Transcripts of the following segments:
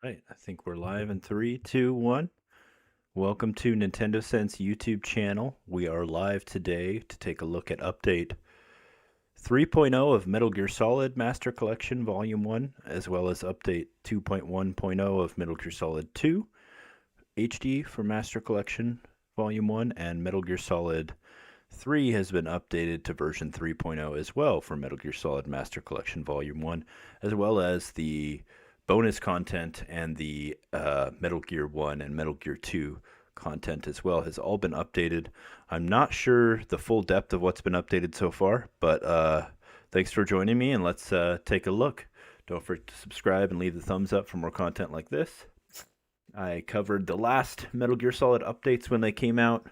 Right, I think we're live in 3, 2, 1. Welcome to NintendoSense YouTube channel. We are live today to take a look at update 3.0 of Metal Gear Solid Master Collection Volume 1, as well as update 2.1.0 of Metal Gear Solid 2 HD for Master Collection Volume 1, and Metal Gear Solid 3 has been updated to version 3.0 as well for Metal Gear Solid Master Collection Volume 1, as well as the bonus content and the Metal Gear 1 and Metal Gear 2 content as well has all been updated. I'm not sure the full depth of what's been updated so far, but thanks for joining me, and let's take a look. Don't forget to subscribe and leave the thumbs up for more content like this. I covered the last Metal Gear Solid updates when they came out.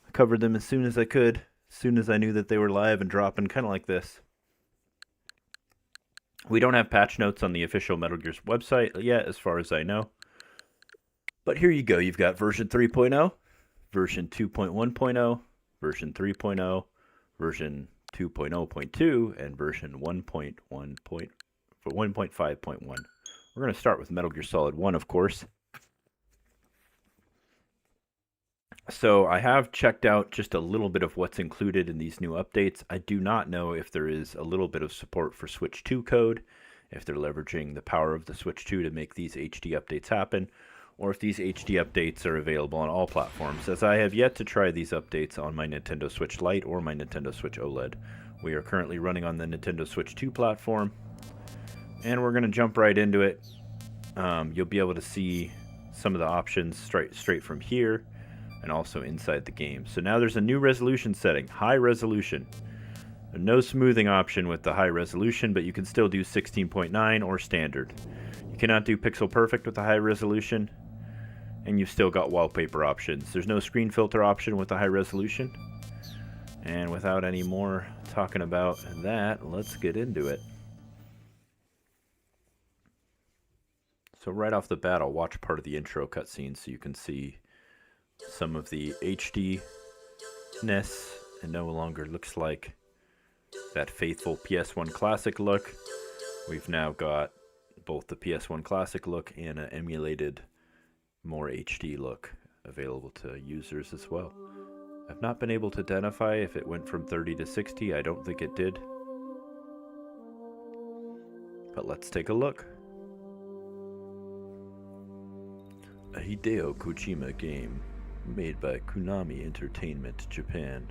I covered them as soon as I could, as soon as I knew that they were live and dropping, kind of like this. We don't have patch notes on the official Metal Gear's website yet, as far as I know. But here you go. You've got version 3.0, version 2.1.0, version 3.0, version 2.0.2, and version 1.5.1. We're going to start with Metal Gear Solid 1, of course. So I have checked out just a little bit of what's included in these new updates. I do not know if there is a little bit of support for Switch 2 code, if they're leveraging the power of the Switch 2 to make these HD updates happen, or if these HD updates are available on all platforms, as I have yet to try these updates on my Nintendo Switch Lite or my Nintendo Switch OLED. We are currently running on the Nintendo Switch 2 platform, and we're going to jump right into it. You'll be able to see some of the options straight from here, and also inside the game. So now there's a new resolution setting, high resolution. No smoothing option with the high resolution, but you can still do 16.9 or standard. You cannot do pixel perfect with the high resolution, and you've still got wallpaper options. There's no screen filter option with the high resolution. And without any more talking about that, let's get into it. So right off the bat, I'll watch part of the intro cutscene so you can see some of the HD-ness. It no longer looks like that faithful PS1 Classic look. We've now got both the PS1 Classic look and an emulated, more HD look available to users as well. I've not been able to identify if it went from 30 to 60. I don't think it did. But let's take a look. A Hideo Kojima game made by Konami Entertainment Japan.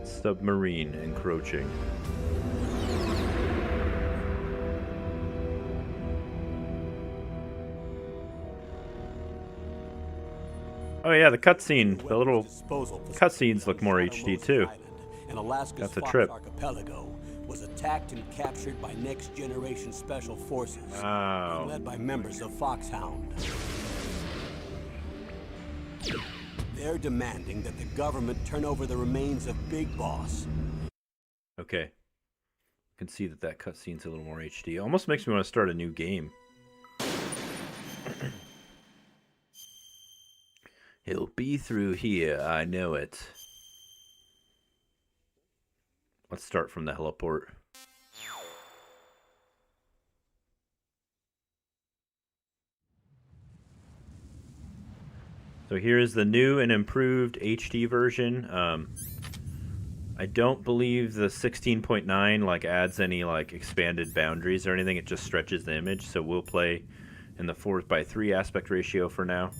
Submarine encroaching. Oh yeah, the cutscene, the little cutscenes look more HD too. That's a trip. Was attacked and captured by Next Generation Special Forces, Wow. led by members of Foxhound. They're demanding that the government turn over the remains of Big Boss. Okay. You can see that cutscene's a little more HD. Almost makes me want to start a new game. He'll be through here, I know it. Let's start from the heliport. So here is the new and improved HD version. I don't believe the 16.9 adds any expanded boundaries or anything. It just stretches the image. So we'll play in the 4:3 aspect ratio for now.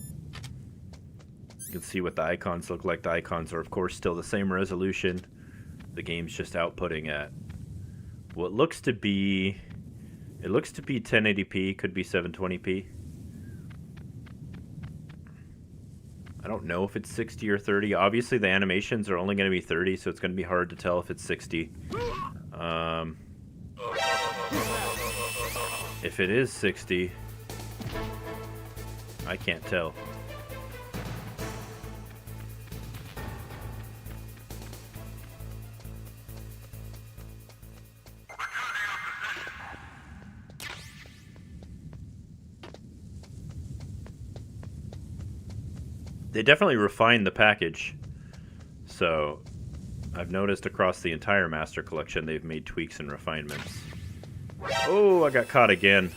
You can see what the icons look like. The icons are of course still the same resolution. The game's just outputting at what looks to be, it looks to be 1080p, could be 720p. I don't know if it's 60 or 30. Obviously the animations are only going to be 30, so it's going to be hard to tell if it's 60. If it is 60, I can't tell. They definitely refined the package, so I've noticed across the entire Master Collection they've made tweaks and refinements. Oh, I got caught again.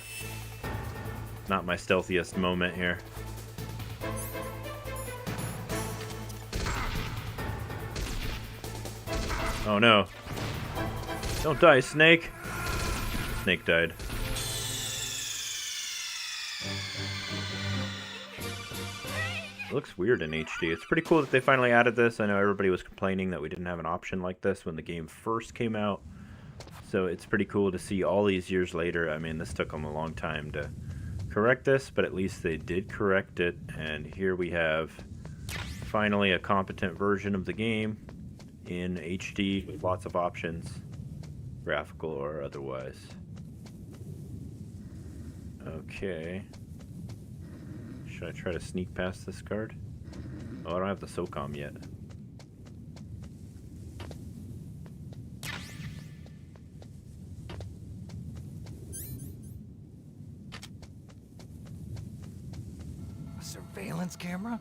Not my stealthiest moment here. Oh no. Don't die, Snake! Snake died. It looks weird in HD. It's pretty cool that they finally added this. I know everybody was complaining that we didn't have an option like this when the game first came out. So it's pretty cool to see all these years later. I mean, this took them a long time to correct this, but at least they did correct it. And here we have finally a competent version of the game in HD with lots of options, graphical or otherwise. Okay. Should I try to sneak past this guard? Oh, I don't have the SOCOM yet. A surveillance camera?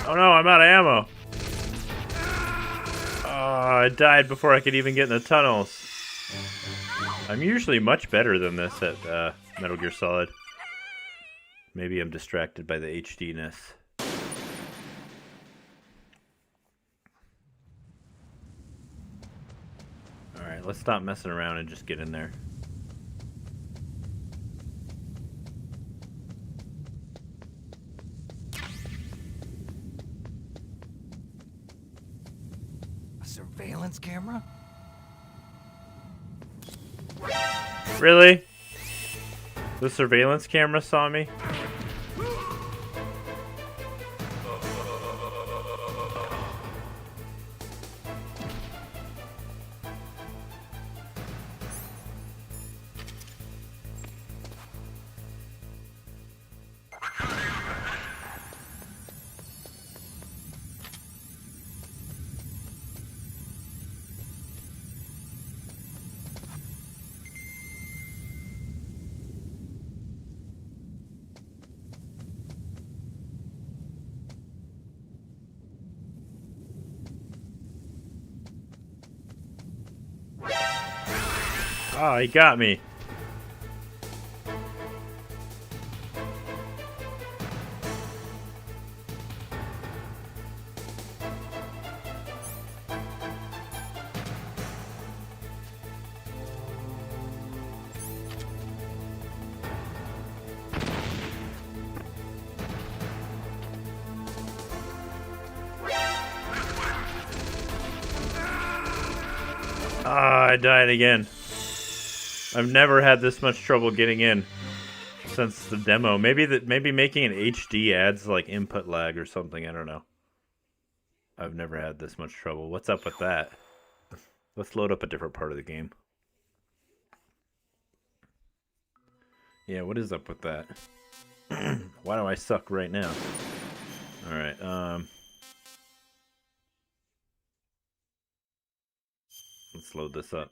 Oh no, I'm out of ammo. Oh, I died before I could even get in the tunnels. I'm usually much better than this at Metal Gear Solid. Maybe I'm distracted by the HD-ness. Alright, let's stop messing around and just get in there. A surveillance camera? Really? The surveillance camera saw me? Oh, he got me. Ah, I died again. I've never had this much trouble getting in since the demo. Maybe making an HD adds like input lag or something. I don't know. I've never had this much trouble. What's up with that? Let's load up a different part of the game. Yeah, what is up with that? Why do I suck right now? Alright, let's load this up.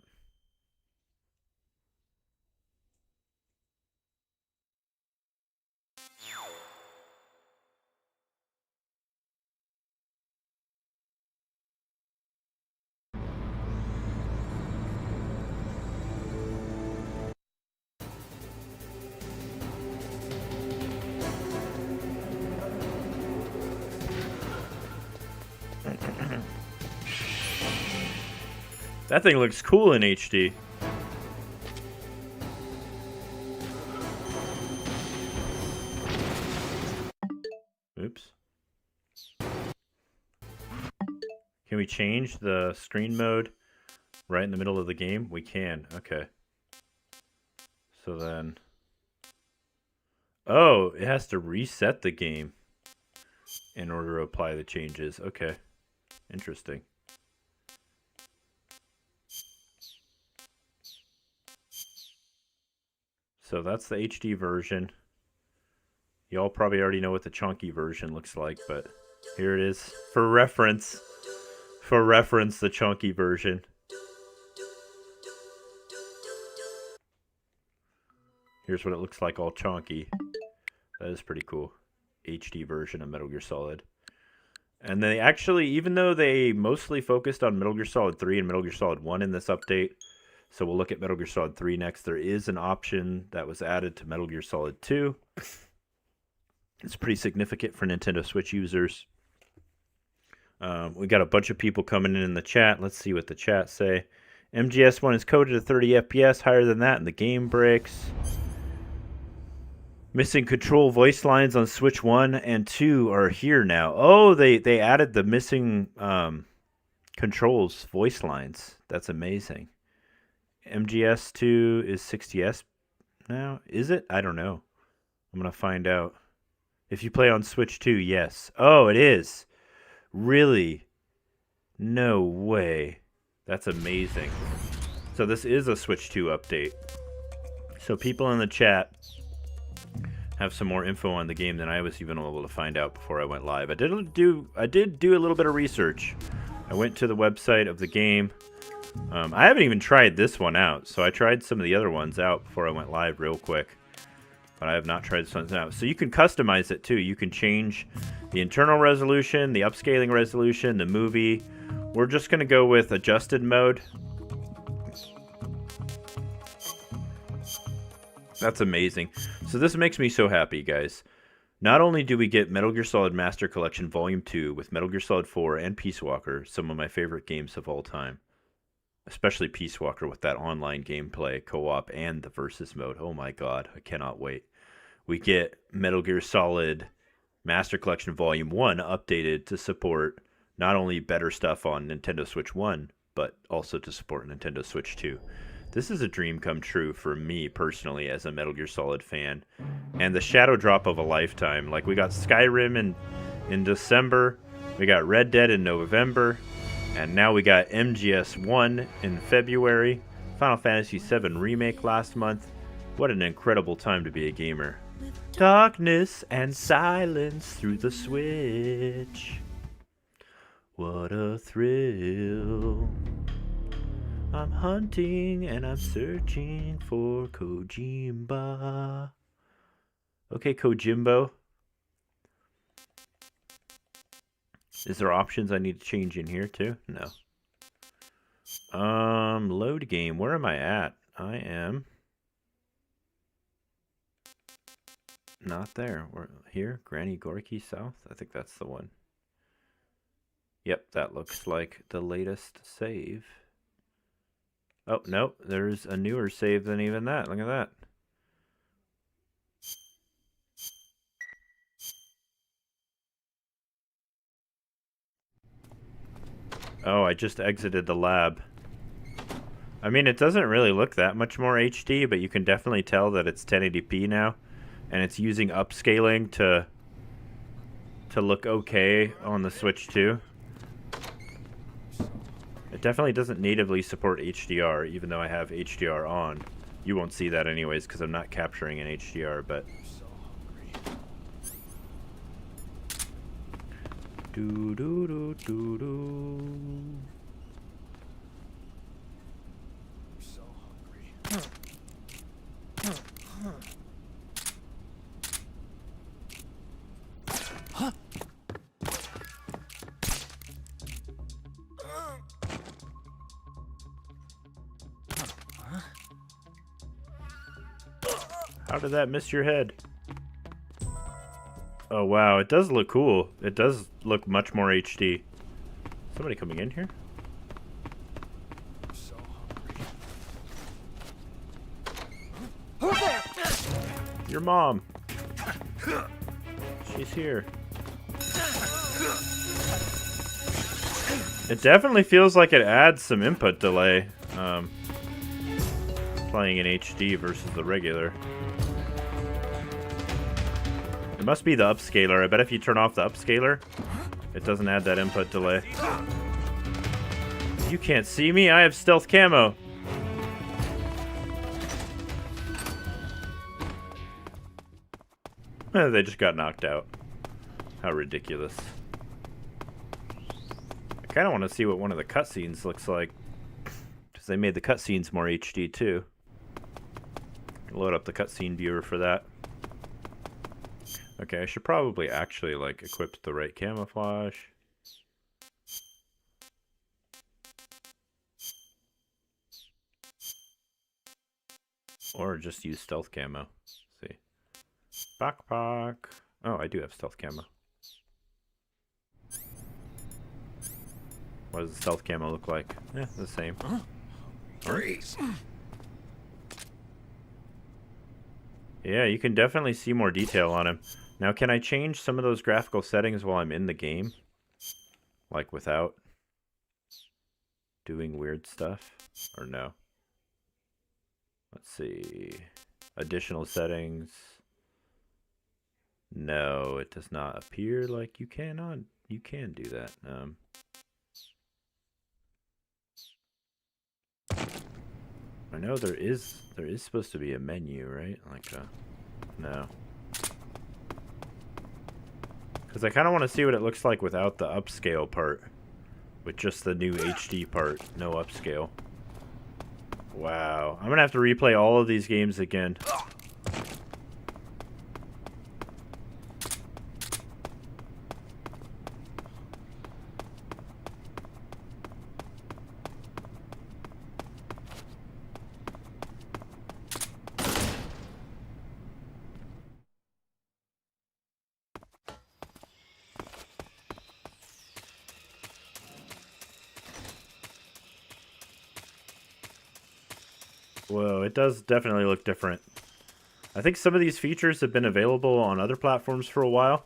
That thing looks cool in HD. Oops. Can we change the screen mode right in the middle of the game? We can. Okay. So then... Oh, it has to reset the game in order to apply the changes. Okay. Interesting. So that's the HD version. Y'all probably already know what the chunky version looks like, but here it is for reference. For reference, the chunky version. Here's what it looks like all chunky. That is pretty cool. HD version of Metal Gear Solid. And they actually, even though they mostly focused on Metal Gear Solid 3 and Metal Gear Solid 1 in this update, so we'll look at Metal Gear Solid 3 next, there is an option that was added to Metal Gear Solid 2. It's pretty significant for Nintendo Switch users. We got a bunch of people coming in the chat. Let's see what the chat say. MGS1 is coded at 30 FPS, higher than that, and the game breaks. Missing control voice lines on Switch 1 and 2 are here now. Oh, they added the missing controls voice lines. That's amazing. MGS2 is 60S now. Is it? I don't know. I'm going to find out. If you play on Switch 2, yes. Oh, it is. Really? No way. That's amazing. So this is a Switch 2 update. So people in the chat have some more info on the game than I was even able to find out before I went live. I did do a little bit of research. I went to the website of the game. I haven't even tried this one out, so I tried some of the other ones out before I went live real quick. But I have not tried this one out. So you can customize it too. You can change the internal resolution, the upscaling resolution, the movie. We're just going to go with adjusted mode. That's amazing. So this makes me so happy, guys. Not only do we get Metal Gear Solid Master Collection Volume 2 with Metal Gear Solid 4 and Peace Walker, some of my favorite games of all time. Especially Peace Walker with that online gameplay, co-op, and the versus mode. Oh my god, I cannot wait. We get Metal Gear Solid Master Collection Volume 1 updated to support not only better stuff on Nintendo Switch 1, but also to support Nintendo Switch 2. This is a dream come true for me personally as a Metal Gear Solid fan. And the shadow drop of a lifetime. Like, we got Skyrim in December, we got Red Dead in November, and now we got MGS1 in February, Final Fantasy VII Remake last month. What an incredible time to be a gamer. Darkness and silence through the Switch. What a thrill. I'm hunting and I'm searching for Kojimba. Okay, Kojimbo. Is there options I need to change in here too? No. Load game. Where am I at? I am not there. We're here. Granny Gorky South. I think that's the one. Yep, that looks like the latest save. Oh, no, there's a newer save than even that. Look at that. Oh, I just exited the lab. I mean, it doesn't really look that much more HD, but you can definitely tell that it's 1080p now. And it's using upscaling to look okay on the Switch 2. It definitely doesn't natively support HDR, even though I have HDR on. You won't see that anyways, because I'm not capturing in HDR, but... Do do do do do. I'm so hungry. Huh? How did that miss your head? Oh wow, it does look cool. It does look much more HD. Somebody coming in here? I'm so Your mom. She's here. It definitely feels like it adds some input delay. Playing in HD versus the regular. It must be the upscaler. I bet if you turn off the upscaler, it doesn't add that input delay. You can't see me. I have stealth camo. They just got knocked out. How ridiculous. I kind of want to see what one of the cutscenes looks like. Because they made the cutscenes more HD too. Load up the cutscene viewer for that. Okay, I should probably actually like equip the right camouflage. Or just use stealth camo. Let's see. Backpack. Oh, I do have stealth camo. What does the stealth camo look like? Yeah, the same. Freeze. Yeah, you can definitely see more detail on him. Now, can I change some of those graphical settings while I'm in the game? Like without doing weird stuff? Or no? Let's see. Additional settings. No, it does not appear like you cannot. You can do that. I know there is supposed to be a menu, right? Like no. Because I kind of want to see what it looks like without the upscale part. With just the new HD part, no upscale. Wow. I'm going to have to replay all of these games again. Whoa, it does definitely look different. I think some of these features have been available on other platforms for a while,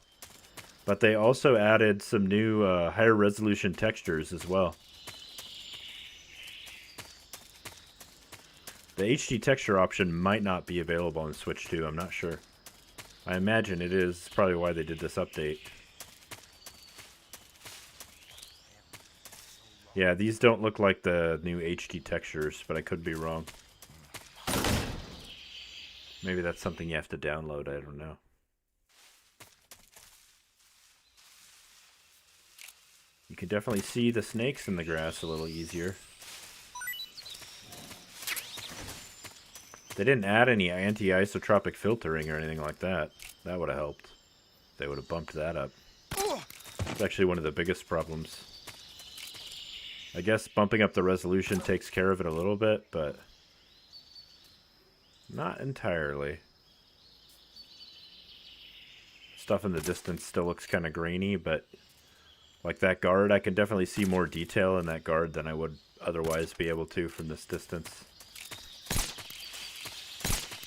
but they also added some new higher resolution textures as well. The HD texture option might not be available on Switch 2, I'm not sure. I imagine it is. It's probably why they did this update. Yeah, these don't look like the new HD textures, but I could be wrong. Maybe that's something you have to download, I don't know. You can definitely see the snakes in the grass a little easier. They didn't add any anti-isotropic filtering or anything like that. That would have helped. They would have bumped that up. It's actually one of the biggest problems. I guess bumping up the resolution takes care of it a little bit, but not entirely. Stuff in the distance still looks kind of grainy, but like that guard, I can definitely see more detail in that guard than I would otherwise be able to from this distance.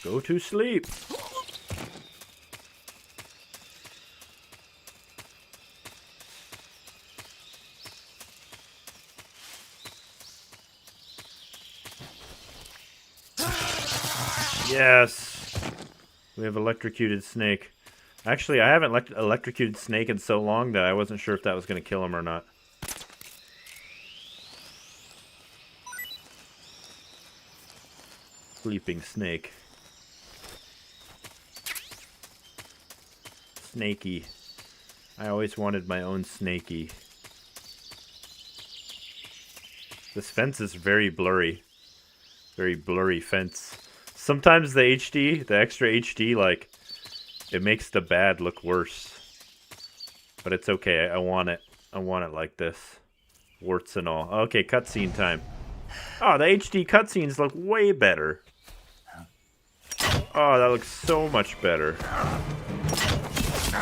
Go to sleep! Yes! We have electrocuted snake. Actually, I haven't electrocuted snake in so long that I wasn't sure if that was going to kill him or not. Sleeping snake. Snakey. I always wanted my own snakey. This fence is very blurry. Very blurry fence. Sometimes the HD, the extra HD, like, it makes the bad look worse. But it's okay, I want it. I want it like this. Warts and all. Okay, cutscene time. Oh, the HD cutscenes look way better. Oh, that looks so much better.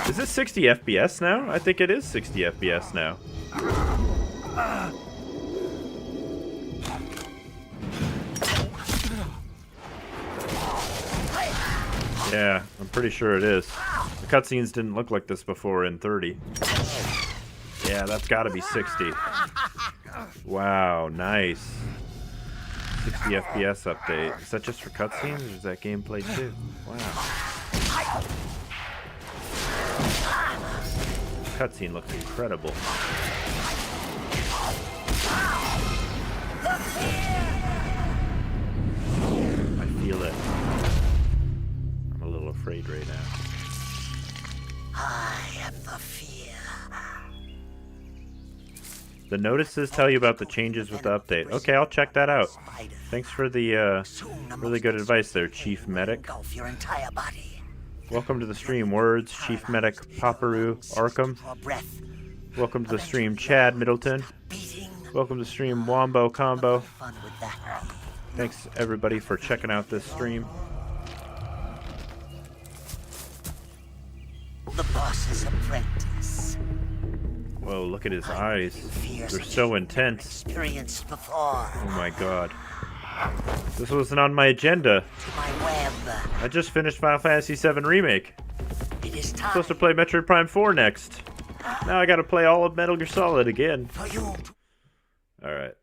Is this 60 FPS now? I think it is 60 FPS now. Yeah, I'm pretty sure it is. The cutscenes didn't look like this before in 30. Yeah, that's got to be 60. Wow, nice. 60 FPS update. Is that just for cutscenes, or is that gameplay too? Wow. Cutscene looks incredible. I feel it. I'm a little afraid right now. I am the fear. The notices tell you about the changes with the update. Okay, I'll check that out. Thanks for the really good advice there, Chief Medic. Engulf your entire body. Welcome to the stream, Words, Chief Medic Paparu Arkham. Your breath. Welcome to the stream, Chad Middleton. Beating. Welcome to the stream, Wombo Combo. Fun with that. Thanks everybody for checking out this stream. The boss's apprentice. Whoa, look at his eyes. Fears They're that so you've intense. Experienced before. Oh my god. This wasn't on my agenda. To my web. I just finished Final Fantasy VII Remake. It is I'm time supposed to play Metroid Prime 4 next. Now I gotta play all of Metal Gear Solid again. for you to Alright.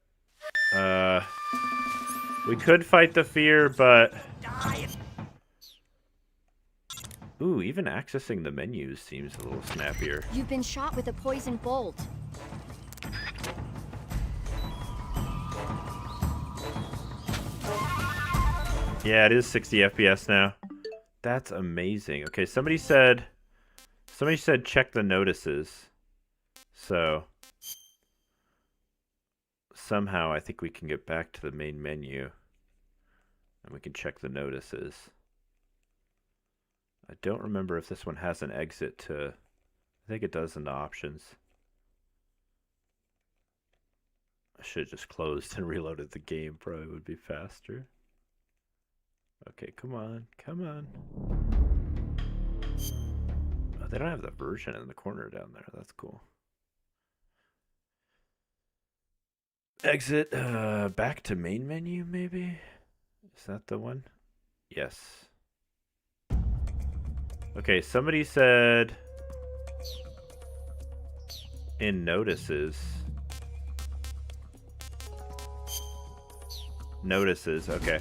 We could fight the fear, but... die. Ooh, even accessing the menus seems a little snappier. You've been shot with a poison bolt. Yeah, it is 60 FPS now. That's amazing. Okay, somebody said check the notices. So somehow I think we can get back to the main menu and we can check the notices. I don't remember if this one has an exit to... I think it does in the options. I should have just closed and reloaded the game. Probably would be faster. Okay, come on. Come on. Oh, they don't have the version in the corner down there. That's cool. Exit. Back to main menu, maybe? Is that the one? Yes. Okay, somebody said in notices. Notices, okay.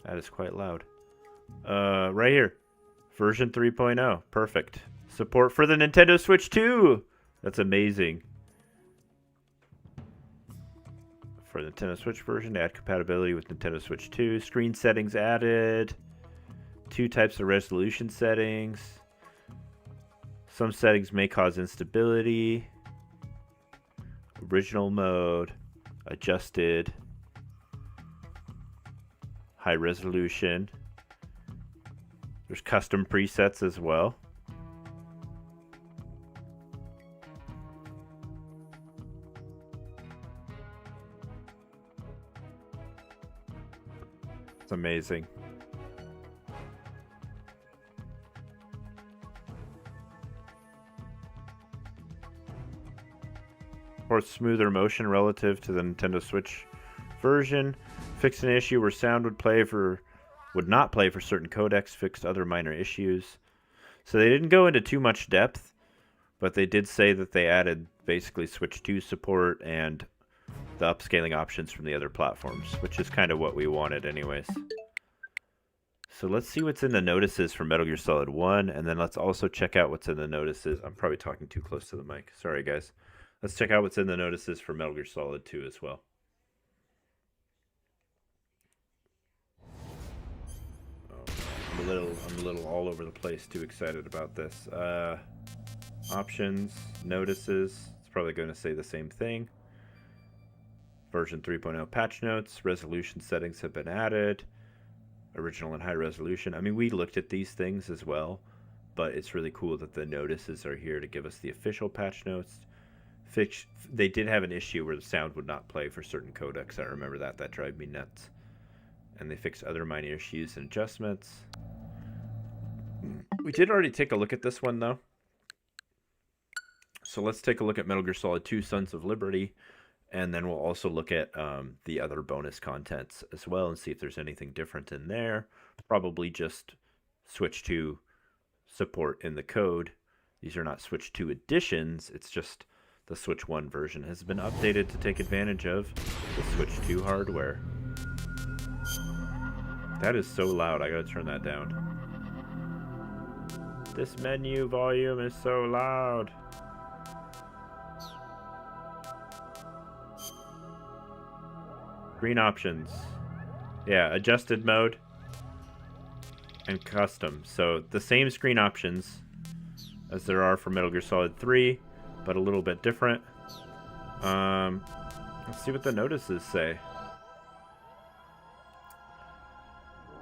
That is quite loud. Right here. Version 3.0. Perfect. Support for the Nintendo Switch 2. That's amazing. For the Nintendo Switch version, add compatibility with Nintendo Switch 2. Screen settings added. 2 types of resolution settings. Some settings may cause instability. Original mode. Adjusted. High resolution. There's custom presets as well. It's amazing. Or smoother motion relative to the Nintendo Switch version. Fixed an issue where sound would not play for certain codecs. Fixed other minor issues. So they didn't go into too much depth, but they did say that they added basically Switch 2 support and the upscaling options from the other platforms, which is kind of what we wanted anyways. So let's see what's in the notices for Metal Gear Solid 1, and then let's also check out what's in the notices. I'm probably talking too close to the mic. Sorry, guys. Let's check out what's in the notices for Metal Gear Solid 2 as well. I'm a little all over the place. Too excited about this. Options, notices. It's probably going to say the same thing. Version 3.0 patch notes. Resolution settings have been added. Original and high resolution. I mean, we looked at these things as well, but it's really cool that the notices are here to give us the official patch notes. They did have an issue where the sound would not play for certain codecs. I remember that. That drove me nuts. And they fixed other minor issues and adjustments. We did already take a look at this one, though. So let's take a look at Metal Gear Solid 2 Sons of Liberty. And then we'll also look at the other bonus contents as well and see if there's anything different in there. Probably just Switch 2 support in the code. These are not Switch 2 editions. It's just the Switch 1 version has been updated to take advantage of the Switch 2 hardware. That is so loud. I gotta turn that down. This menu volume is so loud. Screen options. Yeah, adjusted mode and custom. So the same screen options as there are for Metal Gear Solid 3, but a little bit different. Let's see what the notices say.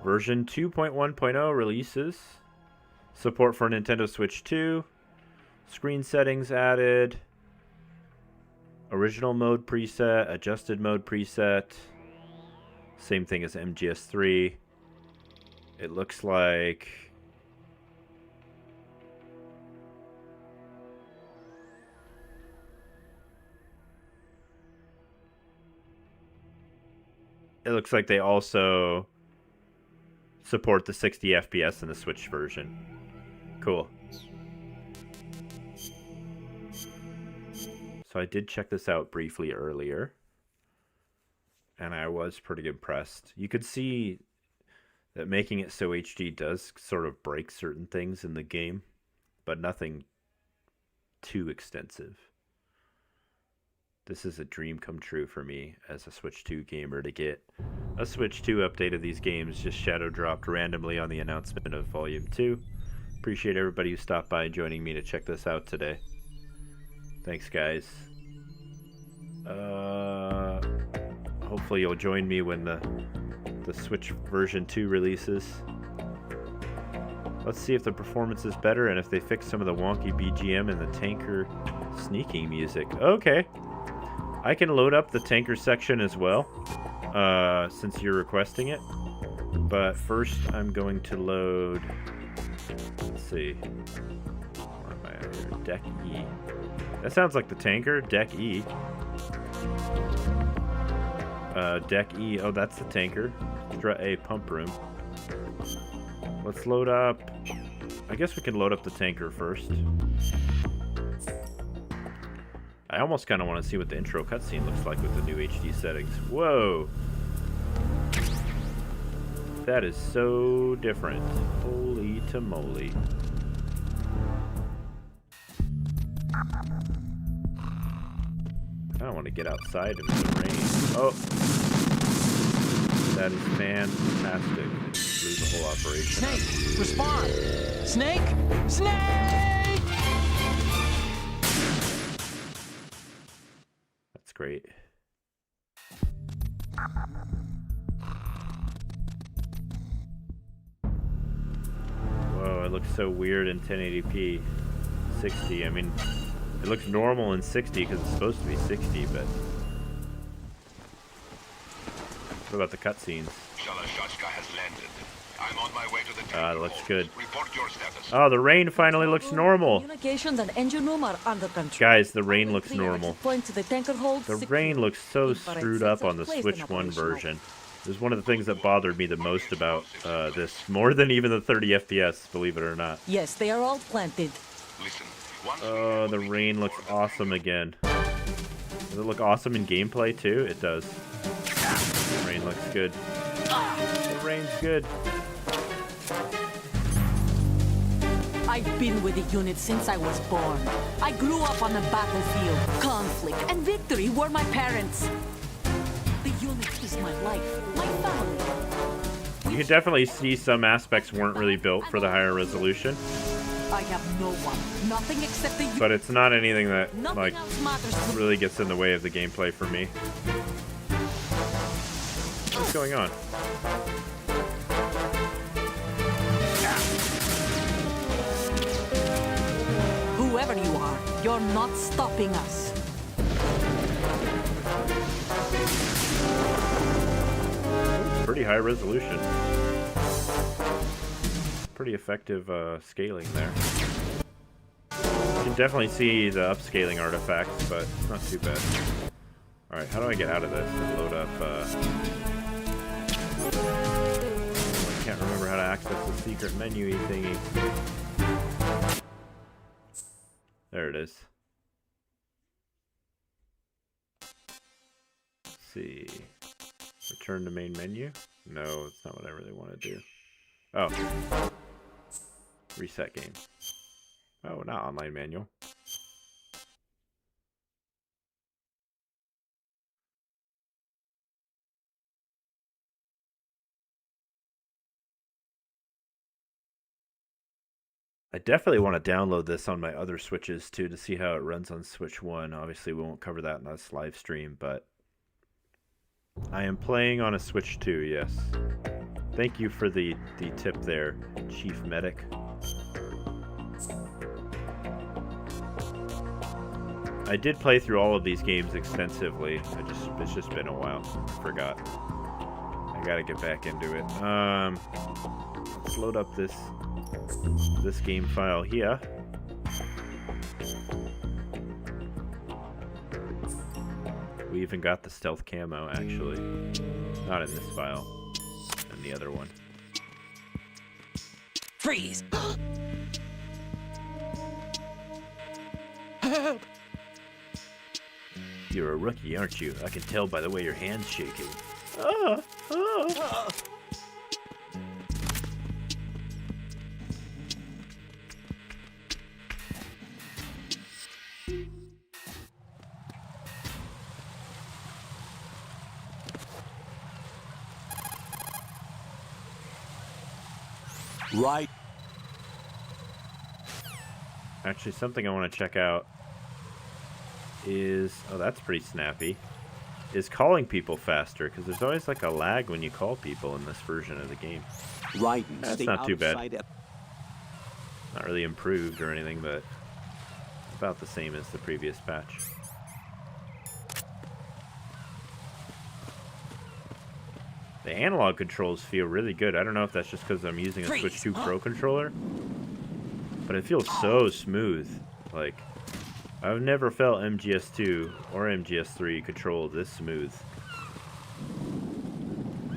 Version 2.1.0 releases. Support for Nintendo Switch 2. Screen settings added. Original mode preset. Adjusted mode preset. Same thing as MGS3. It looks like... It looks like they also support the 60 FPS in the Switch version. Cool. So I did check this out briefly earlier, and I was pretty impressed. You could see that making it so HD does sort of break certain things in the game, but nothing too extensive. This is a dream come true for me as a Switch 2 gamer to get a Switch 2 update of these games just shadow dropped randomly on the announcement of Volume 2. Appreciate everybody who stopped by joining me to check this out today. Thanks, guys. Hopefully you'll join me when the Switch version 2 releases. Let's see if the performance is better and if they fix some of the wonky BGM and the tanker sneaking music. Okay. I can load up the tanker section as well, since you're requesting it. But first I'm going to load... Let's see. Where am I at here? Deck E. That sounds like the tanker. Deck E. Deck E. Oh, that's the tanker. Strut A pump room. Let's load up... I guess we can load up the tanker first. I almost kind of want to see what the intro cutscene looks like with the new HD settings. Whoa! That is so different. Holy tamoly. I don't want to get outside into the rain. Oh! That is fantastic. It blew the whole operation up. Snake, respond! Snake! Snake! That's great. Whoa, it looks so weird in 1080p. 60, I mean, it looks normal in 60 because it's supposed to be 60, but... What about the cutscenes? Shagohod has landed. I'm on my way to the Ah, it looks good. Report your status. Oh, the rain finally looks normal. Communications and engine room are under control. Guys, the rain looks normal. Point to the tanker hold. The rain looks so screwed up on the Switch 1 version. It was one of the things that bothered me the most about this, more than even the 30 FPS, believe it or not. Yes, they are all planted. Listen. Oh, the rain looks awesome again. Does it look awesome in gameplay too? It does. The rain looks good. The rain's good. I've been with the unit since I was born. I grew up on the battlefield. Conflict and victory were my parents. The unit is my life, my family. You can definitely see some aspects weren't really built for the higher resolution, I have no one, nothing except the unit. but it's not anything that Nothing like else matters to me. really gets in the way of the gameplay for me. What's going on? Whoever you are, you're not stopping us. Pretty high resolution. Pretty effective scaling there. You can definitely see the upscaling artifacts, but it's not too bad. Alright, how do I get out of this and load up, I can't remember how to access the secret menu thingy. There it is. Let's see. Return to main menu? No, it's not what I really want to do. Oh. Reset game. Oh, not online manual. I definitely want to download this on my other Switches too to see how it runs on Switch 1. Obviously, we won't cover that in this live stream, but I am playing on a Switch 2, yes. Thank you for the tip there, Chief Medic. I did play through all of these games extensively. It's just been a while. I forgot. I gotta get back into it. Let's load up this game file here. We even got the stealth camo, actually. Not in this file. In the other one. Freeze! You're a rookie, aren't you? I can tell by the way your hand's shaking. Ah! Ah! Right. Actually, something I want to check out is... Oh, that's pretty snappy. Is calling people faster, because there's always like a lag when you call people in this version of the game. Right. That's not too bad. Not really improved or anything, but about the same as the previous patch. The analog controls feel really good. I don't know if that's just because I'm using a Switch 2 Pro controller, but it feels so smooth. Like, I've never felt MGS2 or MGS3 control this smooth.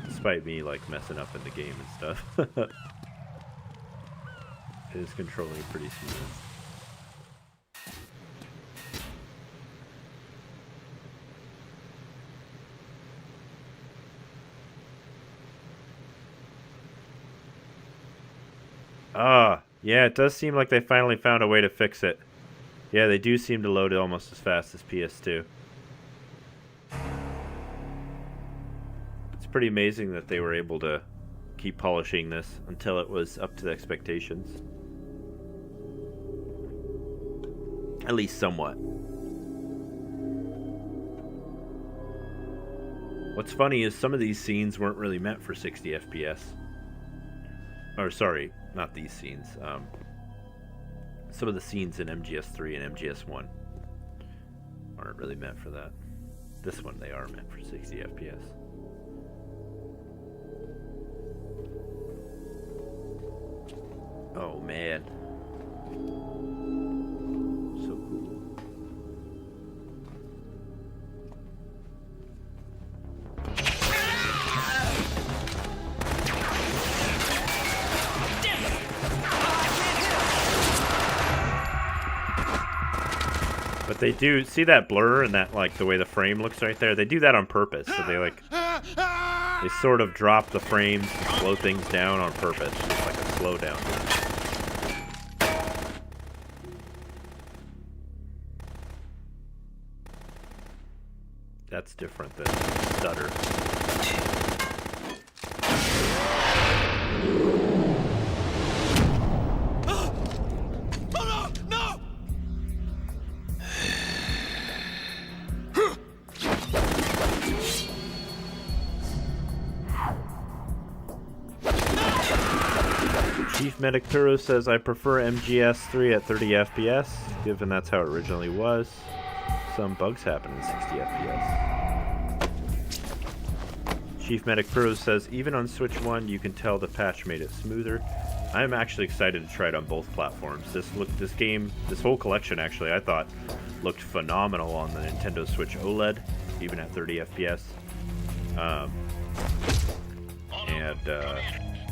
Despite me, like, messing up in the game and stuff. It is controlling pretty smooth. Yeah, it does seem like they finally found a way to fix it. Yeah, they do seem to load it almost as fast as PS2. It's pretty amazing that they were able to keep polishing this until it was up to the expectations. At least somewhat. What's funny is some of these scenes weren't really meant for 60 FPS. Or sorry, not these scenes. Some of the scenes in MGS3 and MGS1 aren't really meant for that. This one, they are meant for 60 FPS. Oh man. So cool. But they do see that blur and that, like, the way the frame looks right there. They do that on purpose. So they they sort of drop the frames and slow things down on purpose. It's like a slowdown. That's different than stutter. Chief Medic Turo says, I prefer MGS3 at 30 FPS, given that's how it originally was. Some bugs happen in 60 FPS. Chief Medic Turo says, even on Switch 1, you can tell the patch made it smoother. I'm actually excited to try it on both platforms. This whole collection actually, I thought looked phenomenal on the Nintendo Switch OLED. even at 30 FPS. And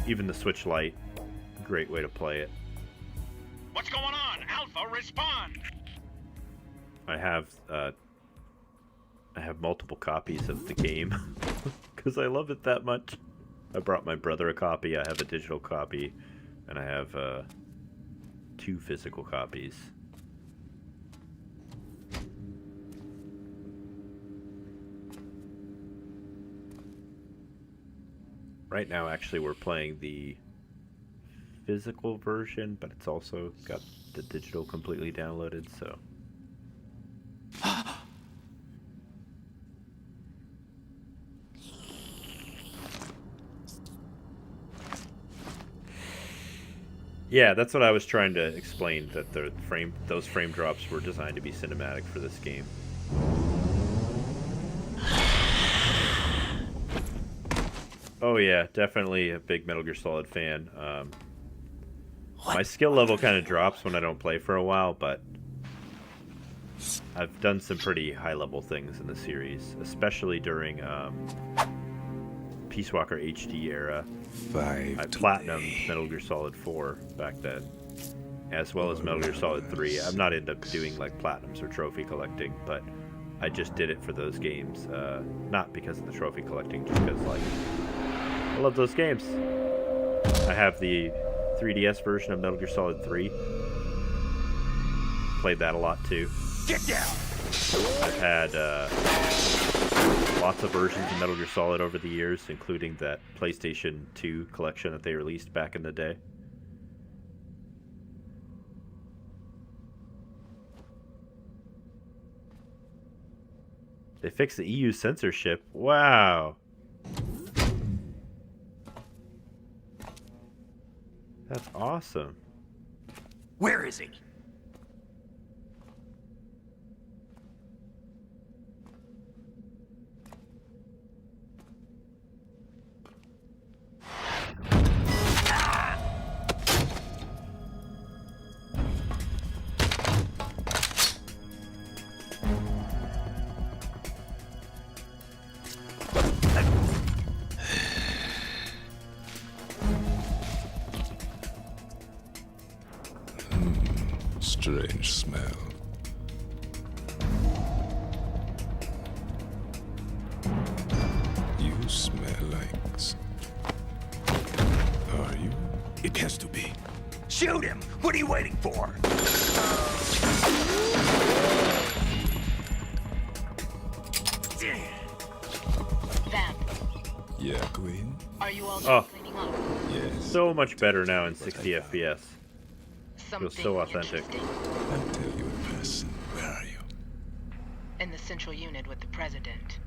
even the Switch Lite, great way to play it. What's going on? Alpha, respond! I have multiple copies of the game because I love it that much. I brought my brother a copy. I have a digital copy, and I have 2 physical copies. Right now, actually, we're playing the physical version, but it's also got the digital completely downloaded, so... Yeah, that's what I was trying to explain, that those frame drops were designed to be cinematic for this game. Oh yeah, definitely a big Metal Gear Solid fan. My skill level kind of drops when I don't play for a while, but I've done some pretty high-level things in the series, especially during Peace Walker HD era. I platinumed Metal Gear Solid 4 back then, as well as Metal Gear Solid 3. I'm not into doing like platinums or trophy collecting, but I just did it for those games. Not because of the trophy collecting, just because like I love those games. I have the 3DS version of Metal Gear Solid 3. Played that a lot too. Get down! I've had lots of versions of Metal Gear Solid over the years, including that PlayStation 2 collection that they released back in the day. They fixed the EU censorship. Wow. That's awesome. Where is he? Strange smell. You smell like... Are you? It has to be. Shoot him! What are you waiting for? Vamp, Yeah, Queen? are you all Oh. cleaning up? Yes. So much better now in 60 FPS. Something Feels so authentic. interesting. I'll tell you in person. Where are you? In the central unit with the president.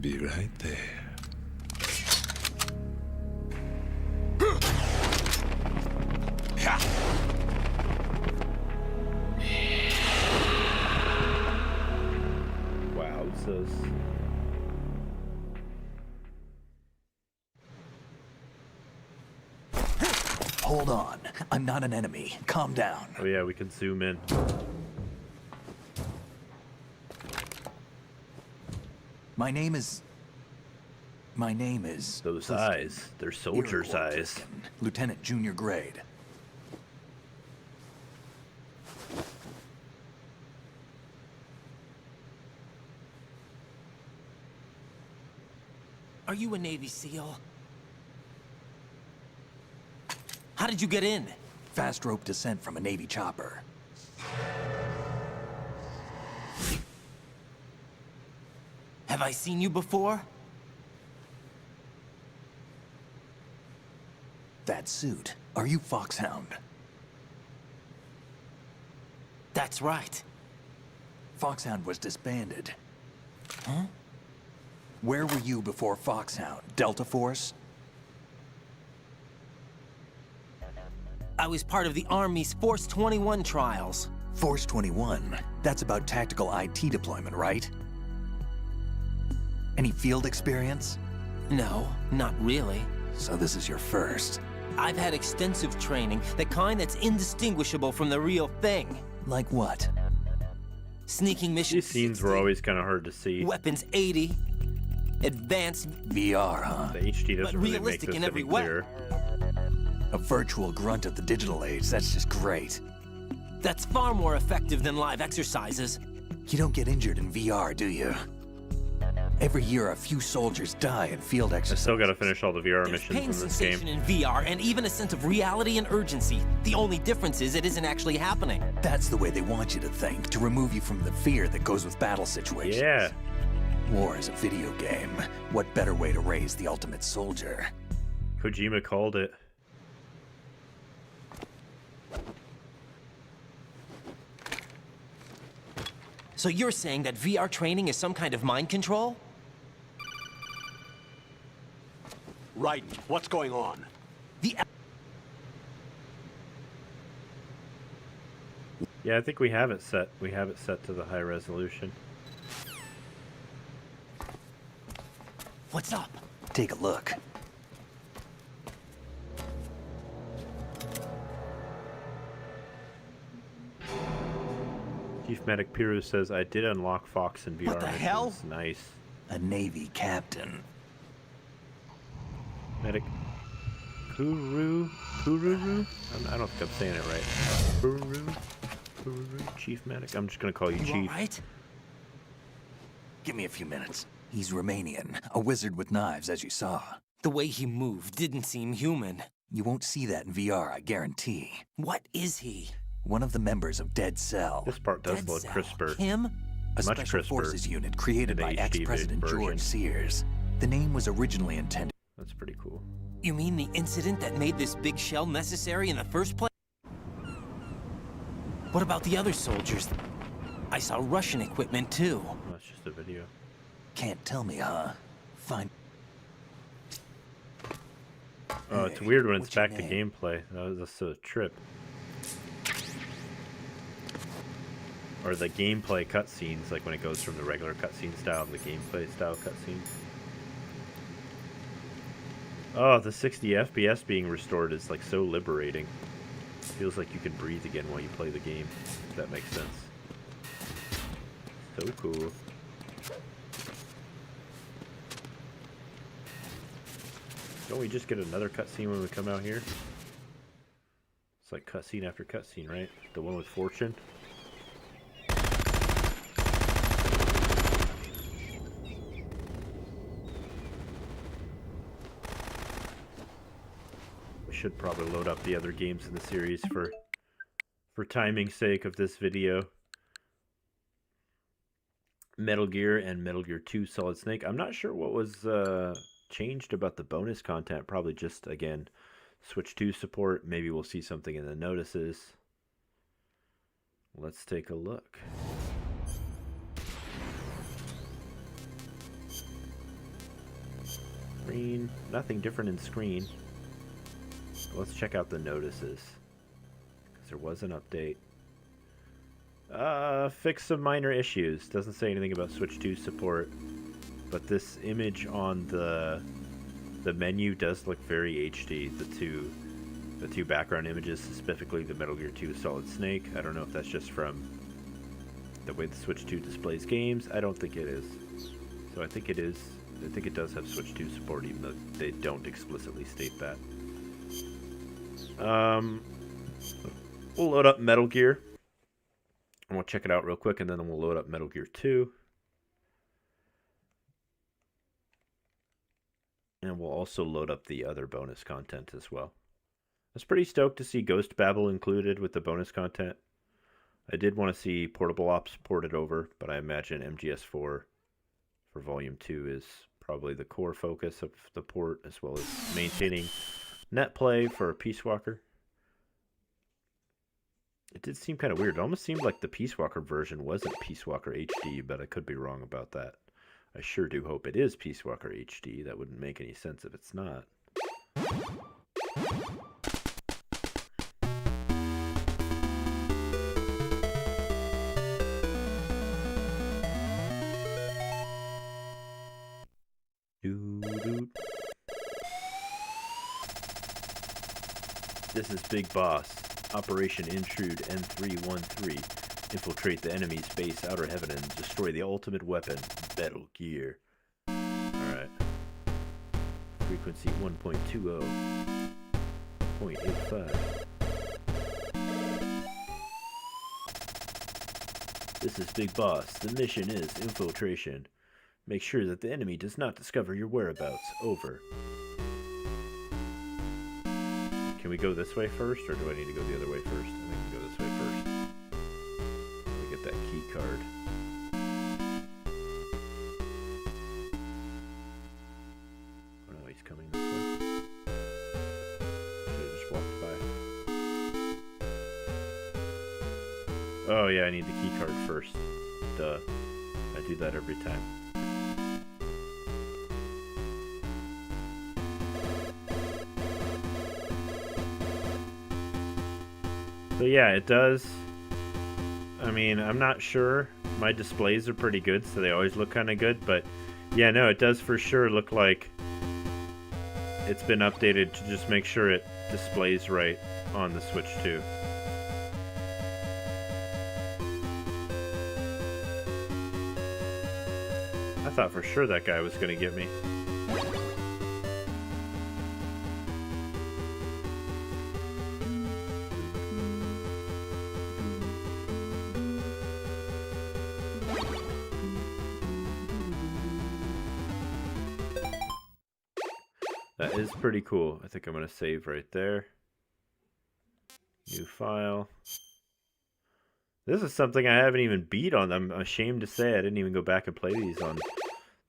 Be right there. Wowzers. Hold on. I'm not an enemy. Calm down. Oh yeah, we can zoom in. My name is... Those eyes. They're soldier's eyes. Lieutenant Junior Grade. Are you a Navy SEAL? How did you get in? Fast rope descent from a Navy chopper. Have I seen you before? That suit. Are you Foxhound? That's right. Foxhound was disbanded. Huh? Where were you before Foxhound? Delta Force? I was part of the Army's Force 21 trials. Force 21. That's about tactical IT deployment, right? Any field experience? No, not really. So this is your first. I've had extensive training, the kind that's indistinguishable from the real thing. Like what? Sneaking missions. These scenes 60, were always kind of hard to see. Weapons 80. Advanced. VR, huh? The HD doesn't But really make realistic this in every any way. clearer. A virtual grunt of the digital age, that's just great. That's far more effective than live exercises. You don't get injured in VR, do you? Every year, a few soldiers die in field I exercises. still got to finish all the VR There's missions pain in this sensation game. in VR and even a sense of reality and urgency. The only difference is it isn't actually happening. That's the way they want you to think, to remove you from the fear that goes with battle situations. Yeah. War is a video game. What better way to raise the ultimate soldier? Kojima called it. So you're saying that VR training is some kind of mind control? Right. What's going on? The Yeah, I think we have it set. We have it set to the high resolution. What's up? Take a look. Chief Medic Piru says, I did unlock Fox in VR What the missions. hell? Nice. A Navy captain. Medic Pururu? I don't think I'm saying it right. Pururu? Chief Medic? I'm just going to call you You Chief. all right? Give me a few minutes. He's Romanian, a wizard with knives, as you saw. The way he moved didn't seem human. You won't see that in VR, I guarantee. What is he? One of the members of Dead Cell, This part does Dead look Cell. crisper. Him? a much special crisper forces unit created in by the HD ex-President version. George Sears. The name was originally intended. That's pretty cool. You mean the incident that made this big shell necessary in the first place? What about the other soldiers? I saw Russian equipment too. Oh, that's just a video. Can't tell me, huh? Fine. Oh, it's Hey, weird when it's what's your back to name? gameplay. That was a trip. Or the gameplay cutscenes, like when it goes from the regular cutscene style to the gameplay style cutscenes. Oh, the 60 FPS being restored is like so liberating. It feels like you can breathe again while you play the game, if that makes sense. So cool. Don't we just get another cutscene when we come out here? It's like cutscene after cutscene, right? The one with Fortune. We should probably load up the other games in the series for timing's sake of this video. Metal Gear and Metal Gear 2 Solid Snake. I'm not sure what was changed about the bonus content. Probably just, again, Switch 2 support. Maybe we'll see something in the notices. Let's take a look. Screen. Nothing different in screen. Let's check out the notices. Because there was an update. Fix some minor issues. Doesn't say anything about Switch 2 support. But this image on the menu does look very HD. The two background images, specifically the Metal Gear 2 Solid Snake. I don't know if that's just from the way the Switch 2 displays games. I don't think it is. So I think it is. I think it does have Switch 2 support, even though they don't explicitly state that. We'll load up Metal Gear. And we'll check it out real quick, and then we'll load up Metal Gear 2. And we'll also load up the other bonus content as well. I was pretty stoked to see Ghost Babel included with the bonus content. I did want to see Portable Ops ported over, but I imagine MGS4 for Volume 2 is probably the core focus of the port, as well as maintaining net play for Peace Walker. It did seem kind of weird. It almost seemed like the Peace Walker version wasn't Peace Walker HD, but I could be wrong about that. I sure do hope it is Peace Walker HD. That wouldn't make any sense if it's not. This is Big Boss, Operation Intrude N313. infiltrate the enemy's base outer heaven and destroy the ultimate weapon, Metal Gear. Alright. Frequency 1.20. 0.85. This is Big Boss. The mission is infiltration. Make sure that the enemy does not discover your whereabouts. Over. Can we go this way first, or do I need to go the other way first? I think we can go this way first. Let me get that key card. Oh no, he's coming this way. Should have just walked by. Oh yeah, I need the key card first. Duh. I do that every time. So yeah, it does. I mean, I'm not sure. My displays are pretty good, so they always look kind of good. But yeah, no, it does for sure look like it's been updated to just make sure it displays right on the Switch too. I thought for sure that guy was going to get me. That is pretty cool. I think I'm going to save right there. New file. This is something I haven't even beat on. I'm ashamed to say I didn't even go back and play these on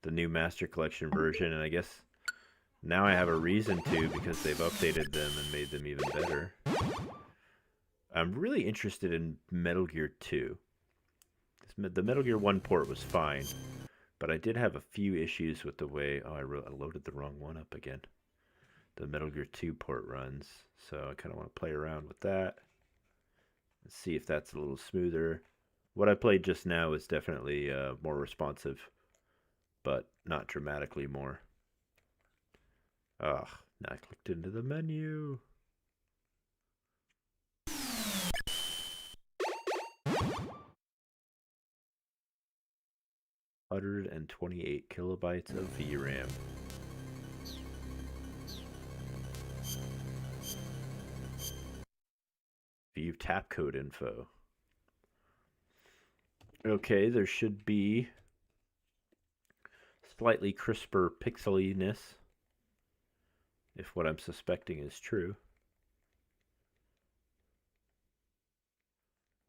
the new Master Collection version, and I guess now I have a reason to because they've updated them and made them even better. I'm really interested in Metal Gear 2. The Metal Gear 1 port was fine, but I did have a few issues with the way... Oh, I loaded the wrong one up again. The Metal Gear 2 port runs, so I kind of want to play around with that. Let's see if that's a little smoother. What I played just now is definitely more responsive, but not dramatically more. Ugh, now I clicked into the menu. ...128 kilobytes of VRAM. View tap code info. Okay, there should be slightly crisper pixeliness, if what I'm suspecting is true.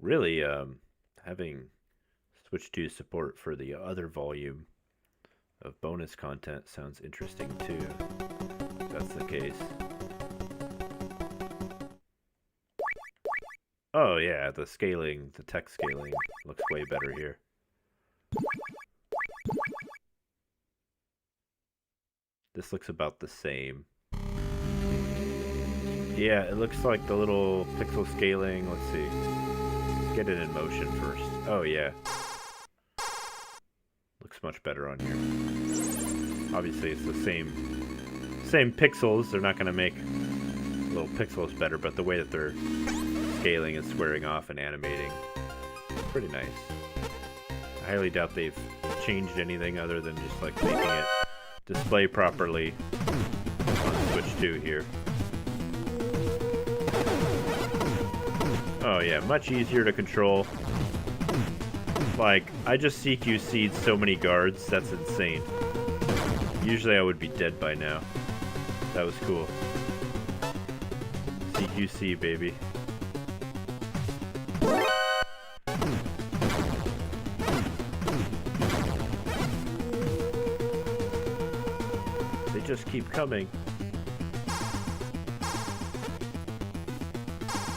Really, having Switch 2 support for the other volume of bonus content sounds interesting too, if that's the case. Oh yeah, the scaling, the text scaling looks way better here. This looks about the same. Yeah, it looks like the little pixel scaling. Let's see. Let's get it in motion first. Oh yeah. Looks much better on here. Obviously it's the same pixels. They're not going to make little pixels better, but the way that they're scaling and squaring off and animating, pretty nice. I highly doubt they've changed anything other than just like making it display properly on Switch 2 here. Oh yeah, much easier to control. Like, I just CQC'd so many guards, that's insane. Usually I would be dead by now. That was cool. CQC, baby. They just keep coming.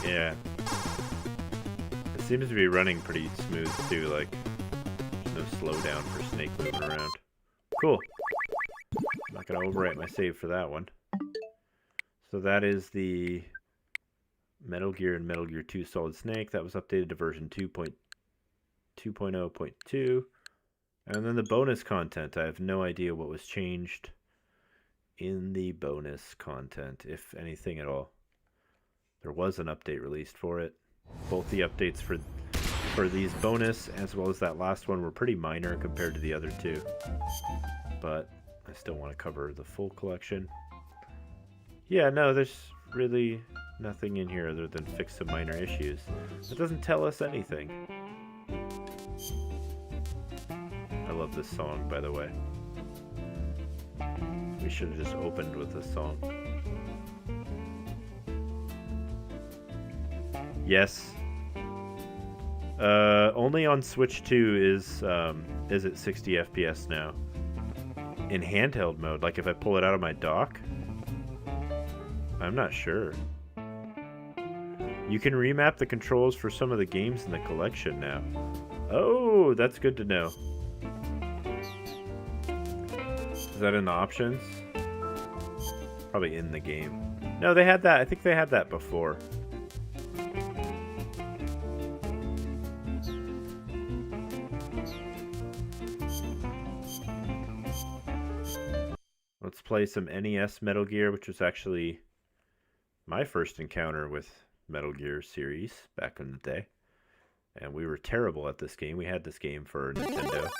Yeah. It seems to be running pretty smooth too, like there's no slowdown for Snake moving around. Cool. I'm not gonna overwrite my save for that one. So that is the Metal Gear and Metal Gear 2 Solid Snake. That was updated to version 2.0.2. And then the bonus content. I have no idea what was changed in the bonus content, if anything at all. There was an update released for it. Both the updates for for these bonus as well as that last one were pretty minor compared to the other two. But I still want to cover the full collection. Yeah, no, there's really nothing in here other than fix some minor issues. It doesn't tell us anything. I love this song, by the way. We should have just opened with this song. Yes. Only on Switch 2 is it 60 FPS now. In handheld mode, like if I pull it out of my dock? I'm not sure. You can remap the controls for some of the games in the collection now. Oh, that's good to know. Is that in the options? Probably in the game. No, they had that. I think they had that before. Let's play some NES Metal Gear, which was actually my first encounter with Metal Gear series back in the day. And we were terrible at this game. We had this game for Nintendo.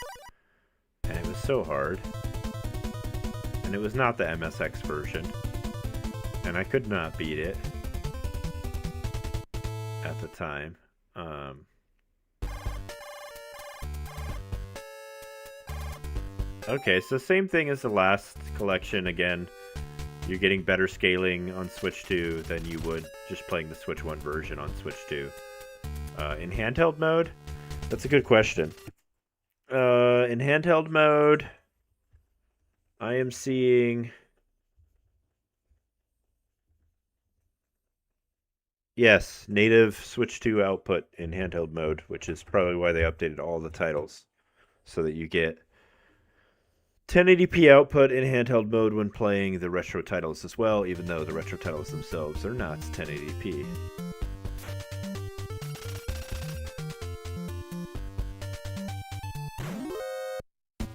And it was so hard. And it was not the MSX version. And I could not beat it at the time. Okay, so same thing as the last collection again. You're getting better scaling on Switch 2 than you would just playing the Switch 1 version on Switch 2. In handheld mode? That's a good question. In handheld mode, I am seeing... Yes, native Switch 2 output in handheld mode, which is probably why they updated all the titles. So that you get 1080p output in handheld mode when playing the retro titles as well, even though the retro titles themselves are not 1080p.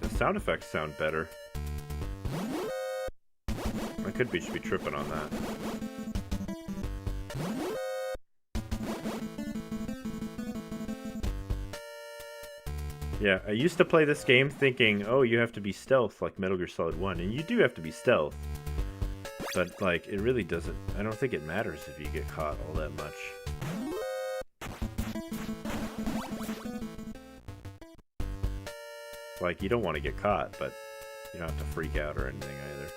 The sound effects sound better. I could be tripping on that. Yeah, I used to play this game thinking, oh, you have to be stealth like Metal Gear Solid 1, and you do have to be stealth. But, like, it really doesn't... I don't think it matters if you get caught all that much. Like, you don't want to get caught, but you don't have to freak out or anything either.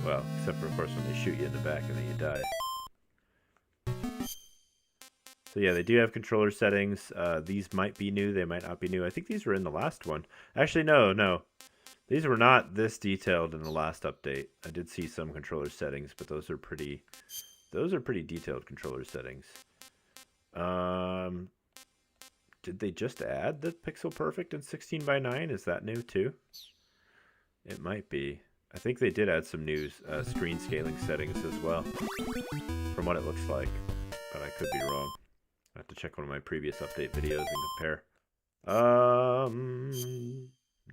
Well, except for, of course, when they shoot you in the back and then you die. So yeah, they do have controller settings. These might be new, they might not be new. I think these were in the last one. Actually, no. These were not this detailed in the last update. I did see some controller settings, but those are pretty detailed controller settings. Did they just add the pixel perfect in 16:9? Is that new too? It might be. I think they did add some new screen scaling settings as well, from what it looks like, but I could be wrong. I have to check one of my previous update videos and compare.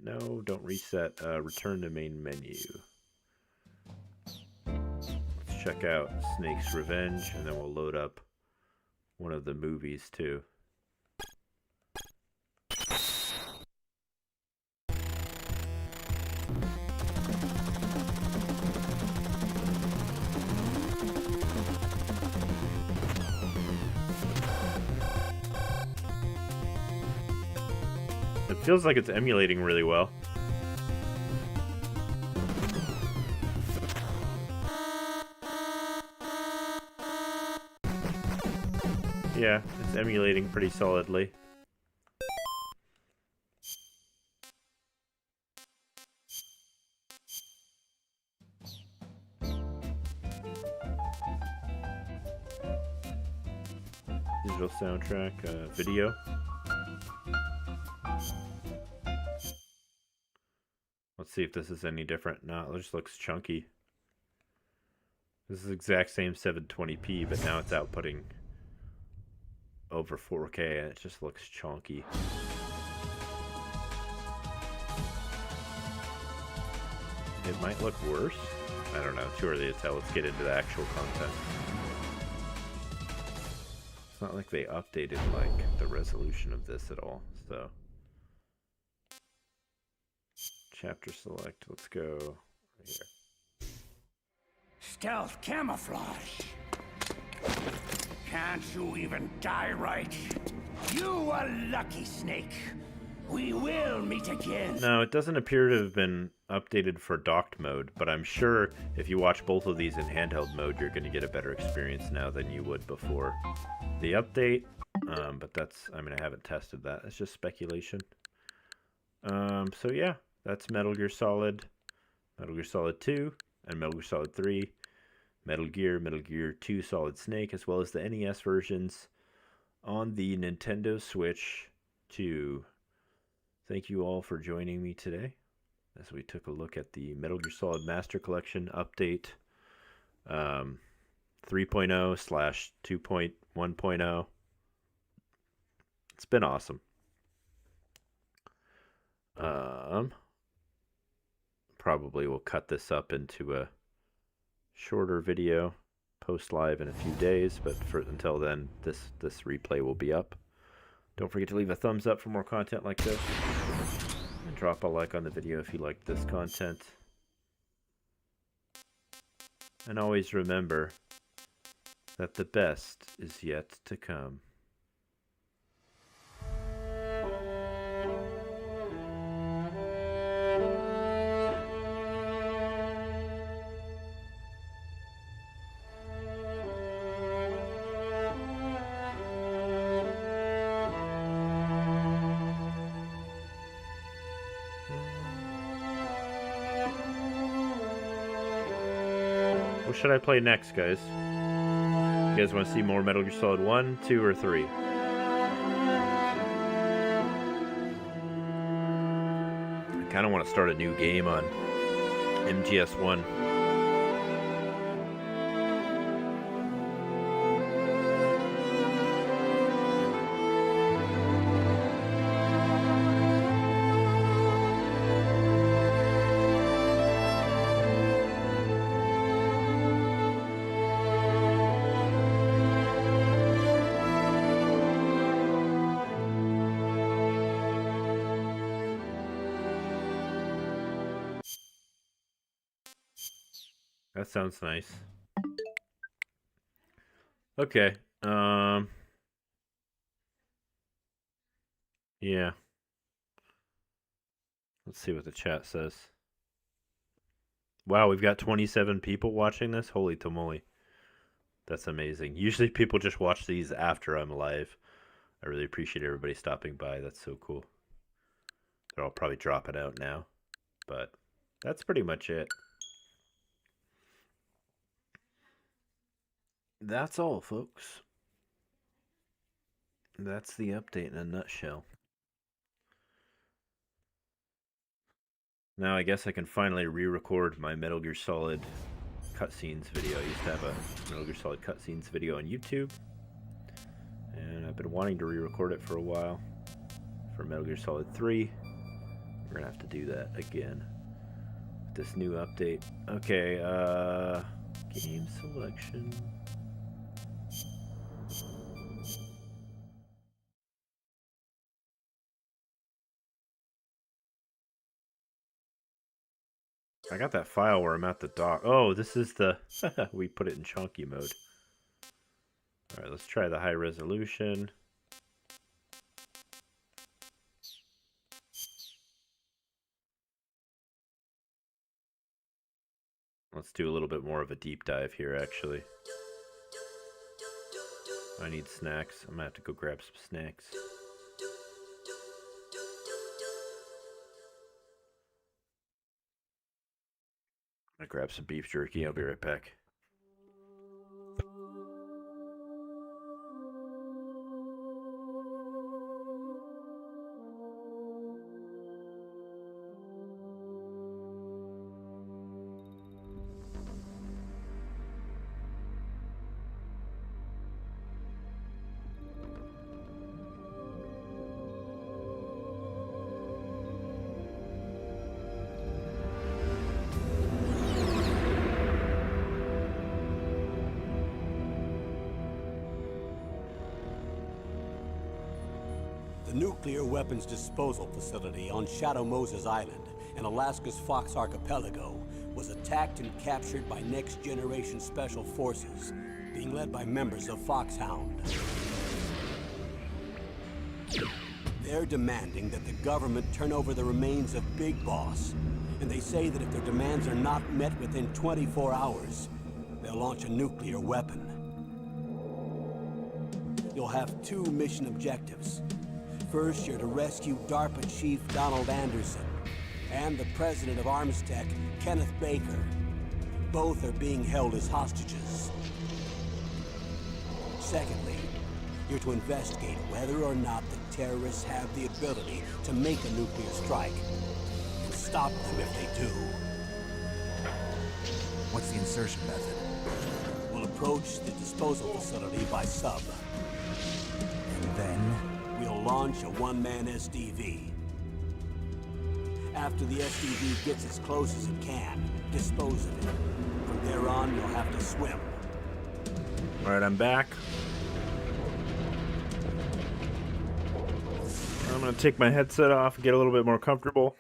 No, don't reset. Return to main menu. Let's check out Snake's Revenge, and then we'll load up one of the movies too. It feels like it's emulating really well. Yeah, it's emulating pretty solidly. Digital soundtrack, video. Let's see if this is any different. No, it just looks chunky. This is the exact same 720p, but now it's outputting over 4K, and it just looks chunky. It might look worse. I don't know. Too early to tell. Let's get into the actual content. not like they updated like the resolution of this at all. So chapter select. Let's go here. Stealth camouflage. Can't you even die right? You are lucky, Snake. We will meet again. No, it doesn't appear to have been updated for docked mode, but I'm sure if you watch both of these in handheld mode, you're going to get a better experience now than you would before the update. But that's, I mean, I haven't tested that. It's just speculation. So yeah, that's Metal Gear Solid 2, and Metal Gear Solid 3, Metal Gear 2 Solid Snake, as well as the NES versions on the Nintendo Switch 2. Thank you all for joining me today as we took a look at the Metal Gear Solid Master Collection update 3.0/2.1.0. It's been awesome. Probably will cut this up into a shorter video, post live in a few days, but until then, this replay will be up. Don't forget to leave a thumbs up for more content like this, and drop a like on the video if you liked this content. And always remember that the best is yet to come. What should I play next, guys? You guys want to see more Metal Gear Solid 1, 2, or 3? I kind of want to start a new game on MGS1. That sounds nice. Okay. Yeah. Let's see what the chat says. Wow, we've got 27 people watching this? Holy tamale. That's amazing. Usually people just watch these after I'm live. I really appreciate everybody stopping by. That's so cool. They're all probably dropping out now. But that's pretty much it. That's all, folks. That's the update in a nutshell. Now I guess I can finally re-record my Metal Gear Solid cutscenes video. I used to have a Metal Gear Solid cutscenes video on YouTube, and I've been wanting to re-record it for a while for Metal Gear Solid 3. We're gonna have to do that again with this new update. Okay, game selection. I got that file where I'm at the dock. Oh, this is the... we put it in chunky mode. Alright, let's try the high resolution. Let's do a little bit more of a deep dive here, actually. I need snacks. I'm gonna have to go grab some snacks. I'm gonna grab some beef jerky. I'll be right back. The nuclear weapons disposal facility on Shadow Moses Island in Alaska's Fox Archipelago was attacked and captured by next-generation special forces, being led by members of Foxhound. They're demanding that the government turn over the remains of Big Boss, and they say that if their demands are not met within 24 hours, they'll launch a nuclear weapon. You'll have two mission objectives. First, you're to rescue DARPA Chief Donald Anderson and the president of Armstech, Kenneth Baker. Both are being held as hostages. Secondly, you're to investigate whether or not the terrorists have the ability to make a nuclear strike, and stop them if they do. What's the insertion method? We'll approach the disposal facility by sub. And then? We'll launch a one-man SDV. After the SDV gets as close as it can, dispose of it. From there on, you'll have to swim. Alright, I'm back. I'm gonna take my headset off and get a little bit more comfortable.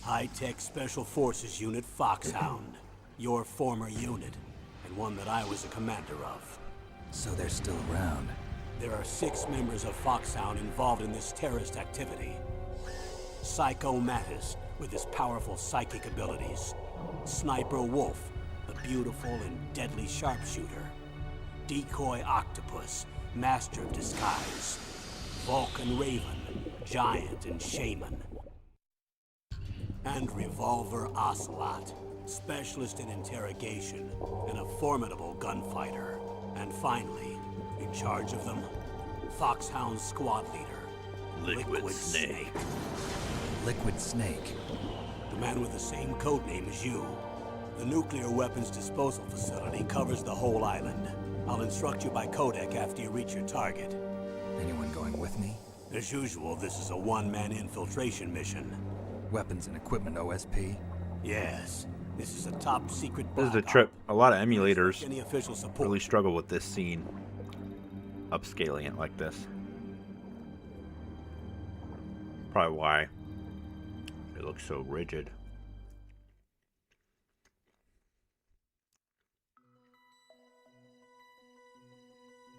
High-tech Special Forces Unit Foxhound. Your former unit, and one that I was a commander of. So they're still around. There are 6 members of Foxhound involved in this terrorist activity. Psycho Mattis, with his powerful psychic abilities. Sniper Wolf, the beautiful and deadly sharpshooter. Decoy Octopus, master of disguise. Vulcan Raven, giant and shaman. And Revolver Ocelot, specialist in interrogation and a formidable gunfighter. And finally, in charge of them, Foxhound's squad leader, Liquid Snake. Liquid Snake. The man with the same code name as you. The nuclear weapons disposal facility covers the whole island. I'll instruct you by codec after you reach your target. Anyone going with me? As usual, this is a one-man infiltration mission. Weapons and equipment OSP? Yes. This is a top-secret This is a black trip. op. A lot of emulators Any official support. really struggle with this scene. Upscaling it like this. Probably why it looks so rigid.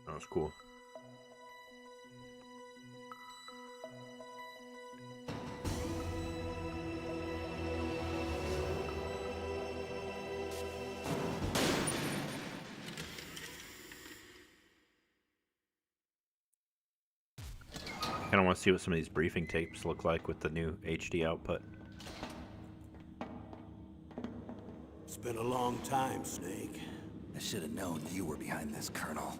That was cool. I kind of want to see what some of these briefing tapes look like with the new HD output. It's been a long time, Snake. I should have known you were behind this, Colonel.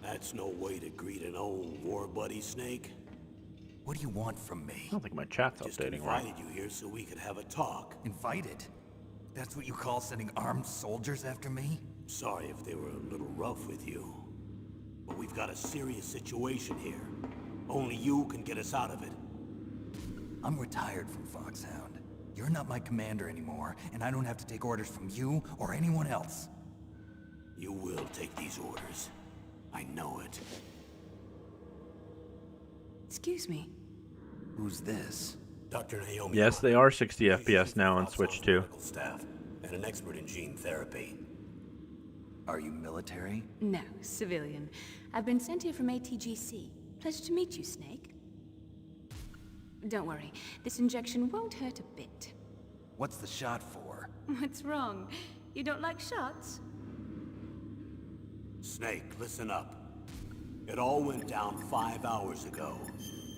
That's no way to greet an old war buddy, Snake. What do you want from me? I don't think my chat's Just updating right. invited you here so we could have a talk. Invited? That's what you call sending armed soldiers after me? Sorry if they were a little rough with you. But we've got a serious situation here. Only you can get us out of it. I'm retired from Foxhound. You're not my commander anymore, and I don't have to take orders from you or anyone else. You will take these orders. I know it. Excuse me. Who's this? Dr. Naomi. Yes, they are 60 FPS now on Switch 2. Medical staff and an expert in gene therapy. Are you military? No, civilian. I've been sent here from ATGC. Pleasure to meet you, Snake. Don't worry, this injection won't hurt a bit. What's the shot for? What's wrong? You don't like shots? Snake, listen up. It all went down 5 hours ago.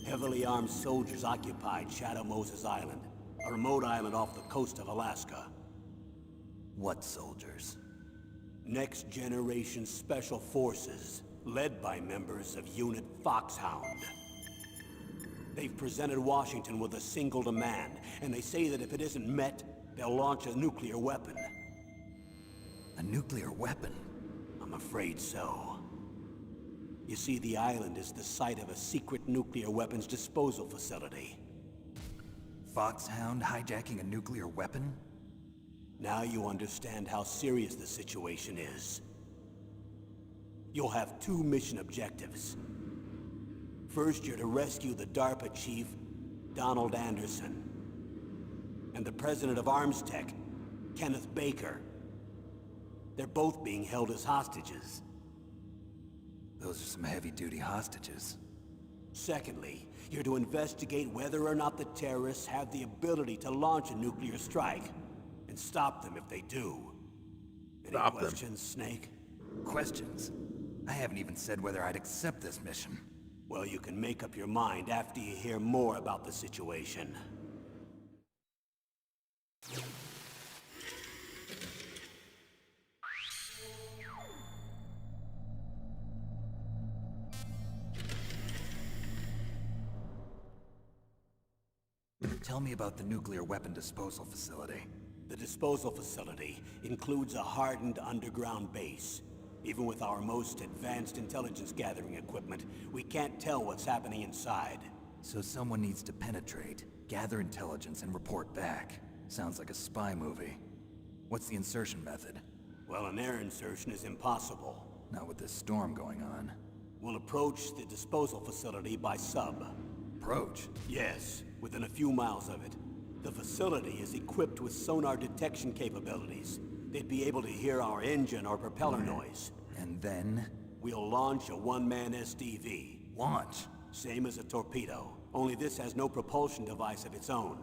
Heavily armed soldiers occupied Shadow Moses Island, a remote island off the coast of Alaska. What soldiers? Next generation special forces, led by members of Unit Foxhound. They've presented Washington with a single demand, and they say that if it isn't met, they'll launch a nuclear weapon. A nuclear weapon? I'm afraid so. You see, the island is the site of a secret nuclear weapons disposal facility. Foxhound hijacking a nuclear weapon? Now you understand how serious the situation is. You'll have 2 mission objectives. First, you're to rescue the DARPA chief, Donald Anderson, and the president of Arms Tech, Kenneth Baker. They're both being held as hostages. Those are some heavy-duty hostages. Secondly, you're to investigate whether or not the terrorists have the ability to launch a nuclear strike, and stop them if they do. Any questions, Snake? Questions? I haven't even said whether I'd accept this mission. Well, you can make up your mind after you hear more about the situation. Tell me about the nuclear weapon disposal facility. The disposal facility includes a hardened underground base. Even with our most advanced intelligence gathering equipment, we can't tell what's happening inside. So someone needs to penetrate, gather intelligence, and report back. Sounds like a spy movie. What's the insertion method? Well, an air insertion is impossible. Not with this storm going on. We'll approach the disposal facility by sub. Approach? Yes, within a few miles of it. The facility is equipped with sonar detection capabilities. They'd be able to hear our engine or propeller noise. And then? We'll launch a one-man SDV. Launch? Same as a torpedo, only this has no propulsion device of its own.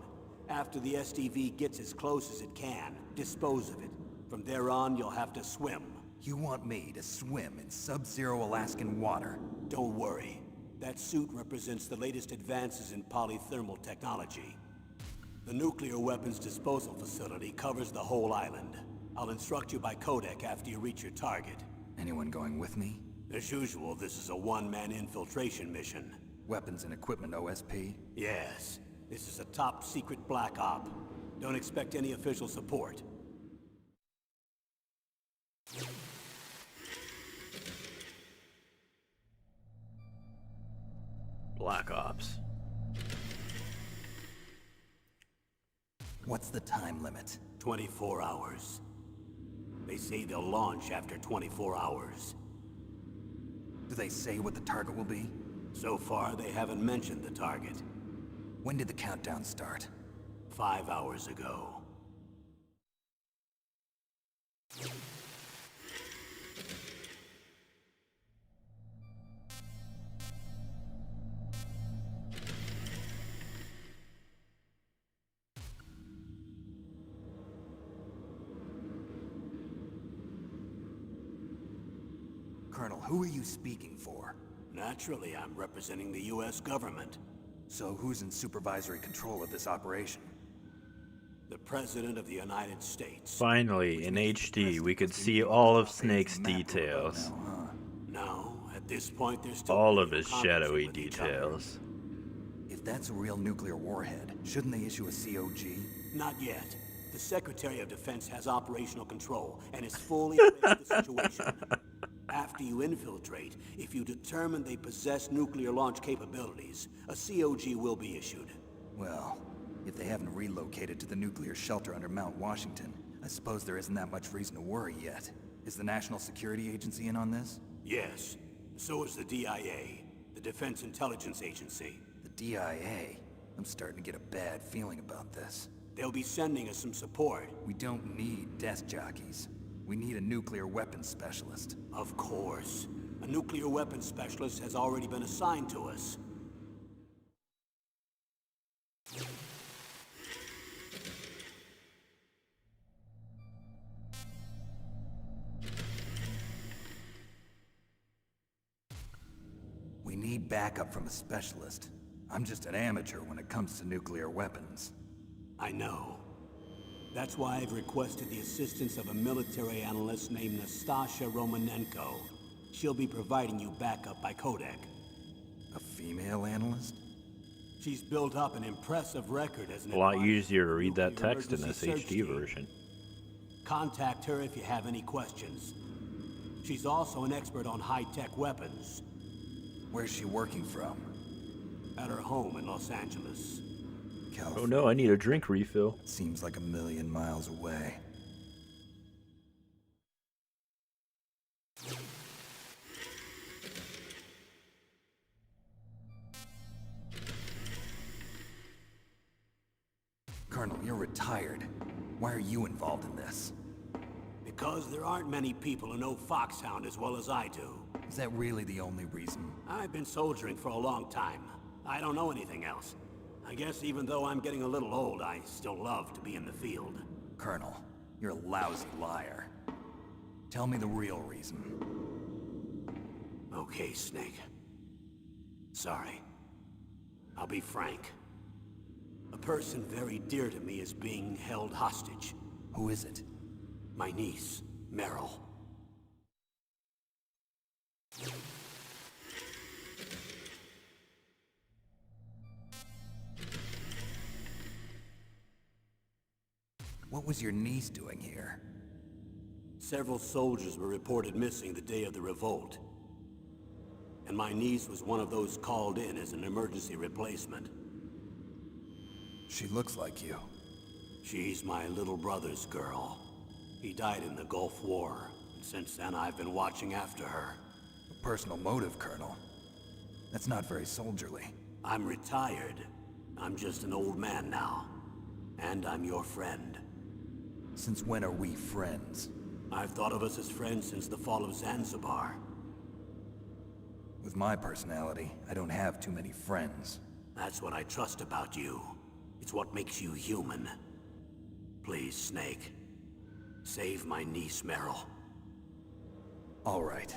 After the SDV gets as close as it can, dispose of it. From there on, you'll have to swim. You want me to swim in sub-zero Alaskan water? Don't worry. That suit represents the latest advances in polythermal technology. The nuclear weapons disposal facility covers the whole island. I'll instruct you by codec after you reach your target. Anyone going with me? As usual, this is a one-man infiltration mission. Weapons and equipment OSP? Yes. This is a top-secret black op. Don't expect any official support. Black Ops. What's the time limit? 24 hours. They say they'll launch after 24 hours. Do they say what the target will be? So far, they haven't mentioned the target. When did the countdown start? 5 hours ago. Colonel, who are you speaking for? Naturally, I'm representing the U.S. government. So who's in supervisory control of this operation? The President of the United States. Finally, in HD, we could see all of Snake's details. No, at this point there's still All of his conflict shadowy with each other. details. If that's a real nuclear warhead, shouldn't they issue a COG? Not yet. The Secretary of Defense has operational control and is fully aware of the situation. After you infiltrate, if you determine they possess nuclear launch capabilities, a COG will be issued. Well, if they haven't relocated to the nuclear shelter under Mount Washington, I suppose there isn't that much reason to worry yet. Is the National Security Agency in on this? Yes. So is the DIA, the Defense Intelligence Agency. The DIA? I'm starting to get a bad feeling about this. They'll be sending us some support. We don't need desk jockeys. We need a nuclear weapons specialist. Of course. A nuclear weapons specialist has already been assigned to us. We need backup from a specialist. I'm just an amateur when it comes to nuclear weapons. I know. That's why I've requested the assistance of a military analyst named Nastasha Romanenko. She'll be providing you backup by codec. A female analyst? She's built up an impressive record as an A lot advisor easier to for read that nuclear text in this emergency search HD team. version. Contact her if you have any questions. She's also an expert on high-tech weapons. Where's she working from? At her home in Los Angeles. Oh no, I need a drink refill. Seems like a million miles away. Why are you involved in this? Because there aren't many people who know Foxhound as well as I do. Is that really the only reason? I've been soldiering for a long time. I don't know anything else. I guess even though I'm getting a little old, I still love to be in the field. Colonel, you're a lousy liar. Tell me the real reason. Okay, Snake. Sorry. I'll be frank. A person very dear to me is being held hostage. Who is it? My niece, Meryl. What was your niece doing here? Several soldiers were reported missing the day of the revolt. And my niece was one of those called in as an emergency replacement. She looks like you. She's my little brother's girl. He died in the Gulf War. And since then, I've been watching after her. A personal motive, Colonel. That's not very soldierly. I'm retired. I'm just an old man now. And I'm your friend. Since when are we friends? I've thought of us as friends since the fall of Zanzibar. With my personality, I don't have too many friends. That's what I trust about you. It's what makes you human. Please, Snake. Save my niece, Meryl. All right.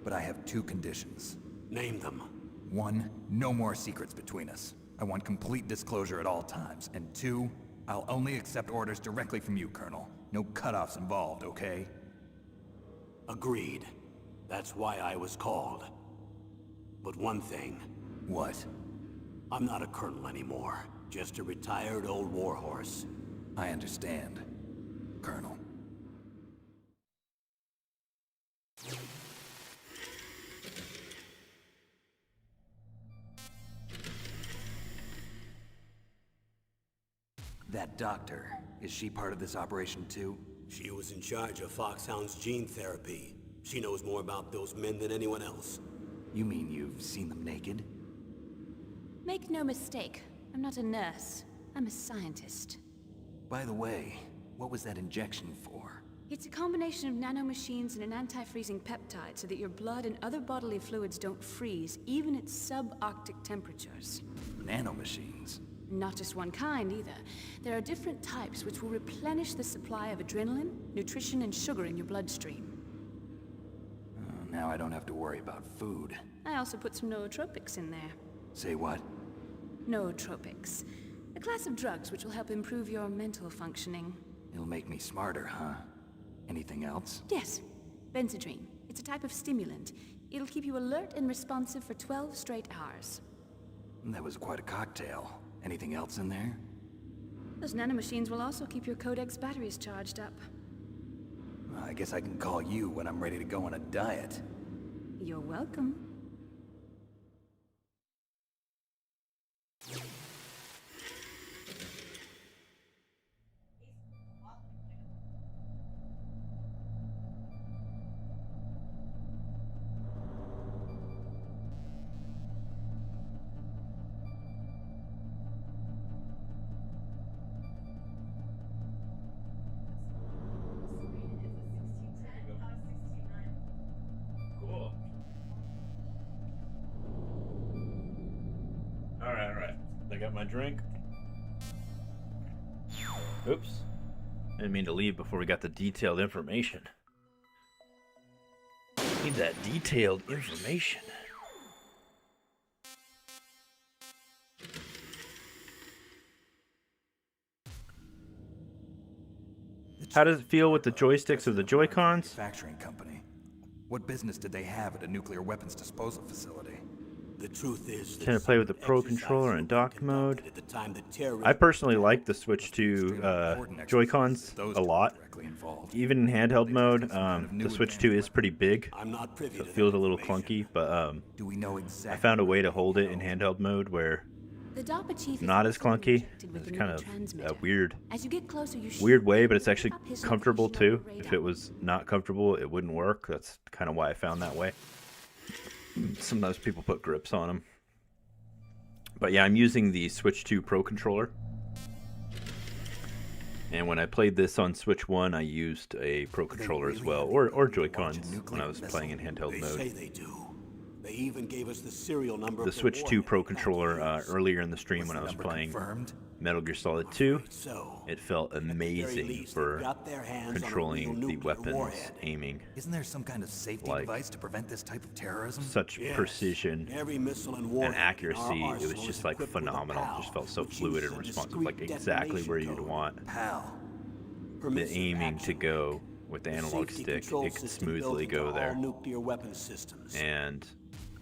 But I have two conditions. Name them. 1, no more secrets between us. I want complete disclosure at all times. And 2, I'll only accept orders directly from you, Colonel. No cutoffs involved, okay? Agreed. That's why I was called. But one thing. What? I'm not a colonel anymore. Just a retired old warhorse. I understand, Colonel. That doctor, is she part of this operation too? She was in charge of Foxhound's gene therapy. She knows more about those men than anyone else. You mean you've seen them naked? Make no mistake, I'm not a nurse. I'm a scientist. By the way, what was that injection for? It's a combination of nanomachines and an anti-freezing peptide so that your blood and other bodily fluids don't freeze, even at subarctic temperatures. Nanomachines? Not just one kind, either. There are different types which will replenish the supply of adrenaline, nutrition, and sugar in your bloodstream. Now I don't have to worry about food. I also put some nootropics in there. Say what? Nootropics. A class of drugs which will help improve your mental functioning. It'll make me smarter, huh? Anything else? Yes. Benzodrine. It's a type of stimulant. It'll keep you alert and responsive for 12 straight hours. That was quite a cocktail. Anything else in there? Those nanomachines will also keep your Codex batteries charged up. I guess I can call you when I'm ready to go on a diet. You're welcome. Cool. Alright. I got my drink. Oops. Didn't mean to leave before we got the detailed information. Need that detailed information. How does it feel with the joysticks of the Joy-Cons? Manufacturing company. What business did they have at a nuclear weapons disposal facility? The truth is, Tend to play with the Pro Controller in dock mode. I personally like the switch to Joy-Cons a lot. Even in handheld mode, the Switch 2 is pretty big, so it feels a little clunky, but I found a way to hold it in handheld mode where it's not as clunky. It's kind of a weird way, but it's actually comfortable too. If it was not comfortable, it wouldn't work. That's kind of why I found that way. Sometimes people put grips on them. But yeah, I'm using the Switch 2 Pro Controller. And when I played this on Switch 1, I used a Pro Controller as well, or Joy-Cons when I was playing in handheld They mode. say they do. They even gave us the serial number The of Switch 2 Pro Controller, warhead. earlier in the stream when I was playing Metal Gear Solid 2, So, it felt amazing least, for they've got their hands on a real controlling the nuclear weapons, warhead. aiming, Isn't there some kind of safety like, device to prevent this type of terrorism? such Yes. precision Every missile and and warhead in our accuracy. It was arsenal just is like equipped with a phenomenal. PAL, Just felt so which fluid uses and a responsive, like discrete exactly where detonation you'd code. want PAL. the Permissive aiming to action go link. with the The analog safety stick. control It could system built smoothly into go all there. nuclear weapon systems. And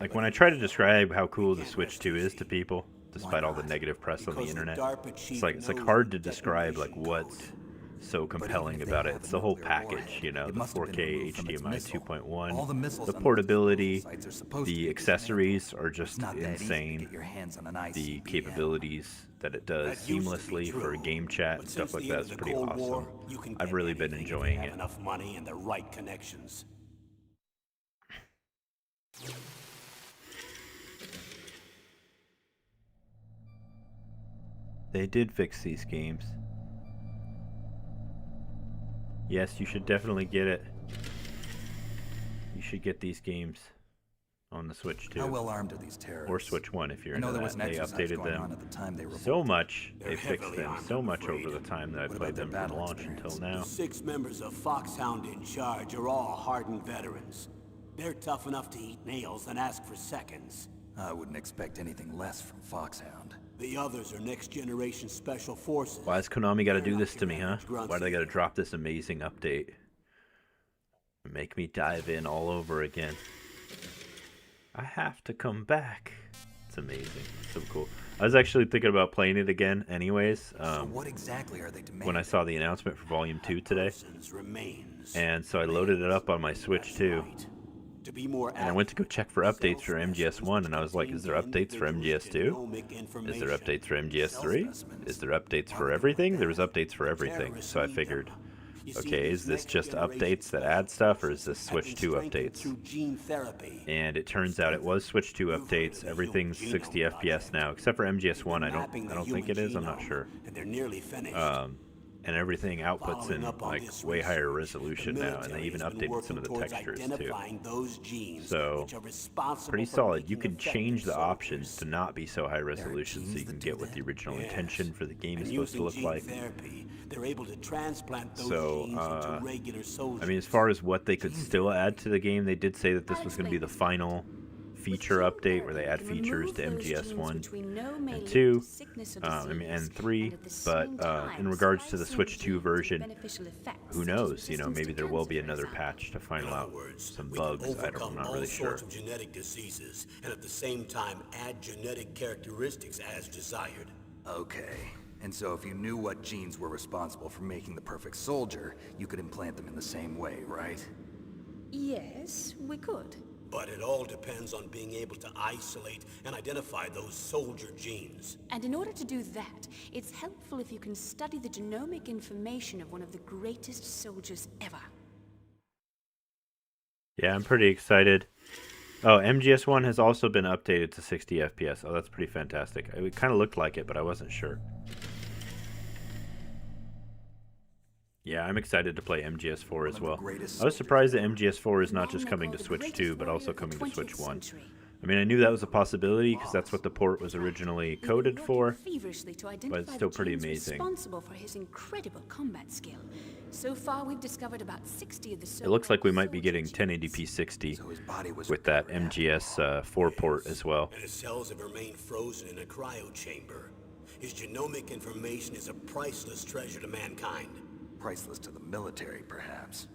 like when I try to describe how cool the Switch 2 is to people, despite all the negative press on the Because the internet, DARPA chief it's like knows hard the to describe like detonation what's code. so compelling if they about it. have It's a the whole nuclear package, warhead, you know, it the must have been 4K removed from its HDMI missile. 2.1, All the missiles the on those portability, sites are supposed to the be accessories are It's just not that easy to insane. get your hands on an The ICBM. capabilities that it does That used to be seamlessly for true, game chat but and stuff since like the that end is of the pretty Cold War, awesome. you can I've get really been anything if you enjoying have it. enough money and the right connections. They did fix these games. Yes, you should definitely get it. You should get these games on the Switch too. How well armed are these terrorists? Or Switch 1 if you're I know into there was that. an They exercise updated going on them at the time they so revolted. much. They They're fixed heavily them armed, so I'm much afraid. over the time that I What played about their them from battle launch experience? until now. The 6 members of Foxhound in charge are all hardened veterans. They're tough enough to eat nails and ask for seconds. I wouldn't expect anything less from Foxhound. The others are next-generation special forces. Why has Konami got to They're do not this to your me, huh? average grunts Why do they got to either. drop this amazing update? Make me dive in all over again. I have to come back. It's amazing. It's so cool. I was actually thinking about playing it again anyways. So what exactly are they demanding? When I saw the announcement for Volume 2 today. Person's remains. And so I loaded it up on my Switch too. Right. To be more And I went to go check for updates for MGS1, and I was like, is there updates for MGS2? Is there updates for MGS3? Is there updates for everything? There was updates for everything. So I figured, okay, is this just updates that add stuff, or is this Switch 2 updates? And it turns out it was Switch 2 updates. Everything's 60 FPS now, except for MGS1. I don't think it is. I'm not sure. And they're nearly finished. And everything outputs in Following up on like this way higher research, resolution the now, and they military even has been updated working some of the towards textures too. identifying those genes So which are responsible pretty for solid. You making can change the effective options soldiers. to not be so high resolution, so genes you can that do get what the that? original Yes. intention for the game is And supposed to using look gene like. therapy, they're able to transplant those So, genes into regular soldiers. I mean, as far as what they could still add to the game, they did say that this was going to be the final feature update where they add features to MGS1 and 2, and 3, but in regards to the Switch 2 version, who knows, you know, maybe there will be another patch to find out some bugs. I'm not really sure. Sorts of genetic diseases, and at the same time add genetic characteristics as desired. Okay. And so if you knew what genes were responsible for making the perfect soldier, you could implant them in the same way, right? Yes, we could. But it all depends on being able to isolate and identify those soldier genes. And in order to do that, it's helpful if you can study the genomic information of one of the greatest soldiers ever. Yeah, I'm pretty excited. Oh, MGS1 has also been updated to 60 FPS. Oh, that's pretty fantastic. It kind of looked like it, but I wasn't sure. Yeah, I'm excited to play MGS4 as well. I was surprised that MGS4 is not just coming to Switch 2, but also coming to Switch 1. I mean, I knew that was a possibility because that's what the port was originally coded for, but it's still pretty amazing. Responsible for his incredible combat skill. So far, we've discovered about 60 of the It looks like we might be getting 1080p 60 with that MGS4 port as well. And his cells have remained frozen in a cryo chamber. His genomic information is a priceless treasure to mankind. Priceless to the military, perhaps.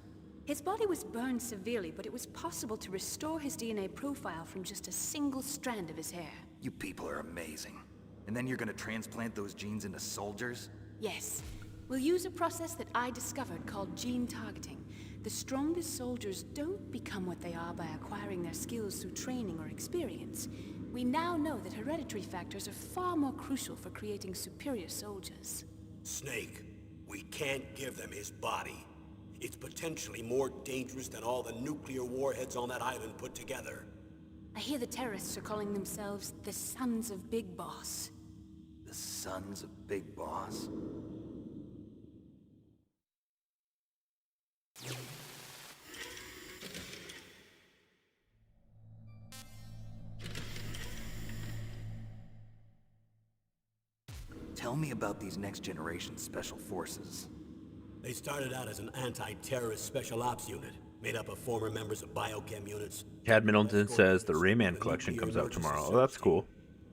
His body was burned severely, but it was possible to restore his DNA profile from just a single strand of his hair. You people are amazing. And then you're gonna transplant those genes into soldiers? Yes. We'll use a process that I discovered called gene targeting. The strongest soldiers don't become what they are by acquiring their skills through training or experience. We now know that hereditary factors are far more crucial for creating superior soldiers. Snake, we can't give them his body. It's potentially more dangerous than all the nuclear warheads on that island put together. I hear the terrorists are calling themselves the Sons of Big Boss. The Sons of Big Boss? Tell me about these next-generation special forces. They started out as an anti-terrorist special ops unit, made up of former members of biochem units. Chad Middleton says the Rayman collection comes out tomorrow. Oh, that's cool.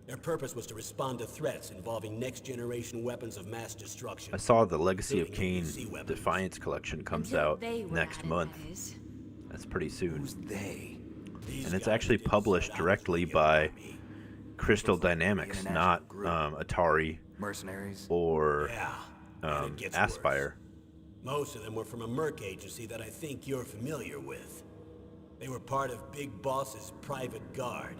Their purpose was to respond to threats involving next-generation weapons of mass destruction. I saw the Legacy of Kain Defiance collection comes out next month. That's pretty soon. Who's they? And it's actually published directly by Crystal Dynamics, not Atari Mercenaries? or and it gets Aspire. Most of them were from a merc agency that I think you're familiar with. They were part of Big Boss's private guard.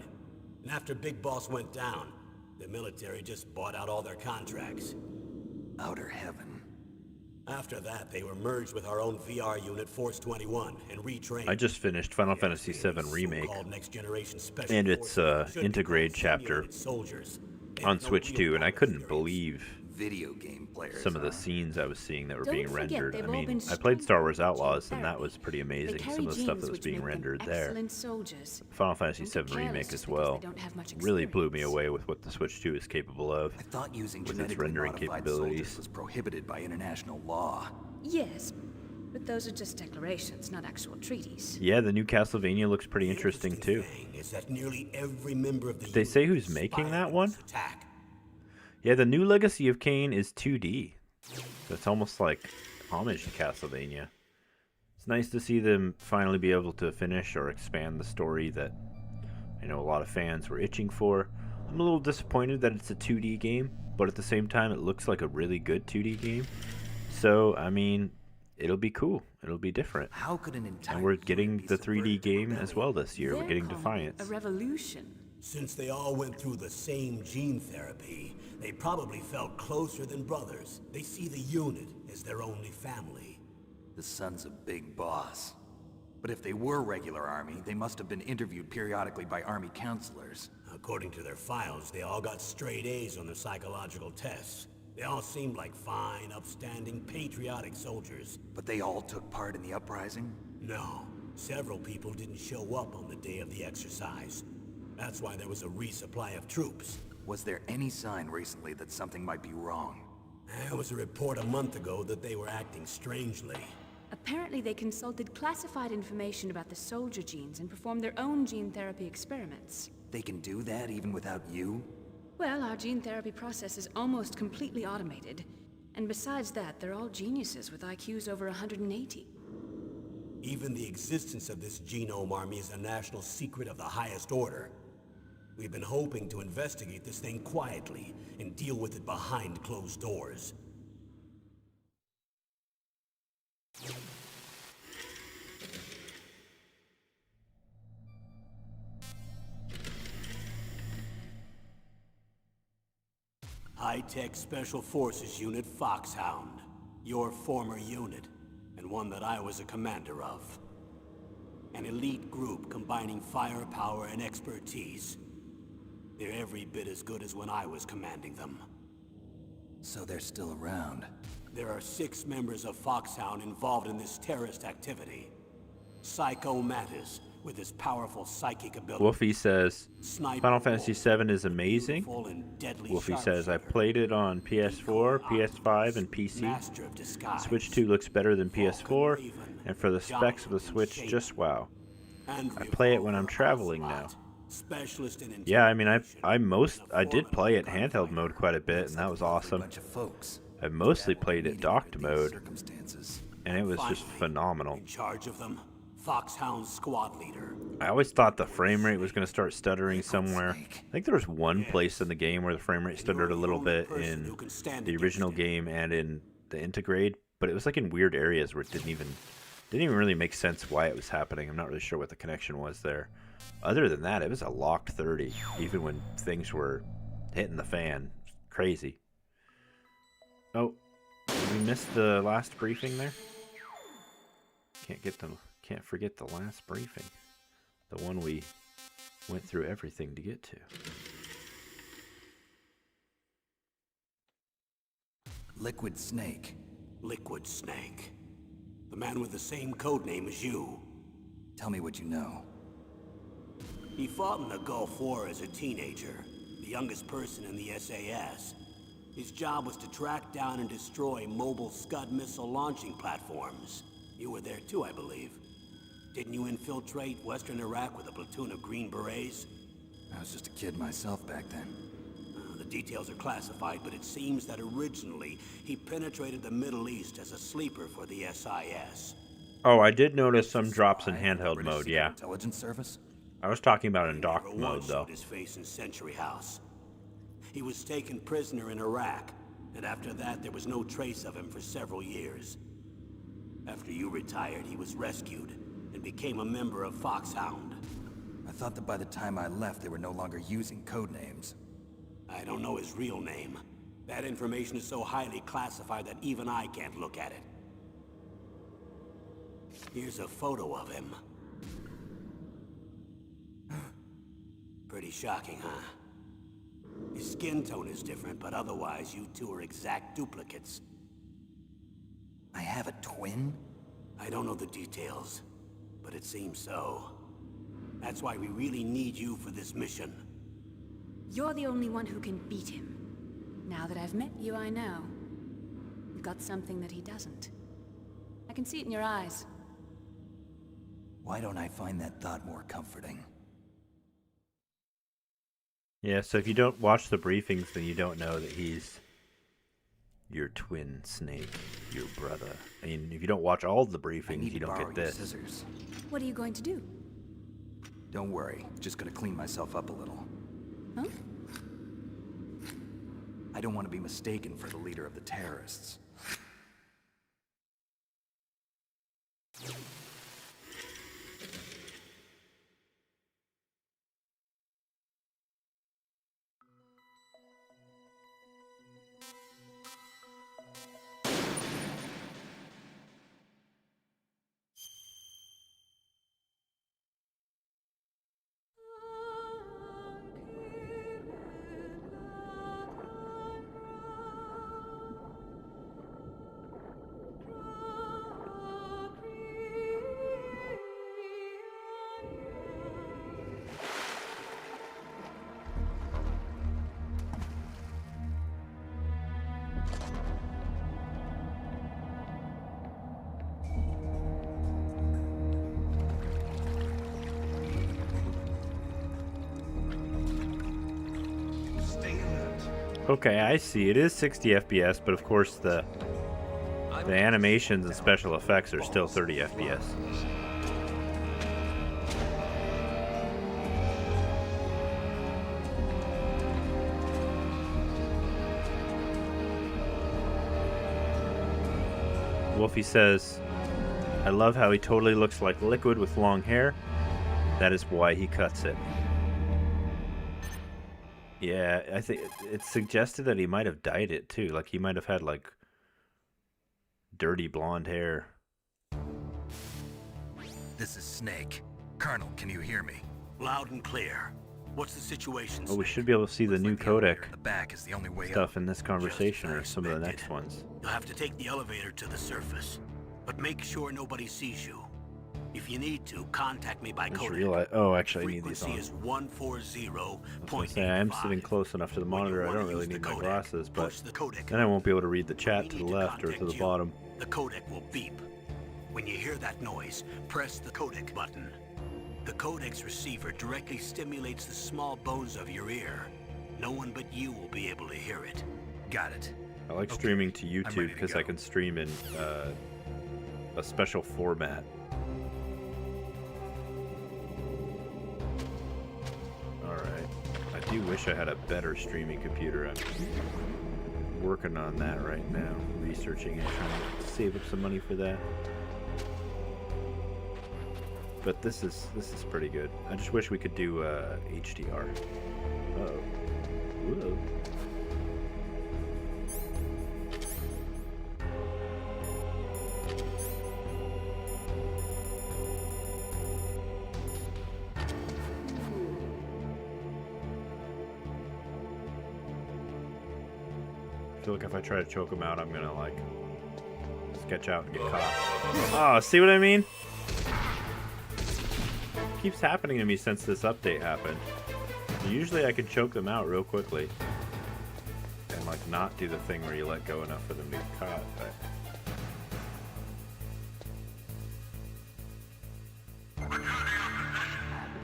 And after Big Boss went down, the military just bought out all their contracts. Outer heaven. After that, they were merged with our own VR unit, Force 21, and retrained. I just finished Final Fantasy VII Remake and its Integrate chapter on Switch 2, and I couldn't believe Video game players, some of the scenes I was seeing that were being rendered. I mean, been I played Star Wars strong Outlaws, and that was pretty amazing. Some of the stuff that was being rendered there. Final Fantasy VII Remake as well really blew me away with what the Switch 2 is capable of I thought using with its genetically rendering modified capabilities. soldiers was prohibited by international law. Yes, but those are just declarations, not actual treaties. Yeah, the new Castlevania looks pretty interesting too. Did they say who's making that one? Yeah, the new Legacy of Kain is 2D. So it's almost like homage to Castlevania. It's nice to see them finally be able to finish or expand the story that I know a lot of fans were itching for. I'm a little disappointed that it's a 2D game, but at the same time it looks like a really good 2D game. So, I mean, it'll be cool. It'll be different. How could an entire And we're getting the 3D game as well this year. We're getting Defiance. A revolution. Since they all went through the same gene therapy, they probably felt closer than brothers. They see the unit as their only family. The sons of Big Boss. But if they were regular army, they must have been interviewed periodically by army counselors. According to their files, they all got straight A's on their psychological tests. They all seemed like fine, upstanding, patriotic soldiers. But they all took part in the uprising? No. Several people didn't show up on the day of the exercise. That's why there was a resupply of troops. Was there any sign recently that something might be wrong? There was a report a month ago that they were acting strangely. Apparently they consulted classified information about the soldier genes and performed their own gene therapy experiments. They can do that even without you? Well, our gene therapy process is almost completely automated. And besides that, they're all geniuses with IQs over 180. Even the existence of this genome army is a national secret of the highest order. We've been hoping to investigate this thing quietly and deal with it behind closed doors. High-Tech Special Forces Unit Foxhound. Your former unit, and one that I was a commander of. An elite group combining firepower and expertise. They're every bit as good as when I was commanding them. So they're still around. There are 6 members of Foxhound involved in this terrorist activity. Psycho Mantis, with his powerful psychic ability. Wolfie says, Final Fantasy VII is amazing. Wolfie says, I played it on PS4, PS5, and PC. Switch 2 looks better than PS4, and for the specs of the Switch, just wow. I play it when I'm traveling now. Yeah, I mean, I did play it handheld mode quite a bit, and that was awesome. I mostly played it docked mode, and it was just phenomenal. In charge of them, Foxhound squad leader. I always thought the frame rate was going to start stuttering somewhere. I think there was one place in the game where the frame rate stuttered a little bit in the original game and in the Integrate, but it was like in weird areas where it didn't even really make sense why it was happening. I'm not really sure what the connection was there. Other than that, it was a locked 30, even when things were hitting the fan. Crazy. Oh, did we miss the last briefing there? Can't forget the last briefing. The one we went through everything to get to. Liquid Snake. Liquid Snake. The man with the same codename as you. Tell me what you know. He fought in the Gulf War as a teenager, the youngest person in the SAS. His job was to track down and destroy mobile Scud missile launching platforms. You were there too, I believe. Didn't you infiltrate Western Iraq with a platoon of Green Berets? I was just a kid myself back then. The details are classified, but it seems that originally he penetrated the Middle East as a sleeper for the SIS. Oh, I did notice some drops in Spy for the handheld British mode, Secret yeah. Intelligence Service? I was talking about in He dock never mode, once though. showed his face in Century House. He was taken prisoner in Iraq, and after that there was no trace of him for several years. After you retired, he was rescued and became a member of Foxhound. I thought that by the time I left, they were no longer using code names. I don't know his real name. That information is so highly classified that even I can't look at it. Here's a photo of him. Pretty shocking, huh? His skin tone is different, but otherwise you two are exact duplicates. I have a twin? I don't know the details, but it seems so. That's why we really need you for this mission. You're the only one who can beat him. Now that I've met you, I know. You've got something that he doesn't. I can see it in your eyes. Why don't I find that thought more comforting? Yeah, so if you don't watch the briefings, then you don't know that he's your twin Snake, your brother. I mean, if you don't watch all the briefings, you don't get this. Scissors. What are you going to do? Don't worry, just gonna clean myself up a little. Huh? I don't want to be mistaken for the leader of the terrorists. Okay, I see. It is 60 FPS, but of course the animations and special effects are still 30 FPS. Wolfie says, I love how he totally looks like Liquid with long hair. That is why he cuts it. Yeah, I think it suggested that he might have dyed it too. Like he might have had like dirty blonde hair. This is Snake. Colonel, can you hear me? Loud and clear. What's the situation, Oh, we Snake? should be able to see the new codec The back is the only way stuff up. in this conversation or Just some of the expected. next ones. You'll have to take the elevator to the surface, but make sure nobody sees you. If you need to, contact me by I just codec. realized. Oh, actually, I need these Frequency on. is 140.85. I was gonna say, I am sitting close enough to the When you monitor. I wanna don't really use the need my codec, glasses, but push the codec. then I won't be able to read the chat We to the need left or to the contact you. bottom. The codec will beep. When you hear that noise, press the codec button. The codec's receiver directly stimulates the small bones of your ear. No one but you will be able to hear it. Got it. I like Okay, streaming to I'm YouTube ready to because I go. can stream in a special format. Alright. I do wish I had a better streaming computer. I'm working on that right now. Researching it, trying to save up some money for that. But this is pretty good. I just wish we could do HDR. Uh-oh. Whoa. I feel like if I try to choke him out, I'm gonna like sketch out and get caught. Oh, see what I mean? Keeps happening to me since this update happened. Usually I can choke them out real quickly. And like not do the thing where you let go enough for them to get caught, but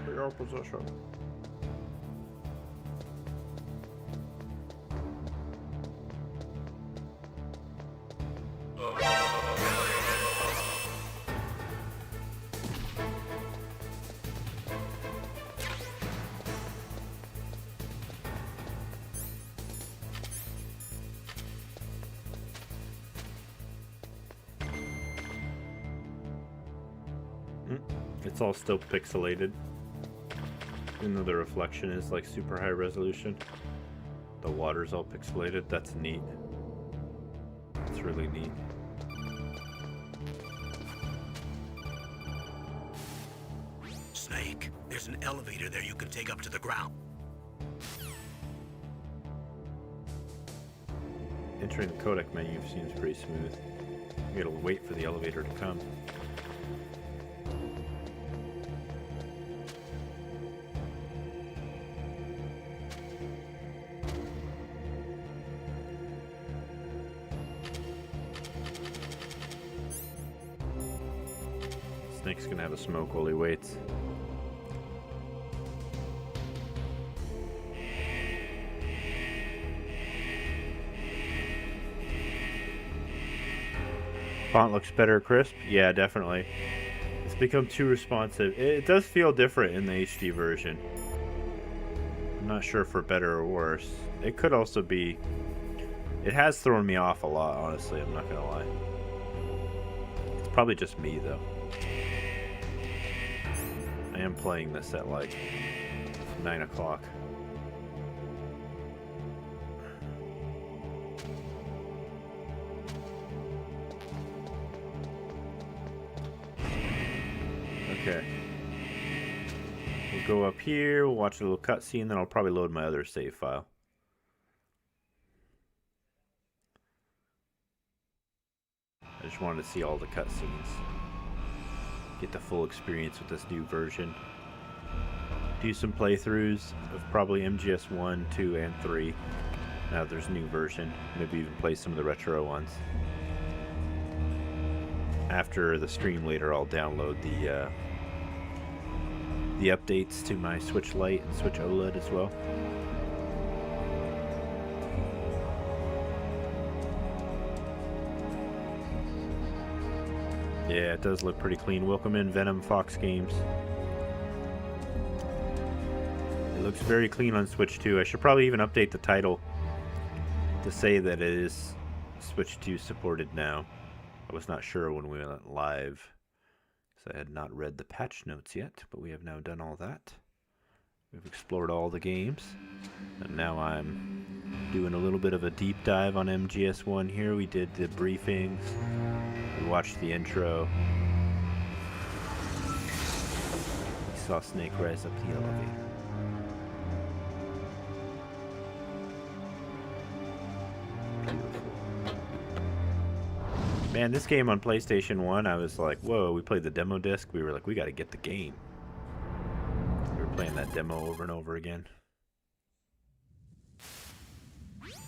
your position. It's all still pixelated, even though the reflection is like super high resolution. The water's all pixelated. That's neat. It's really neat. Snake, there's an elevator there you can take up to the ground. Entering the codec menu seems pretty smooth. You gotta wait for the elevator to come. Snake's gonna have a smoke while he waits. Font looks better crisp? Yeah, definitely. It's become too responsive. It does feel different in the HD version. I'm not sure for better or worse. It could also be... It has thrown me off a lot, honestly, I'm not gonna lie. It's probably just me, though. I am playing this at like 9 o'clock. Okay. We'll go up here, we'll watch a little cutscene, then I'll probably load my other save file. I just wanted to see all the cutscenes. Get the full experience with this new version. Do some playthroughs of probably MGS 1, 2, and 3. Now there's a new version. Maybe even play some of the retro ones. After the stream later, I'll download the updates to my Switch Lite and Switch OLED as well. Yeah, it does look pretty clean. Welcome in, Venom Fox Games. It looks very clean on Switch 2. I should probably even update the title to say that it is Switch 2 supported now. I was not sure when we went live, because I had not read the patch notes yet, but we have now done all that. We've explored all the games, and now I'm doing a little bit of a deep dive on MGS1 here. We did the briefings, we watched the intro, we saw Snake rise up the elevator. Beautiful. Man, this game on PlayStation 1, I was like, whoa, we played the demo disc, we were like, we gotta get the game. We were playing that demo over and over again.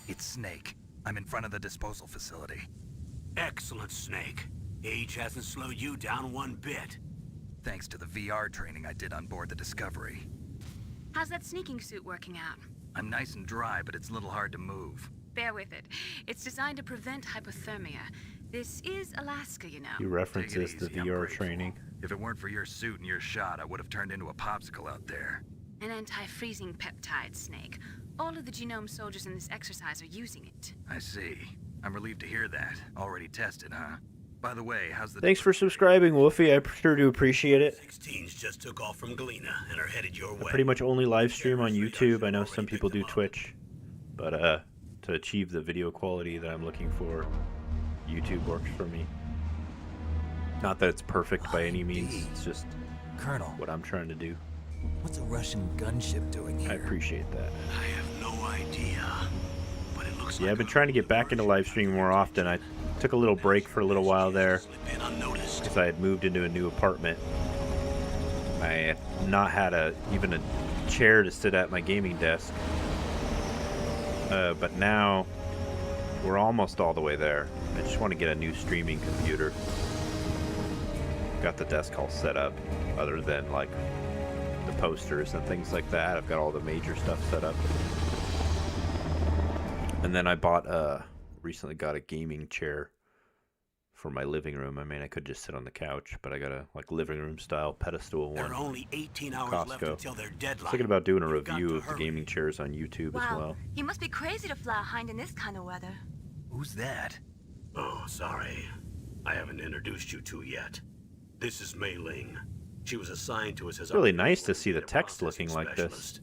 It's Snake. I'm in front of the disposal facility. Excellent, Snake. Age hasn't slowed you down one bit. Thanks to the VR training I did on board the Discovery. How's that sneaking suit working out? I'm nice and dry, but it's a little hard to move. Bear with it. It's designed to prevent hypothermia. This is Alaska, you know. He references the VR training. If it weren't for your suit and your shot, I would have turned into a popsicle out there. An anti-freezing peptide, Snake. All of the genome soldiers in this exercise are using it. I see. I'm relieved to hear that. Already tested, huh? By the way, how's the... Thanks for subscribing, Wolfie. I sure do appreciate it. 16s just took off from Galena and are headed your way. I pretty much only live stream on YouTube. I know some people do Twitch, but to achieve the video quality that I'm looking for, YouTube works for me. Not that it's perfect by any means. It's just Colonel, what I'm trying to do. what's a Russian gunship doing here? I appreciate that. I have no idea, but it looks Yeah, I've been trying to get back into live streaming more often. I took a little break for a little while there because I had moved into a new apartment. I had not had even a chair to sit at my gaming desk. But now We're almost all the way there. I just want to get a new streaming computer. Got the desk all set up, other than like the posters and things like that. I've got all the major stuff set up. And then I recently got a gaming chair for my living room. I mean, I could just sit on the couch, but I got a like living room style pedestal one. There are only 18 hours left Costco. until their deadline. Thinking about doing a review of the gaming chairs on YouTube as well. You must be crazy to fly a hind in this kind of weather. Who's that? Oh, sorry. I haven't introduced you to yet. This is Mei Ling. She was assigned to us as It's really nice to see the text looking like this.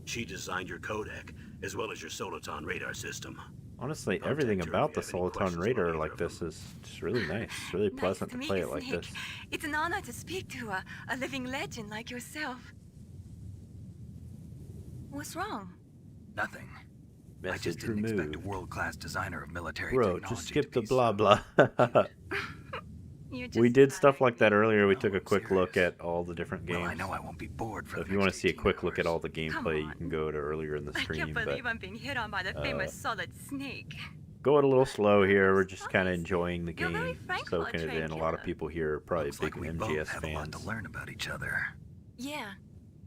She designed your codec, as well as your Soliton radar system. Honestly, everything about the Soliton radar like this is just really nice. It's really pleasant to play it like this. It's an honor to speak to a living legend like yourself. What's wrong? Nothing. I Message just didn't removed. expect a world-class designer of military Bro, technology just skip to the be blah blah. We did stuff like that earlier. We took a quick look at all the different games. Well, I know I won't be bored for So the if you want to next see a 18 quick look at hours. all the gameplay, you can go to earlier in the I stream. can't believe But I'm being hit on by the famous solid snake. going a little slow here. We're just kind of enjoying the You're very game, frank for a soaking it trained in. A lot of people here are probably Looks big like we both MGS have a lot fans. to learn about each other. Yeah,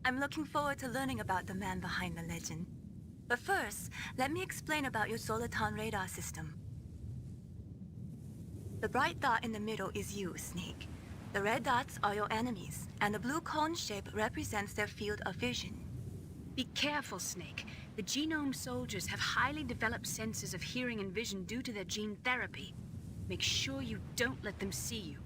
I'm looking forward to learning about the man behind the legend. But first, let me explain about your Soliton radar system. The bright dot in the middle is you, Snake. The red dots are your enemies, and the blue cone shape represents their field of vision. Be careful, Snake. The genome soldiers have highly developed senses of hearing and vision due to their gene therapy. Make sure you don't let them see you.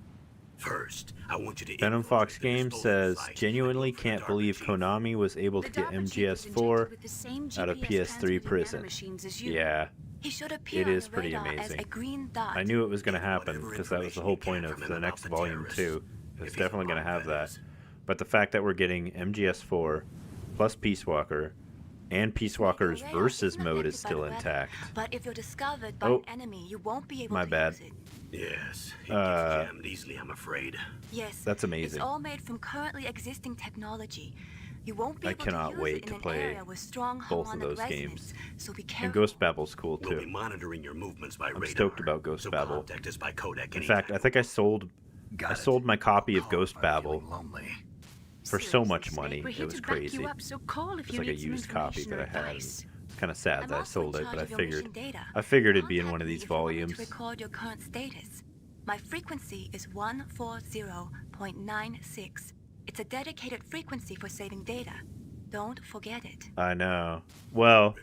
First, I want you to Venom Fox Games says, genuinely can't believe Konami was able to get MGS4 out of PS3 prison. Yeah, it is pretty amazing. I knew it was going to happen because that was the whole point of the next Volume 2. It's definitely going to have that. But the fact that we're getting MGS4 plus Peace Walker and Peace Walker's versus mode is still intact. But if you're discovered by an enemy, you won't be able my to bad. use it. Yes, it gets jammed easily, I'm afraid. Yes, That's amazing. It's all made from currently existing technology. You won't be I able cannot to use wait it in to an play area with strong both of harmonic those resonance, games. So be And careful. Ghost Babble's cool We'll be too. monitoring your movements by I'm radar. stoked about Ghost So Babble. contact us by codec In fact, I think I sold my copy of Ghost Babble for so much money. It was crazy. It's like a used copy that I had. It's kind of sad that I sold it, but I figured it'd be in one of these volumes. To record your current status. My frequency is 140.96. It's a dedicated frequency for saving data. Don't forget it. I know. Well,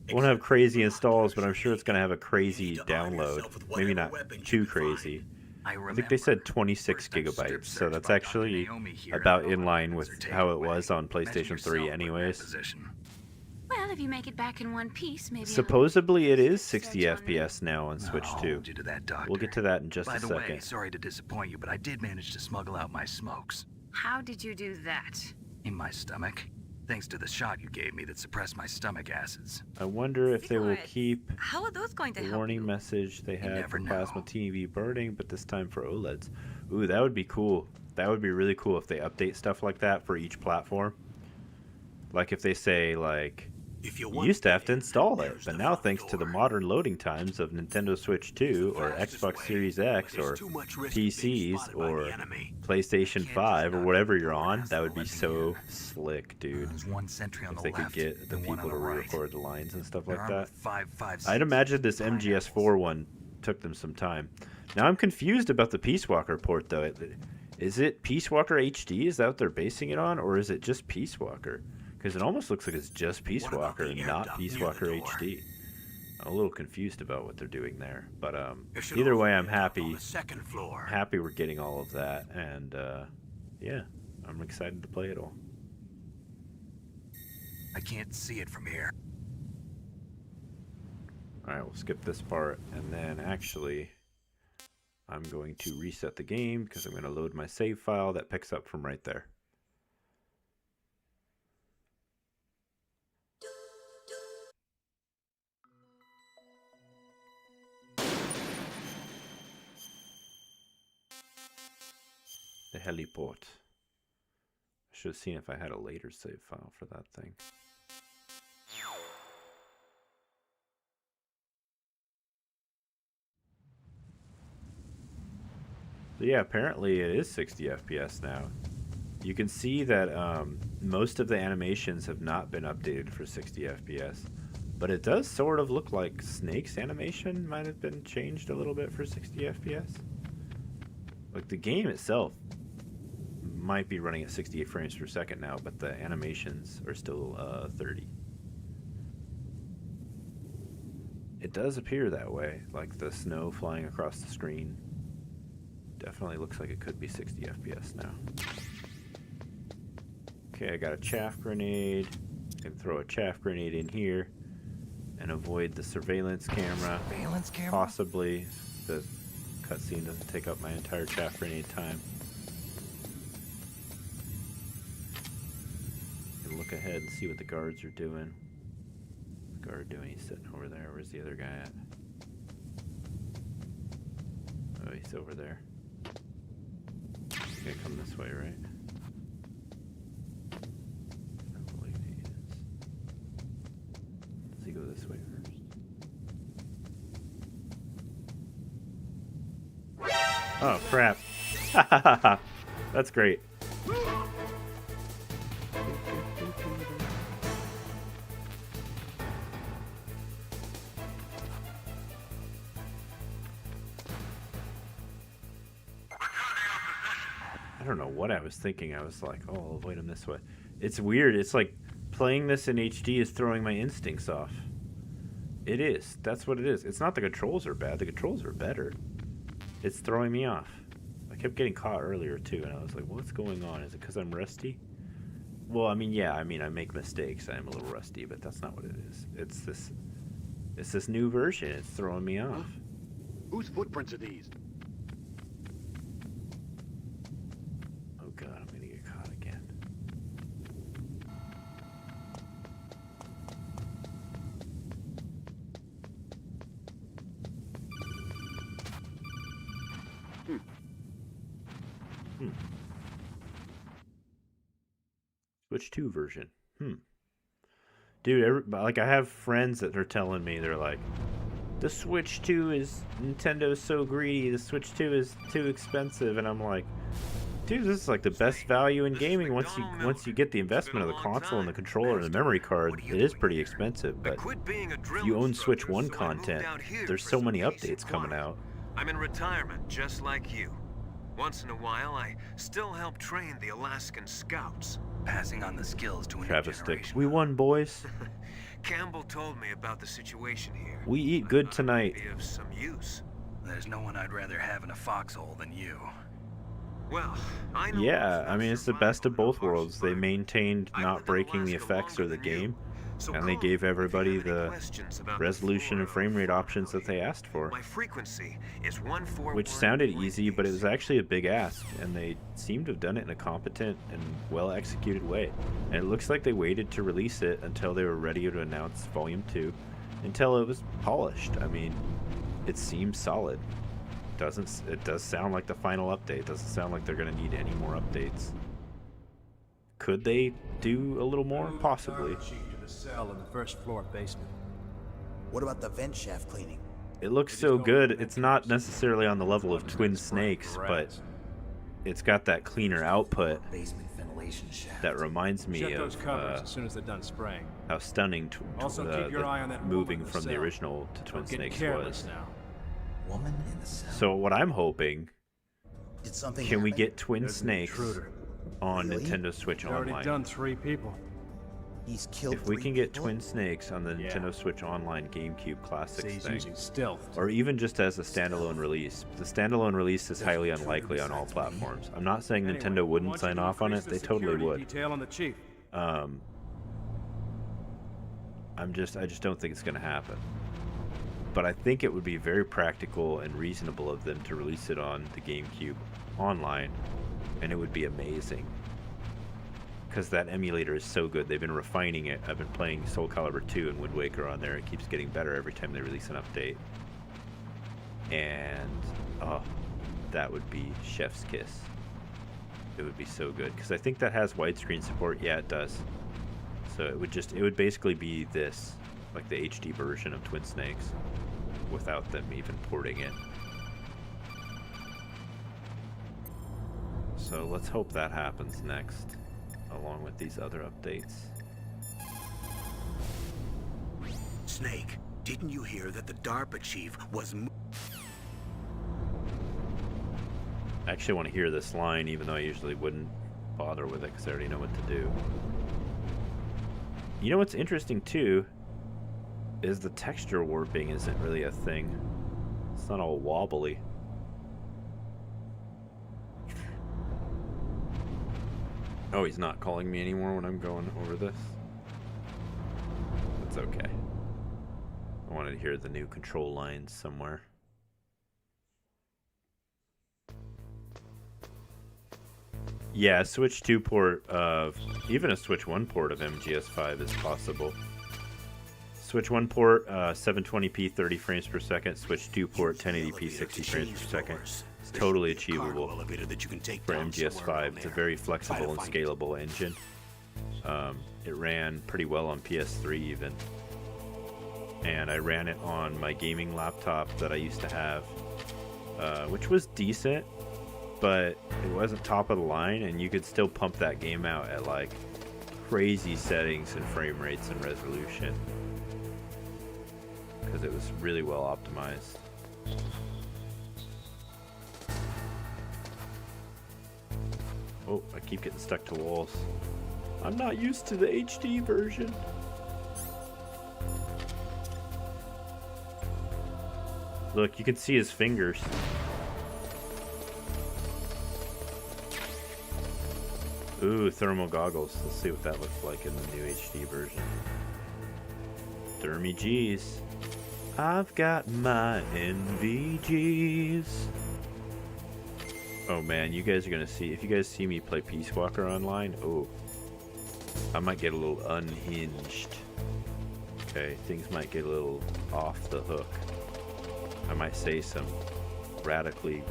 it won't have crazy installs, but I'm sure it's going to have a crazy download. Maybe not too crazy. I think they said 26 gigabytes, so that's actually about in line with how it was on PlayStation 3 anyways. Well, if you make it back in one piece, maybe. Supposedly it is 60 FPS now on Switch 2. We'll get to that in just a second. By the way, sorry to disappoint you, but I did manage to smuggle out my smokes. How did you do that? In my stomach. Thanks to the shot you gave me that suppressed my stomach acids. I wonder if they will keep How are those going to the help warning you? message they had never for know. plasma TV burning, but this time for OLEDs. Ooh, that would be cool. That would be really cool if they update stuff like that for each platform. Like if they say, like, you used to have to install it, but now thanks to the modern loading times of Nintendo Switch 2 or Xbox Series X or PCs or PlayStation 5 or whatever you're on, that would be so slick, dude. There's one sentry on If the they could left get the and one people on to the right. re-record the lines and stuff They're like armed that. with 5.56 I'd imagine this MGS4 one took them some time. Now I'm confused about the Peace Walker port though. Is it Peace Walker HD? Is that what they're basing it on? Or is it just Peace Walker? Because it almost looks like it's just Peace Walker and not Peace Walker HD. I'm a little confused about what they're doing there. But either way, I'm happy. Happy we're getting all of that. And yeah, I'm excited to play it all. I can't see it from here. Alright, we'll skip this part, and then actually I'm going to reset the game because I'm going to load my save file that picks up from right there. The heliport. I should have seen if I had a later save file for that thing. So yeah, apparently it is 60 FPS now. You can see that most of the animations have not been updated for 60 FPS. But it does sort of look like Snake's animation might have been changed a little bit for 60 FPS. Like, the game itself might be running at 68 frames per second now, but the animations are still 30. It does appear that way, like the snow flying across the screen. Definitely looks like it could be 60 FPS now. Okay, I got a chaff grenade. I can throw a chaff grenade in here and avoid the surveillance camera. Surveillance camera? Possibly. The cutscene doesn't take up my entire chaff grenade time. I can look ahead and see what the guards are doing. What's the guard doing? He's sitting over there. Where's the other guy at? Oh, he's over there. He's gonna come this way, right? I believe he is. Does he go this way first? Oh, crap. That's great. I don't know what I was thinking. I was like, oh, I'll avoid him this way. It's weird. It's like playing this in HD is throwing my instincts off. It is. That's what it is. It's not the controls are bad. The controls are better. It's throwing me off. I kept getting caught earlier too, and I was like, what's going on? Is it because I'm rusty? Well, I mean, yeah, I make mistakes. I'm a little rusty, but that's not what it is. It's this new version. It's throwing me off. Whose footprints are these? Oh god, I'm gonna get caught again. Switch 2 version. Dude, like I have friends that are telling me, they're like, the Switch 2 is, Nintendo's so greedy, the Switch 2 is too expensive, and I'm like, dude, this is like the best value in gaming. Once you get the investment of the console and the controller and the memory card, it is pretty expensive, but if you own Switch 1 content, there's so many updates coming out. I'm in retirement, just like you. Once in a while, I still help train the Alaskan Scouts. Passing on the skills to a new Travis generation. Sticks, we won, boys. Campbell told me about the situation here. We eat good tonight. Be of some use. There's no one I'd rather have in a foxhole than you. Well, I know. Yeah, I mean, it's the best of both worlds. They maintained not breaking the effects of the game, and they gave everybody the resolution and frame rate options that they asked for. My frequency is 141. Which sounded easy, but it was actually a big ask, and they seem to have done it in a competent and well-executed way. And it looks like they waited to release it until they were ready to announce Volume 2, until it was polished. I mean, it seems solid. It does sound like the final update. It doesn't sound like they're going to need any more updates. Could they do a little more? Possibly. Cell in the first floor basement. What about the vent shaft cleaning? It looks so good. It's not necessarily on the level of Twin Snakes, but it's got that cleaner output that reminds me of as soon as they're done spraying. how stunning moving from the cell. original to Twin Don't get Snakes careless was. now. Woman in the cell. So what I'm hoping, Did something can we happen? get Twin There's an Snakes intruder. on Really? Nintendo Switch He's already Online? done 3 people. He's killed If we 3 can get people? Twin Snakes on the Yeah. Nintendo Switch Online GameCube Classics Say he's thing, using stealth. or even just as a standalone release. The standalone release is highly unlikely on all platforms. I'm not saying Anyway, Nintendo I wouldn't want you sign to off on it. increase They the totally security would. Detail on the chief. I just don't think it's going to happen. But I think it would be very practical and reasonable of them to release it on the GameCube Online, and it would be amazing. Because that emulator is so good. They've been refining it. I've been playing Soul Calibur 2 and Wind Waker on there. It keeps getting better every time they release an update. And, oh, that would be chef's kiss. It would be so good. Because I think that has widescreen support. Yeah, it does. So it would basically be this, like the HD version of Twin Snakes, without them even porting it. So let's hope that happens next, along with these other updates. Snake, didn't you hear that the DARPA chief was... I actually want to hear this line, even though I usually wouldn't bother with it because I already know what to do. You know what's interesting too is the texture warping isn't really a thing. It's not all wobbly. Oh, he's not calling me anymore when I'm going over this. That's okay. I wanted to hear the new control lines somewhere. Yeah, a Switch 2 port of, even a Switch 1 port of MGS5 is possible. Switch 1 port, 720p 30 frames per second. Switch 2 port, 1080p 60 frames per second. It's totally achievable for MGS5. It's a very flexible and scalable engine. It ran pretty well on PS3 even. And I ran it on my gaming laptop that I used to have, which was decent, but it wasn't top of the line, and you could still pump that game out at like crazy settings and frame rates and resolution because it was really well optimized. Oh, I keep getting stuck to walls. I'm not used to the HD version. Look, you can see his fingers. Ooh, thermal goggles. Let's see what that looks like in the new HD version. Dermy G's. I've got my NVGs. Oh man, you guys are gonna see. If you guys see me play Peace Walker online, oh, I might get a little unhinged. Okay, things might get a little off the hook. I might say some radically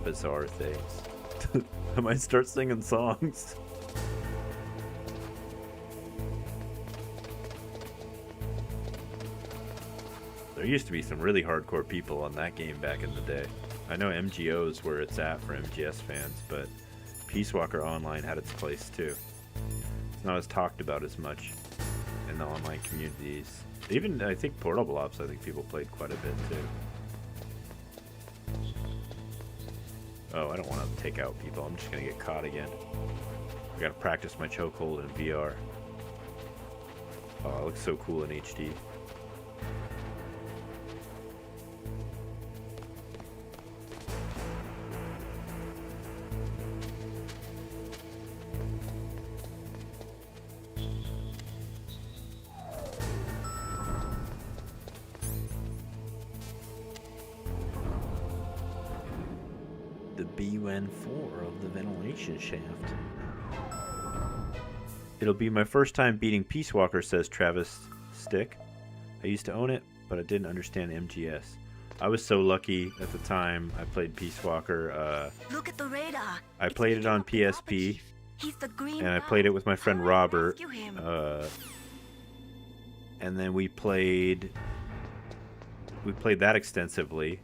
bizarre things. I might start singing songs. There used to be some really hardcore people on that game back in the day. I know MGO is where it's at for MGS fans, but Peace Walker Online had its place too. It's not as talked about as much in the online communities. Even, I think, Portable Ops, I think people played quite a bit too. Oh, I don't want to take out people. I'm just going to get caught again. I got to practice my chokehold in VR. Oh, it looks so cool in HD. BUN4 of the ventilation shaft. It'll be my first time beating Peace Walker, says Travis Stick. I used to own it, but I didn't understand MGS. I was so lucky at the time I played Peace Walker. Look at the radar. I played it on PSP, He's the green and I played it with my friend Robert. rescue him. And then we played that extensively.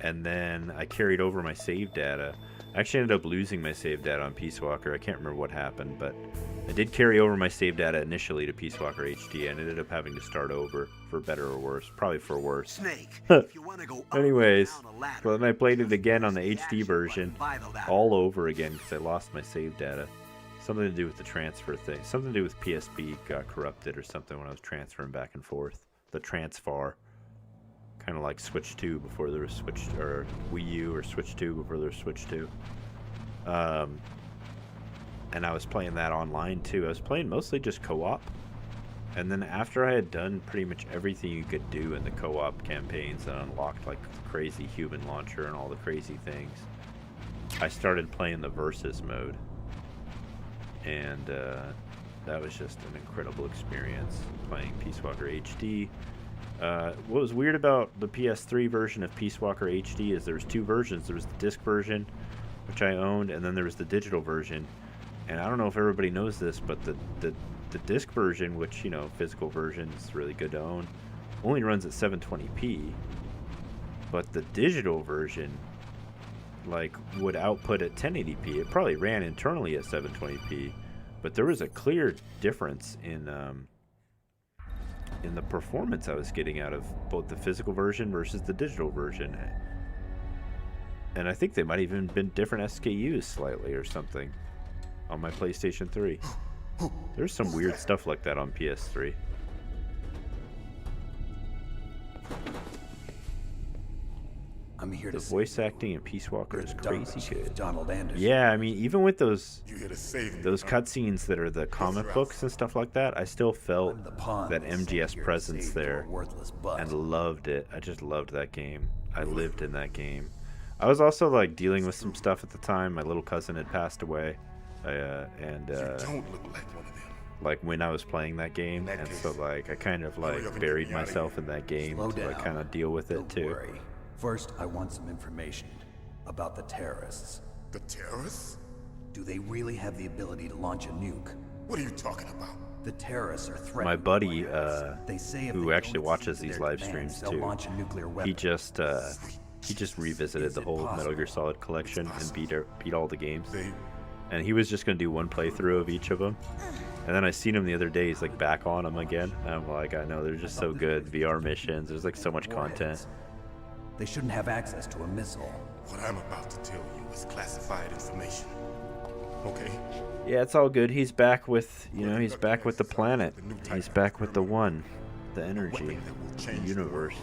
And then I carried over my save data. I actually ended up losing my save data on Peace Walker. I can't remember what happened, but I did carry over my save data initially to Peace Walker HD, and ended up having to start over, for better or worse. Probably for worse. Snake, if you want to go Anyways, well, then I played it again on the HD version, all over again, because I lost my save data. Something to do with the transfer thing. Something to do with PSP got corrupted or something when I was transferring back and forth. The transfer. Kind of like Switch 2 before there was Switch, or Wii U, or Switch 2 before there was Switch 2. And I was playing that online too. I was playing mostly just co-op. And then after I had done pretty much everything you could do in the co-op campaigns and unlocked like the crazy human launcher and all the crazy things, I started playing the versus mode. And that was just an incredible experience playing Peace Walker HD. What was weird about the PS3 version of Peace Walker HD is there was two versions. There was the disc version, which I owned, and then there was the digital version. And I don't know if everybody knows this, but the disc version, which, you know, physical version is really good to own, only runs at 720p. But the digital version like would output at 1080p. It probably ran internally at 720p, but there was a clear difference in the performance I was getting out of both the physical version versus the digital version. And I think they might even been different SKUs slightly or something on my PlayStation 3. There's some weird stuff like that on PS3. I'm here The to voice acting in Peace Walker is crazy good. Donald Anderson. Yeah, I mean, even with those save me, cutscenes that are the comic books and stuff like that, I still felt that MGS presence there and loved it. I just loved that game. I lived in that game. I was also like dealing with some stuff at the time. My little cousin had passed away, and don't look like one of them. like when I was playing that game, and so like I kind of like buried myself in that game to like kind of deal with it too. First, I want some information about the terrorists. The terrorists? Do they really have the ability to launch a nuke? What are you talking about? The terrorists are threatening. My buddy, they say who actually watches these live streams too, he just revisited the whole Metal Gear Solid collection and beat all the games. And he was just gonna do one playthrough of each of them. And then I seen him the other day. He's like back on them again. And I'm like, I know they're just so good. VR missions. There's like so much content. They shouldn't have access to a missile. What I'm about to tell you is classified information. Okay? Yeah, it's all good. He's back with, he's back with the planet. He's back with the one, the energy, the universe.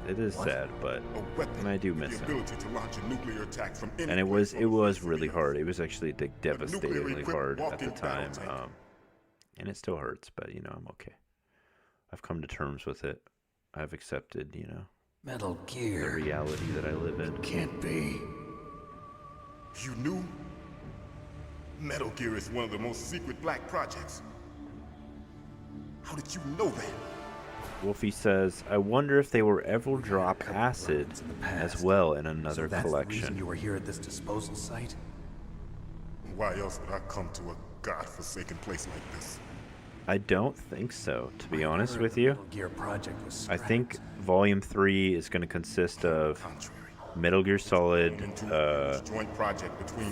It is sad, but I do miss him. And it was really hard. It was actually devastatingly hard at the time. And it still hurts, but I'm okay. I've come to terms with it. I've accepted, Metal Gear. the reality that I live in. Can't be. You knew? Metal Gear is one of the most secret black projects. How did you know that? Wolfie says, I wonder if they will ever drop acid as well in another So that's collection. The reason you were here at this disposal site? Why else would I come to a godforsaken place like this? I don't think so, to be honest with you. Metal Gear project was I think Volume 3 is going to consist of Metal Gear Solid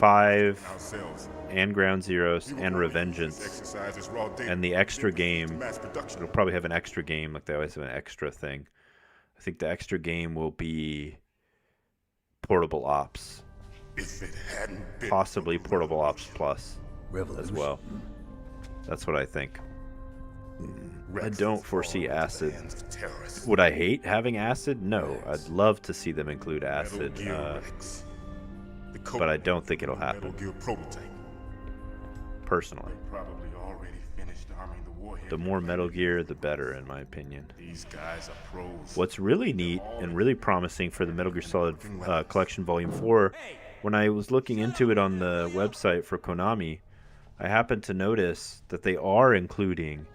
5 and Ground Zeroes and Revengeance. And the extra game, it'll probably have an extra game, like they always have an extra thing. I think the extra game will be Portable Ops. Possibly Portable Ops Plus as well. That's what I think. I don't foresee acid. Would I hate having acid? No. I'd love to see them include acid. But I don't think it'll happen. Personally. The more Metal Gear, the better, in my opinion. What's really neat and really promising for the Metal Gear Solid Collection Volume 4, when I was looking into it on the website for Konami, I happened to notice that they are including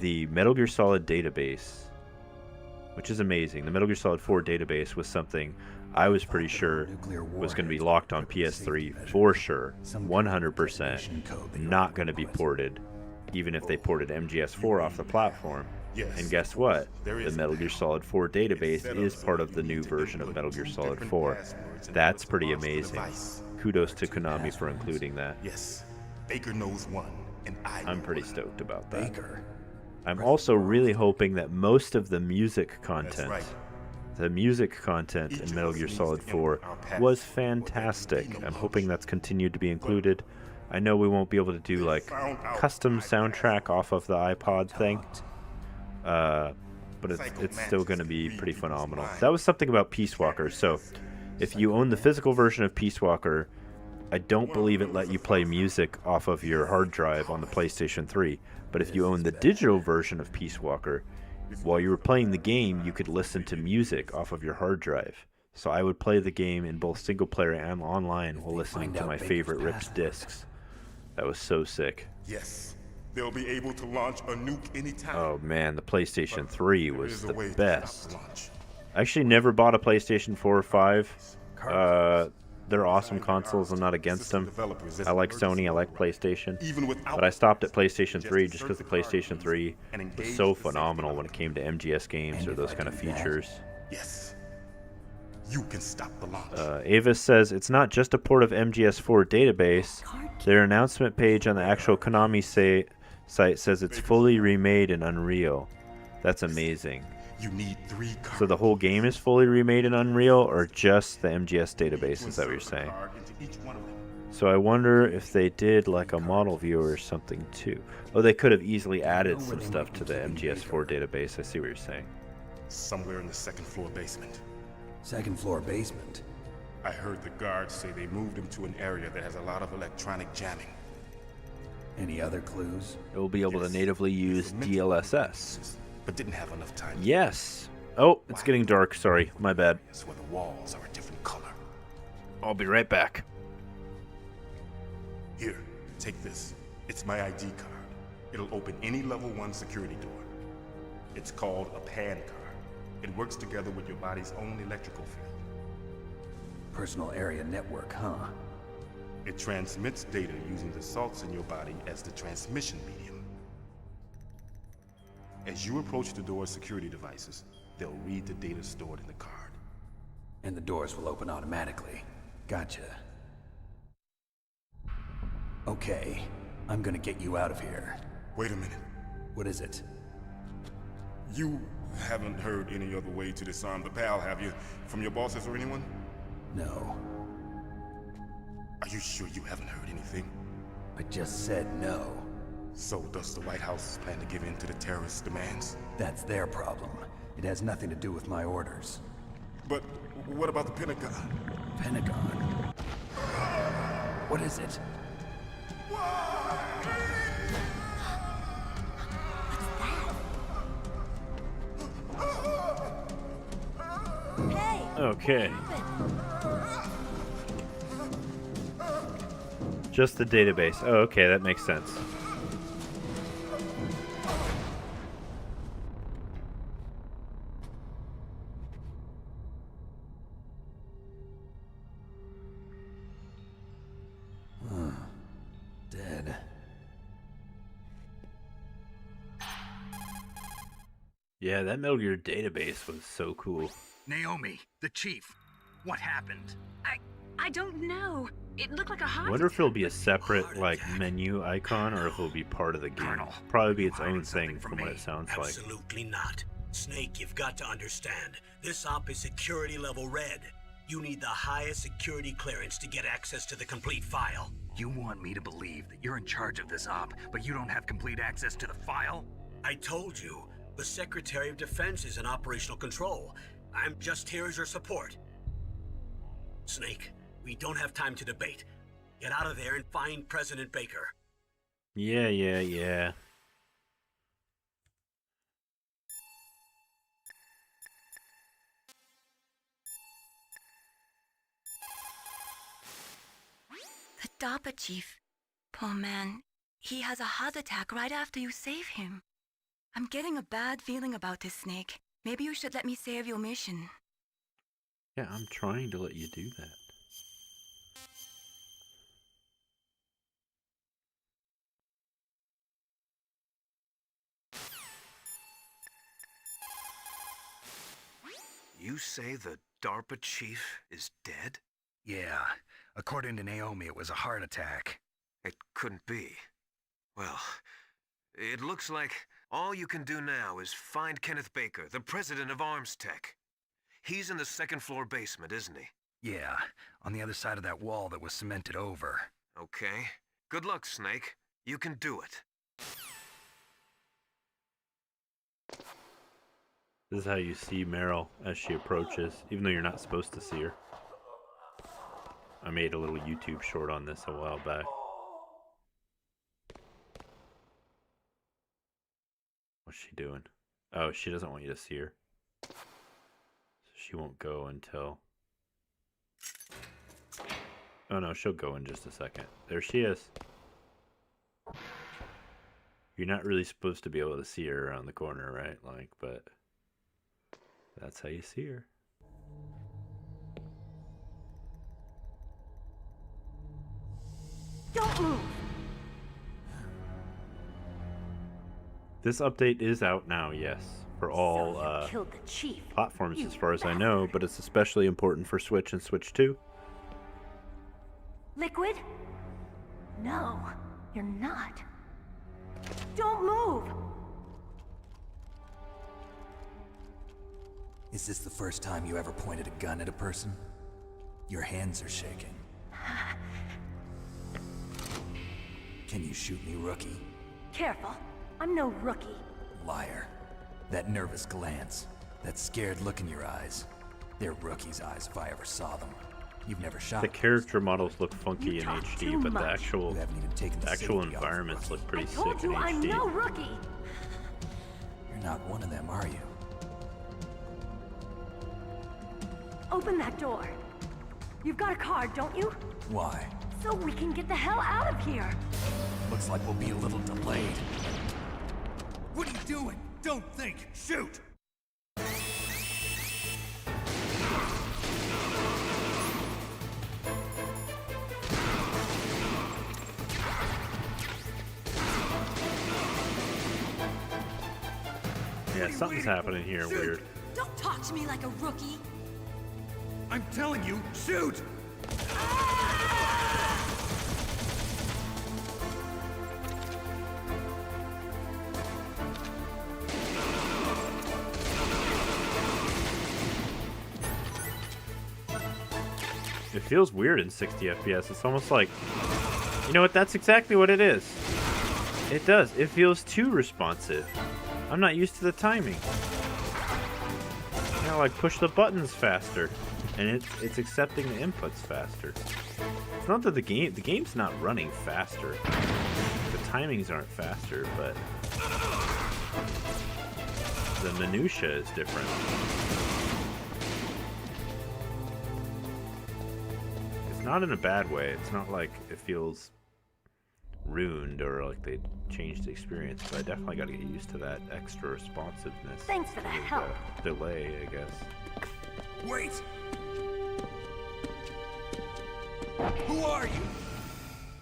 the Metal Gear Solid database, which is amazing. The Metal Gear Solid 4 database was something I was pretty sure was going to be locked on PS3 for sure, 100%, not going to be ported, even if they ported MGS4 off the platform. And guess what? The Metal Gear Solid 4 database is part of the new version of Metal Gear Solid 4. That's pretty amazing. Kudos to Konami for including that. Yes, Baker knows one, and I'm pretty stoked about that. I'm also really hoping that most of the music content, in Metal Gear Solid 4 was fantastic. I'm hoping that's continued to be included. I know we won't be able to do like custom soundtrack off of the iPod thing, but it's still going to be pretty phenomenal. That was something about Peace Walker. So if you own the physical version of Peace Walker, I don't believe it let you play music off of your hard drive on the PlayStation 3. But if you own the digital version of Peace Walker, while you were playing the game, you could listen to music off of your hard drive. So I would play the game in both single player and online while listening to my favorite ripped discs. That was so sick. Yes, they'll be able to launch a nuke anytime. Oh man, the PlayStation 3 was the best. I actually never bought a PlayStation 4 or 5. They're awesome consoles. I'm not against them. I like Sony. I like PlayStation. But I stopped at PlayStation 3 just because the PlayStation 3 was so phenomenal when it came to MGS games or those kind of features. Yes. You can stop the launch. Avis says it's not just a port of MGS4 database. Their announcement page on the actual Konami site says it's fully remade in Unreal. That's amazing. You need 3 cards. So the whole game is fully remade in Unreal, or just the MGS database? Is that what you're saying? So I wonder if they did like a model viewer or something too. Oh, they could have easily added some stuff to the MGS4 database. I see what you're saying. Somewhere in the 2nd floor basement. 2nd floor basement? I heard the guards say they moved him to an area that has a lot of electronic jamming. Any other clues? It will be able to natively use DLSS. But didn't have enough time. Yes. Oh, it's getting dark. Sorry, my bad. It's where the walls are a different color. I'll be right back. Here, take this. It's my ID card. It'll open any level 1 security door. It's called a PAN card. It works together with your body's own electrical field. Personal area network, huh? It transmits data using the salts in your body as the transmission medium. As you approach the door's security devices, they'll read the data stored in the card. And the doors will open automatically. Gotcha. Okay, I'm gonna get you out of here. Wait a minute. What is it? You haven't heard any other way to disarm the PAL, have you? From your bosses or anyone? No. Are you sure you haven't heard anything? I just said no. So does the White House plan to give in to the terrorists' demands? That's their problem. It has nothing to do with my orders. But what about the Pentagon? Pentagon? What is it? Hey! Okay. Just the database. Oh, okay, that makes sense. Dead. Yeah, that Metal Gear database was so cool. Naomi, the chief. What happened? I don't know. It looked like a I heart wonder if it'll be a separate like menu icon or if it'll be part of the game. Colonel, Probably be its own thing from what it sounds like. Absolutely not. Snake, you've got to understand. This op is security level red. You need the highest security clearance to get access to the complete file. You want me to believe that you're in charge of this op, but you don't have complete access to the file? I told you, the Secretary of Defense is in operational control. I'm just here as your support. Snake, we don't have time to debate. Get out of there and find President Baker. Yeah. The DARPA chief. Poor man. He has a heart attack right after you save him. I'm getting a bad feeling about this, Snake. Maybe you should let me save your mission. Yeah, I'm trying to let you do that. You say the DARPA chief is dead? Yeah. According to Naomi, it was a heart attack. It couldn't be. Well, it looks like all you can do now is find Kenneth Baker, the president of Arms Tech. He's in the 2nd floor basement, isn't he? Yeah, on the other side of that wall that was cemented over. Okay. Good luck, Snake. You can do it. This is how you see Meryl as she approaches, even though you're not supposed to see her. I made a little YouTube short on this a while back. What's she doing? Oh, she doesn't want you to see her. So she won't go until... Oh no, she'll go in just a second. There she is. You're not really supposed to be able to see her around the corner, right? Like, but... that's how you see her. Don't move! This update is out now, yes. for all Killed the chief. platforms as far as I know, but it's especially important for Switch and Switch 2. Liquid? No, you're not. Don't move! Is this the first time you ever pointed a gun at a person? Your hands are shaking. Can you shoot me, rookie? Careful, I'm no rookie. Liar. That nervous glance, that scared look in your eyes. They're rookie's eyes if I ever saw them. You've never shot. The character models look funky in HD, but the actual environments look pretty sick in HD. I'm no rookie. You're not one of them, are you? Open that door. You've got a card, don't you? Why? So we can get the hell out of here. Looks like we'll be a little delayed. What are you doing? Don't think. Shoot! Yeah, something's happening here weird. Don't talk to me like a rookie. I'm telling you, shoot! It feels weird in 60 FPS. It's almost like, you know what? That's exactly what it is. It does. It feels too responsive. I'm not used to the timing. You know, like push the buttons faster, and it's accepting the inputs faster. It's not that the game's not running faster. The timings aren't faster, but the minutia is different. It's not in a bad way. It's not like it feels ruined or like they changed the experience, but I definitely got to get used to that extra responsiveness. Thanks for the help. Delay, I guess. Wait! Who are you?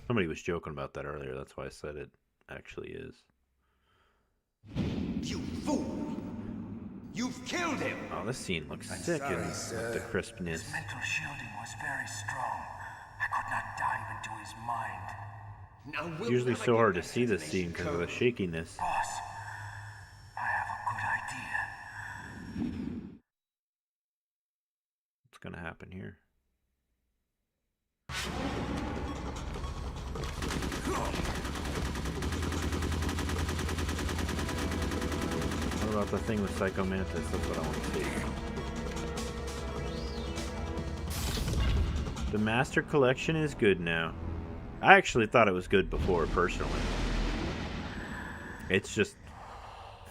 Somebody was joking about that earlier. That's why I said it actually is. You fool! You've killed him! Oh, this scene looks sick in the crispness. His mental shielding was very strong. I could not dive into his mind. Now It's usually so hard to see this scene because of the shakiness. Boss, I have a good idea. What's gonna happen here? What about the thing with Psycho Mantis? That's what I want to see. The Master Collection is good now. I actually thought it was good before, personally. It's just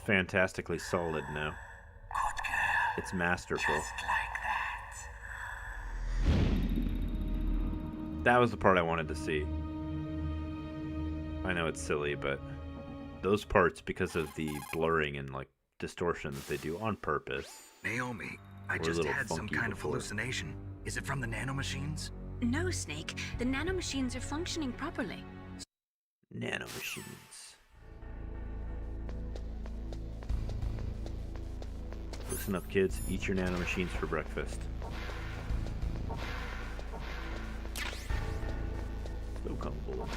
fantastically solid now. It's masterful. That was the part I wanted to see. I know it's silly, but those parts, because of the blurring and like distortion that they do on purpose. Naomi, I just had some kind of hallucination. Is it from the nanomachines? No, Snake. The nanomachines are functioning properly. Nanomachines. Listen up, kids. Eat your nanomachines for breakfast. So come bullets.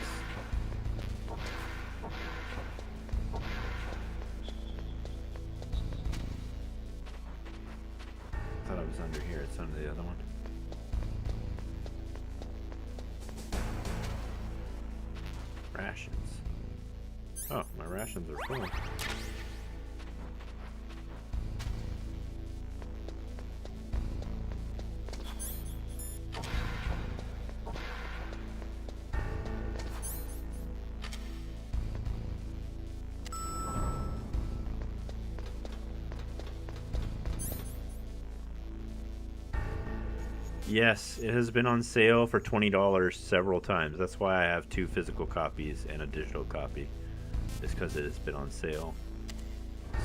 I thought I was under here. It's under the other one. Rations. Oh, my rations are full. Yes, it has been on sale for $20 several times. That's why I have 2 physical copies and a digital copy. It's because it has been on sale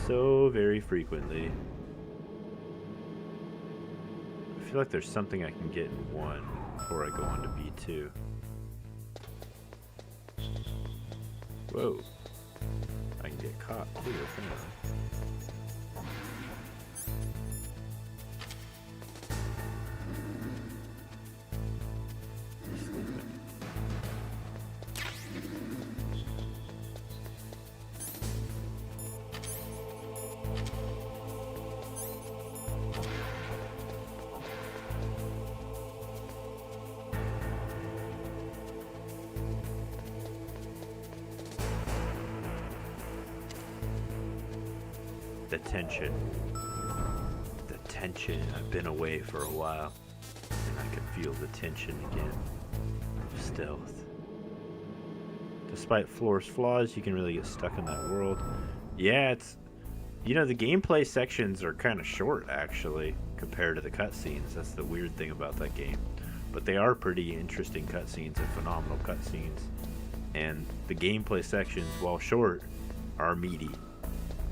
so very frequently. I feel like there's something I can get in 1 before I go on to B2. Whoa. I can get caught too, apparently. the tension. The tension. I've been away for a while, and I can feel the tension again. Stealth. Despite Floor's flaws, you can really get stuck in that world. Yeah, it's... You know, the gameplay sections are kind of short, actually, compared to the cutscenes. That's the weird thing about that game. But they are pretty interesting cutscenes and phenomenal cutscenes. And the gameplay sections, while short, are meaty.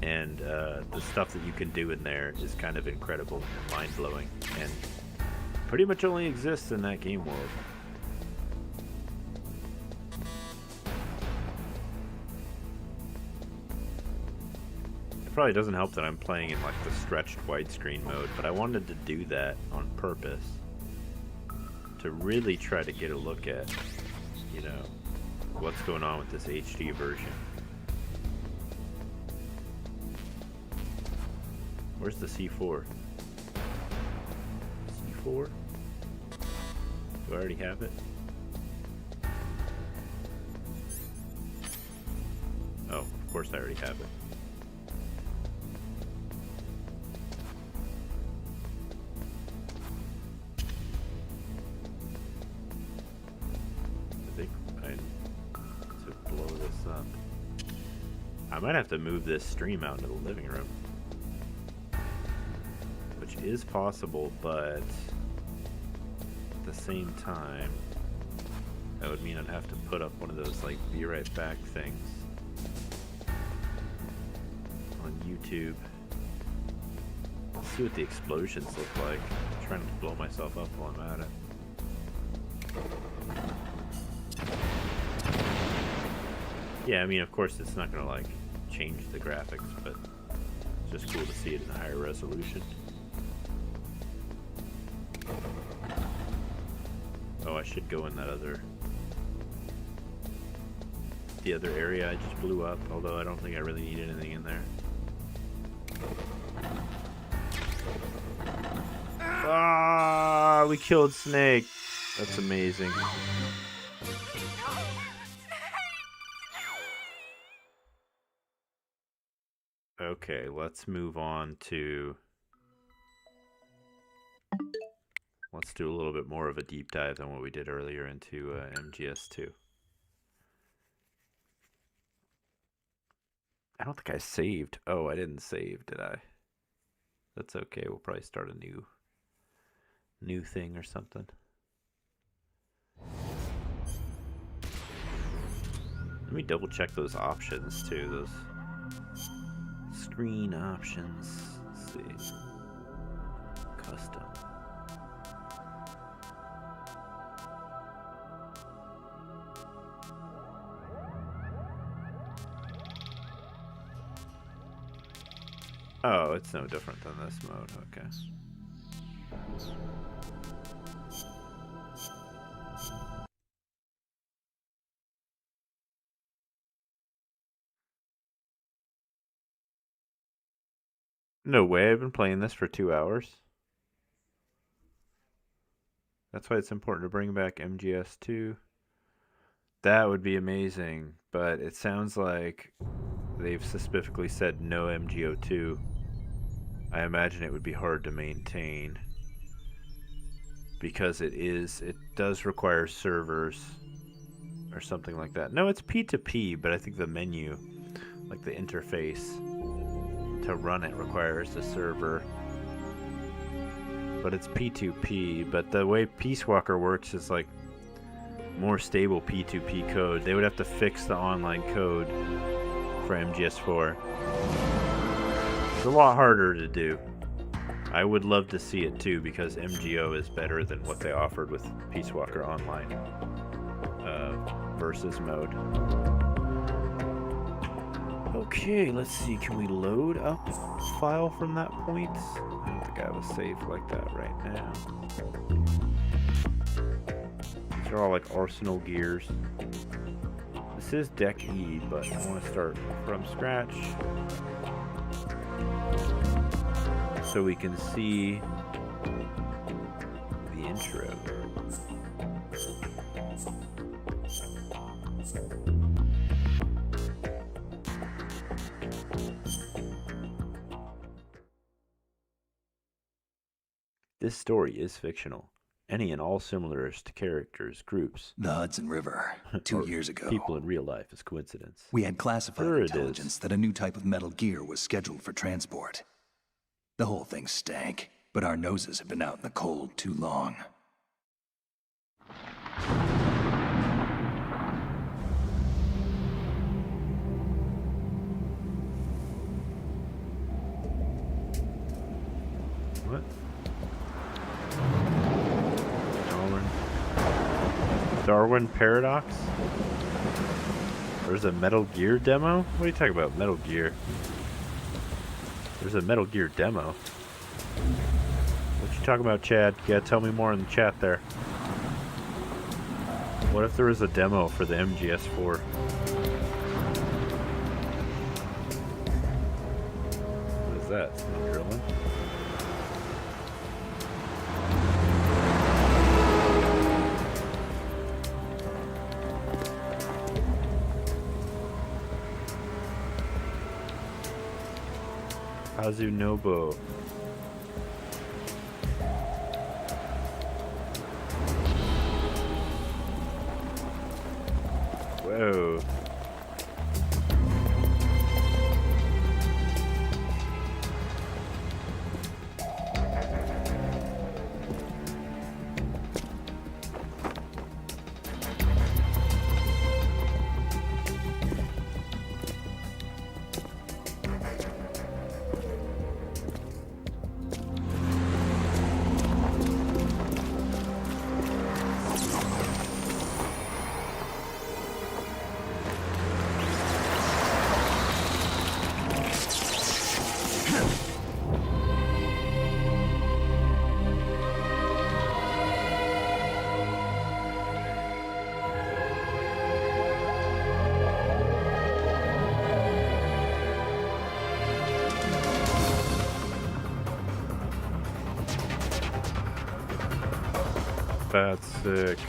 And the stuff that you can do in there is kind of incredible and mind-blowing. And pretty much only exists in that game world. It probably doesn't help that I'm playing in like the stretched widescreen mode, but I wanted to do that on purpose to really try to get a look at, you know, what's going on with this HD version. Where's the C4? C4? Do I already have it? Oh, of course I already have it. I might have to move this stream out into the living room, which is possible, but at the same time, that would mean I'd have to put up one of those like be right back things on YouTube. Let's see what the explosions look like. I'm trying to blow myself up while I'm at it. Yeah, I mean, of course, it's not gonna like change the graphics, but it's just cool to see it in a higher resolution. Oh, I should go in that the other area I just blew up, although I don't think I really need anything in there. Ah, we killed Snake. That's amazing. Okay, let's move on to... Let's do a little bit more of a deep dive than what we did earlier into MGS2. I don't think I saved. Oh, I didn't save, did I? That's okay. We'll probably start a new thing or something. Let me double check those options too. Those screen options. Let's see. Custom. Oh, it's no different than this mode. Okay. No way, I've been playing this for 2 hours. That's why it's important to bring back MGS2. That would be amazing, but it sounds like they've specifically said no MGO2. I imagine it would be hard to maintain because it does require servers or something like that. No, it's P2P, but I think the menu, like the interface to run it, requires a server. But it's P2P, but the way Peace Walker works is like more stable P2P code. They would have to fix the online code for MGS4. It's a lot harder to do. I would love to see it too, because MGO is better than what they offered with Peace Walker Online versus mode. Okay, let's see. Can we load up a file from that point? I don't think I have a save like that right now. These are all like Arsenal gears. This is Deck E, but I want to start from scratch so we can see the intro. This story is fictional. Any and all similars to characters, groups, The Hudson River, 2 years ago. people in real life is coincidence. We had classified Sure it intelligence is. that a new type of Metal Gear was scheduled for transport. The whole thing stank, but our noses have been out in the cold too long. What? Darwin Paradox? There's a Metal Gear demo? What are you talking about, Metal Gear? There's a Metal Gear demo. What you talking about, Chad? You gotta tell me more in the chat there. What if there was a demo for the MGS4? What is that? Someone drilling? Kazunobo. Whoa. That's sick.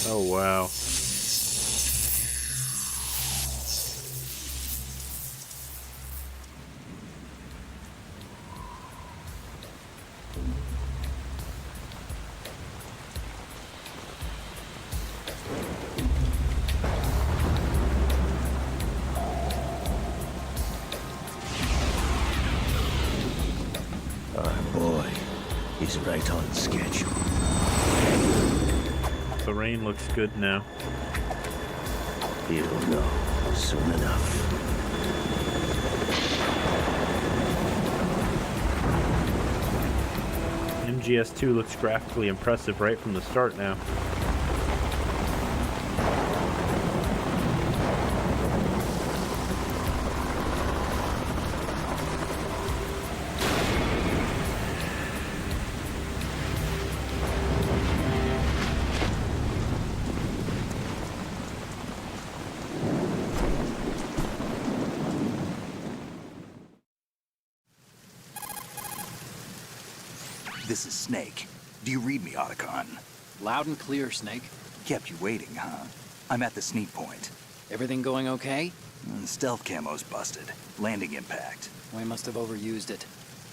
Oh, wow. Our boy is right on schedule. The rain looks good now. He'll know soon enough. MGS2 looks graphically impressive right from the start now. This is Snake. Do you read me, Otacon? Loud and clear, Snake. Kept you waiting, huh? I'm at the sneak point. Everything going okay? The stealth camo's busted. Landing impact. We must have overused it.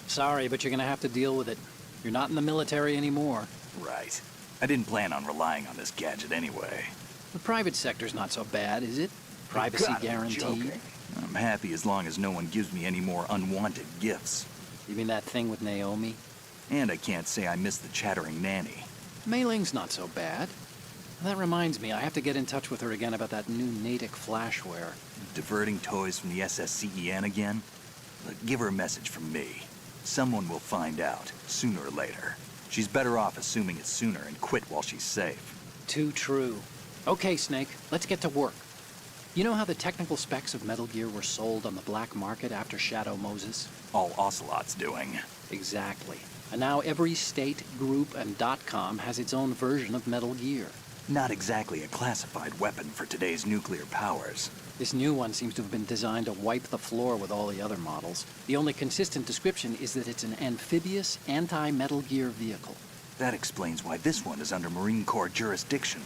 Sorry, but you're gonna have to deal with it. You're not in the military anymore. Right. I didn't plan on relying on this gadget anyway. The private sector's not so bad, is it? Privacy God, guaranteed. I'm happy as long as no one gives me any more unwanted gifts. You mean that thing with Naomi? And I can't say I miss the chattering nanny. Mei Ling's not so bad. That reminds me, I have to get in touch with her again about that new Natick flashware. Diverting toys from the SSCEN again? Look, give her a message from me. Someone will find out, sooner or later. She's better off assuming it sooner and quit while she's safe. Too true. Okay, Snake, let's get to work. You know how the technical specs of Metal Gear were sold on the black market after Shadow Moses? All Ocelot's doing. Exactly. And now every state, group, and .com has its own version of Metal Gear. Not exactly a classified weapon for today's nuclear powers. This new one seems to have been designed to wipe the floor with all the other models. The only consistent description is that it's an amphibious, anti-Metal Gear vehicle. That explains why this one is under Marine Corps jurisdiction.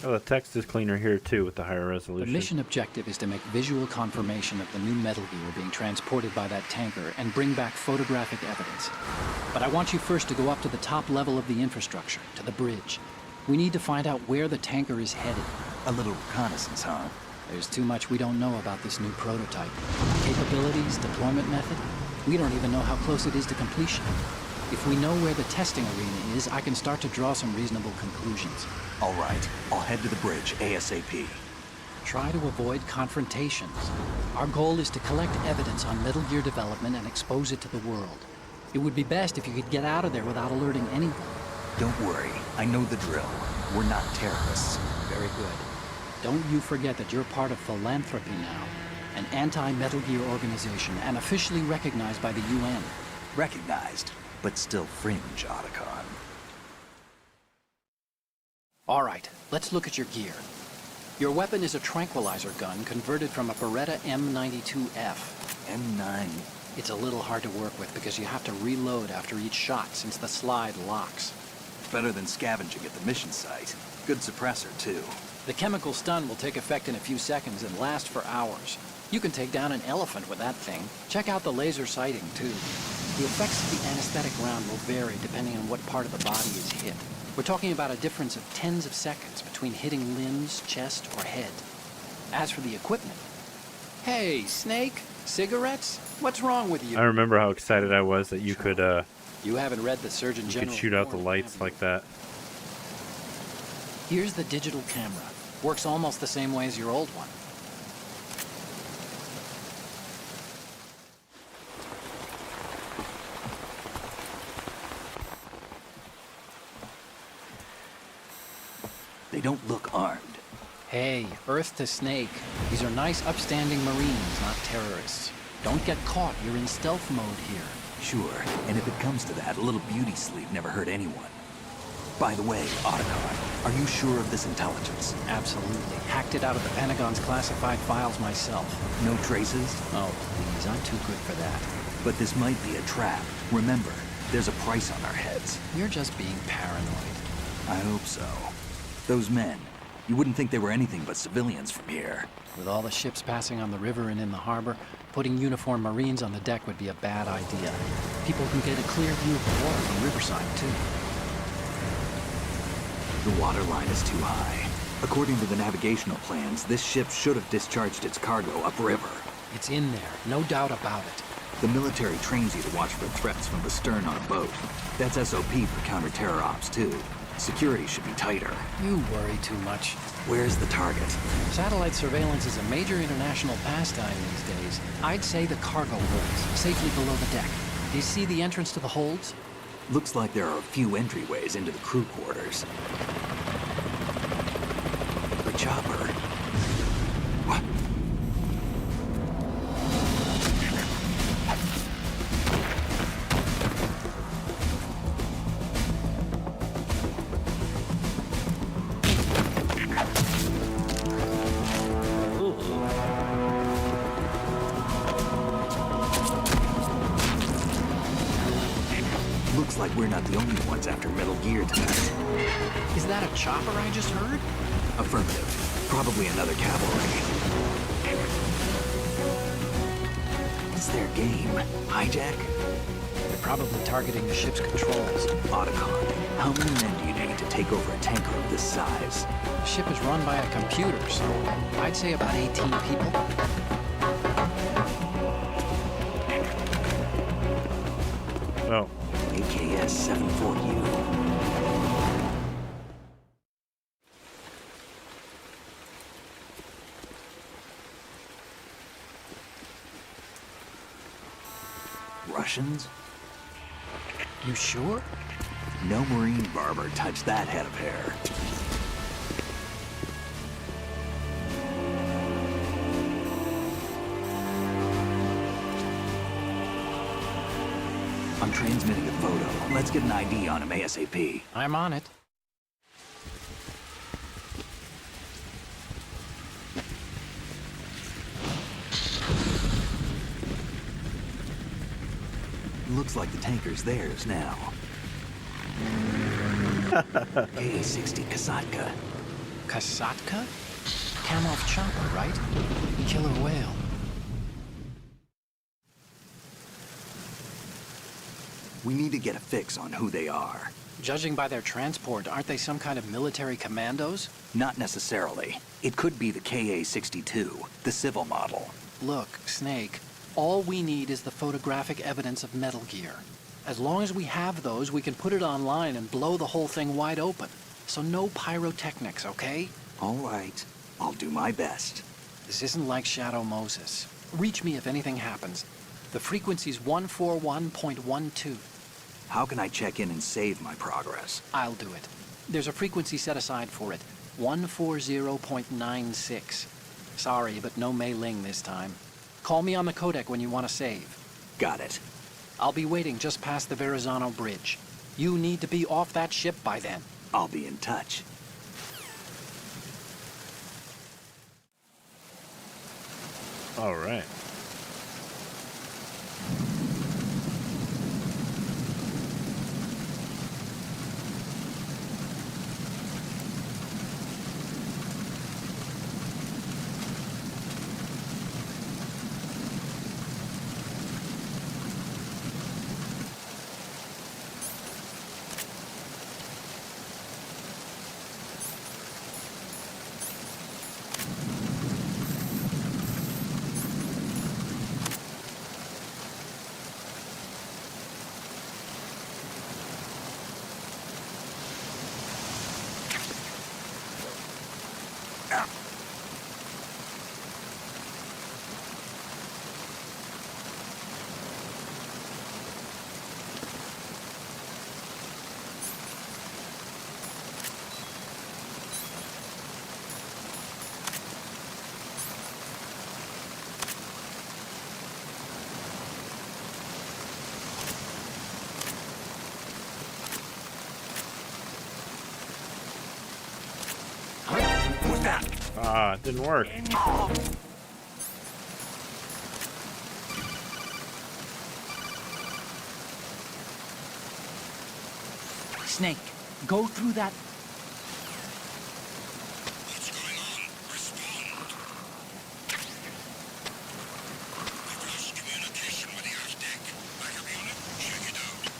Oh, the text is cleaner here too with the higher resolution. The mission objective is to make visual confirmation of the new Metal Gear being transported by that tanker and bring back photographic evidence. But I want you first to go up to the top level of the infrastructure, to the bridge. We need to find out where the tanker is headed. A little reconnaissance, huh? There's too much we don't know about this new prototype. Capabilities, deployment method. We don't even know how close it is to completion. If we know where the testing arena is, I can start to draw some reasonable conclusions. All right, I'll head to the bridge ASAP. Try to avoid confrontations. Our goal is to collect evidence on Metal Gear development and expose it to the world. It would be best if you could get out of there without alerting anyone. Don't worry, I know the drill. We're not terrorists. Very good. Don't you forget that you're part of Philanthropy now, an anti-Metal Gear organization and officially recognized by the UN. Recognized, but still fringe, Otacon. All right, let's look at your gear. Your weapon is a tranquilizer gun converted from a Beretta M92F. M9. It's a little hard to work with because you have to reload after each shot since the slide locks. Better than scavenging at the mission site. Good suppressor, too. The chemical stun will take effect in a few seconds and last for hours. You can take down an elephant with that thing. Check out the laser sighting, too. The effects of the anesthetic round will vary depending on what part of the body is hit. We're talking about a difference of tens of seconds between hitting limbs, chest, or head. As for the equipment... Hey, Snake? Cigarettes? What's wrong with you? I remember how excited I was that you could, You haven't read the Surgeon you General... could shoot out the lights like that. Here's the digital camera. Works almost the same way as your old one. They don't look armed. Hey, Earth to Snake. These are nice, upstanding Marines, not terrorists. Don't get caught. You're in stealth mode here. Sure, and if it comes to that, a little beauty sleep never hurt anyone. By the way, Otacon, are you sure of this intelligence? Absolutely. Hacked it out of the Pentagon's classified files myself. No traces? Oh, please, I'm too good for that. But this might be a trap. Remember, there's a price on our heads. You're just being paranoid. I hope so. Those men, you wouldn't think they were anything but civilians from here. With all the ships passing on the river and in the harbor, putting uniformed Marines on the deck would be a bad idea. People can get a clear view of the water from Riverside, too. The water line is too high. According to the navigational plans, this ship should have discharged its cargo upriver. It's in there, no doubt about it. The military trains you to watch for threats from the stern on a boat. That's SOP for counter-terror ops, too. Security should be tighter. You worry too much. Where's the target? Satellite surveillance is a major international pastime these days. I'd say the cargo holds, safely below the deck. Do you see the entrance to the holds? Looks like there are a few entryways into the crew quarters. The chopper. What? Looks like we're not the only ones after Metal Gear tonight. Is that a chopper I just heard? Affirmative. Probably another cavalry. What's their game? Hijack? They're probably targeting the ship's controls. Otacon, how many men do you need to take over a tanker of this size? The ship is run by a computer, so I'd say about 18 people. Oh. AKS 74U. Russians? You sure? No Marine barber touched that head of hair. I'm transmitting a photo. Let's get an ID on him ASAP. I'm on it. Looks like the tanker's theirs now. Ka-60 Kasatka. Kasatka? Kamov chopper, right? Killer whale. We need to get a fix on who they are. Judging by their transport, aren't they some kind of military commandos? Not necessarily. It could be the Ka-62, the civil model. Look, Snake, all we need is the photographic evidence of Metal Gear. As long as we have those, we can put it online and blow the whole thing wide open. So no pyrotechnics, okay? All right. I'll do my best. This isn't like Shadow Moses. Reach me if anything happens. The frequency's 141.12. How can I check in and save my progress? I'll do it. There's a frequency set aside for it. 140.96. Sorry, but no Mei Ling this time. Call me on the codec when you want to save. Got it. I'll be waiting just past the Verrazano Bridge. You need to be off that ship by then. I'll be in touch. All right. Ah, it didn't work. Snake, go through that. What's going on? Respond. We've lost communication with the Earth deck. Backup unit, check it out.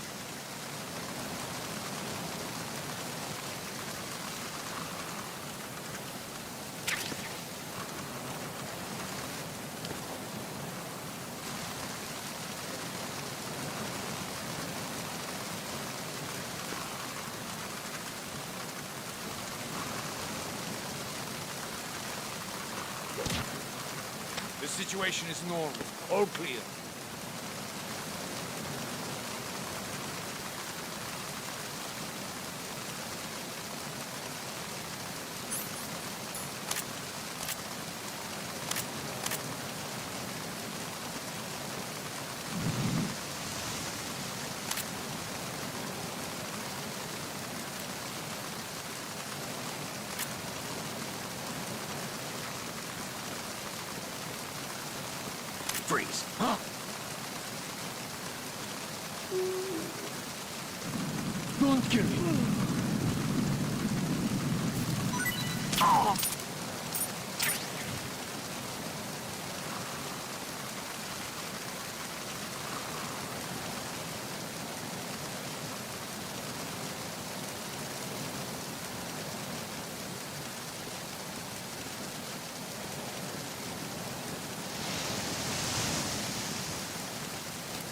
The situation is normal. All clear. Freeze. Don't kill me.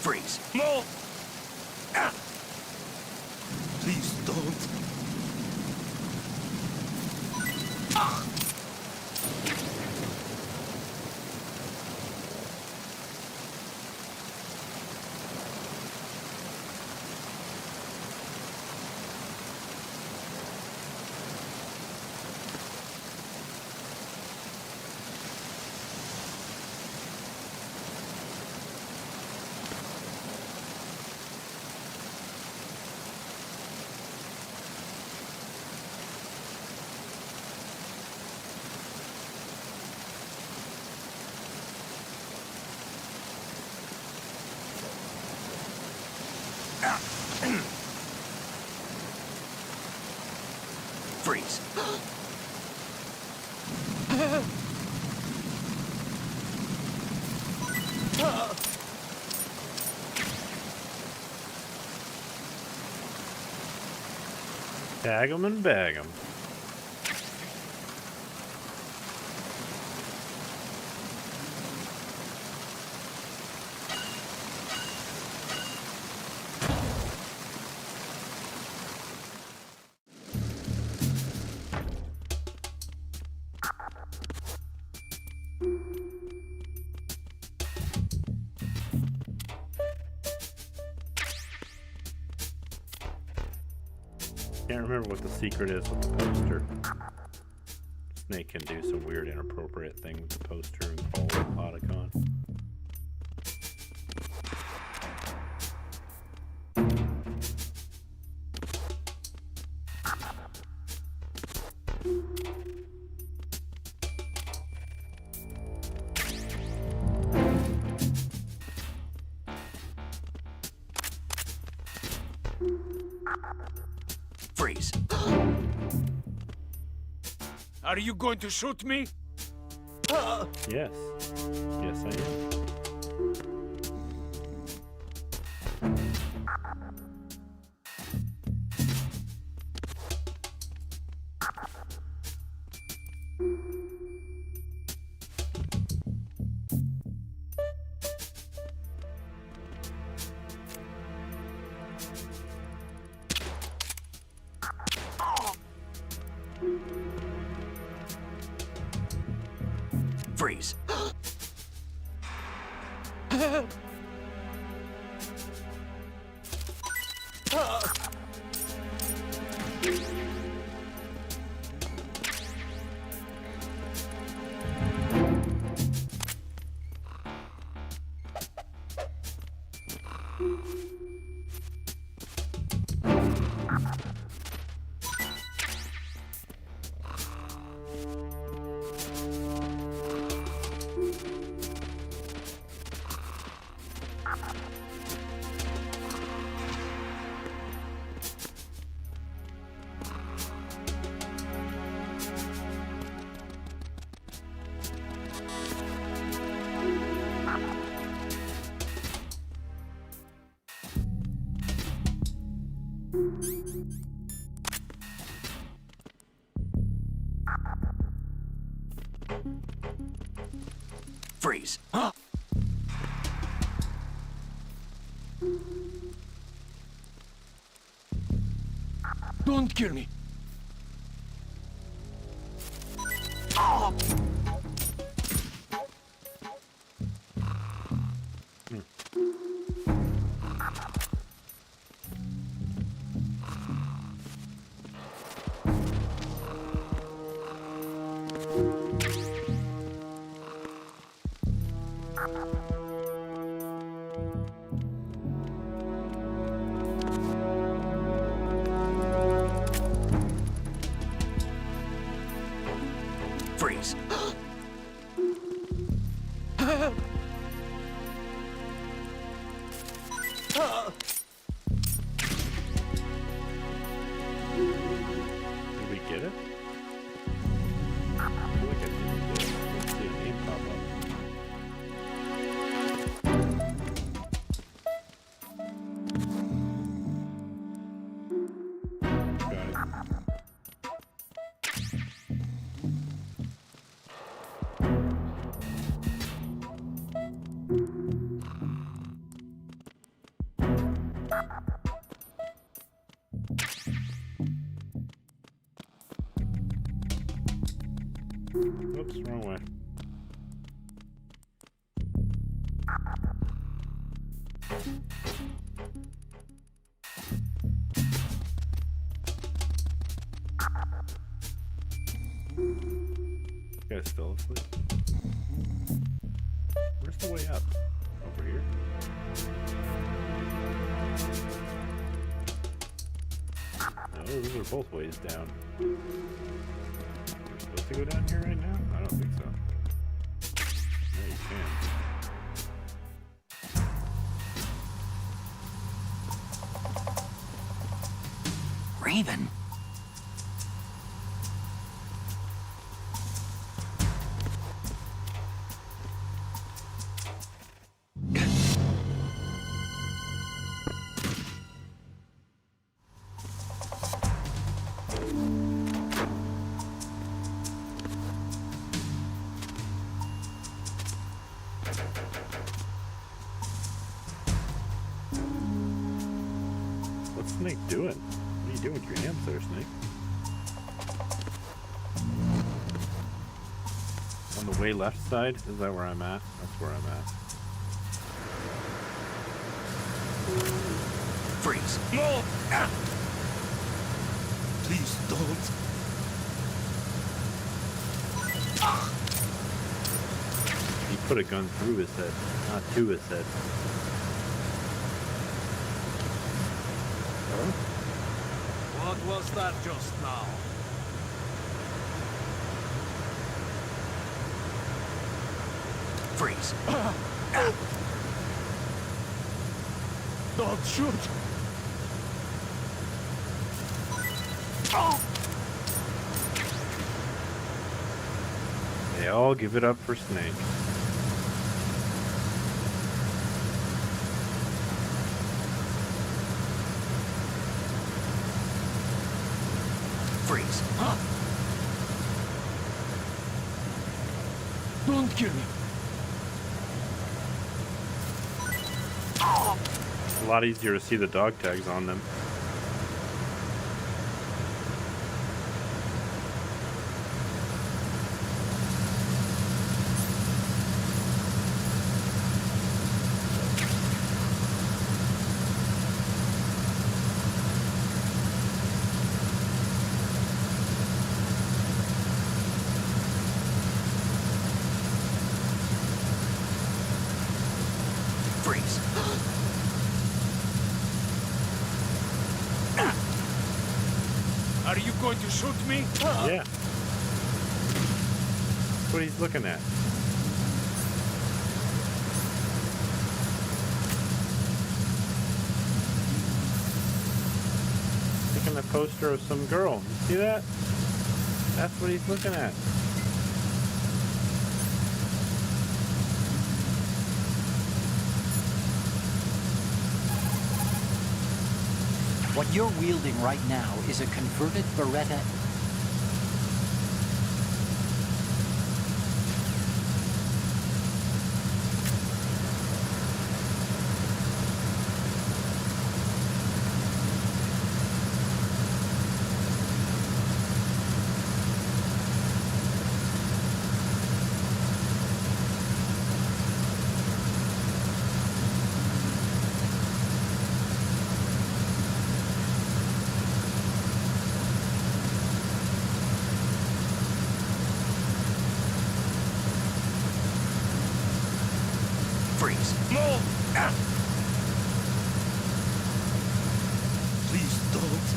Freeze. No! Please don't. Freeze. Tag 'em and bag 'em. Can't remember what the secret is with the poster. Snake can do some weird inappropriate thing with the poster and call it Otacon. Freeze. Are you going to shoot me? Yes. Yes, I am. Freeze. Freeze. Don't kill me. Freeze. Did we get it? I feel like I didn't get it. I don't see a name pop up. Got it. Oops, wrong way. You guys still asleep? Where's the way up? Over here? No, those are both ways down. We're supposed to go down here right now? I don't think so. No, you can't. Raven. What's Snake doing? What are you doing with your hands there, Snake? On the way left side? Is that where I'm at? That's where I'm at. Freeze. No! Please don't. He put a gun through his head, not to his head. What was that just now? Freeze. Don't shoot! They all give it up for Snake. Freeze. Don't kill me. It's a lot easier to see the dog tags on them. Freeze. Are you going to shoot me? Yeah. That's what he's looking at. Taking a poster of some girl. You see that? That's what he's looking at. What you're wielding right now is a converted Beretta. Freeze. No! Please don't.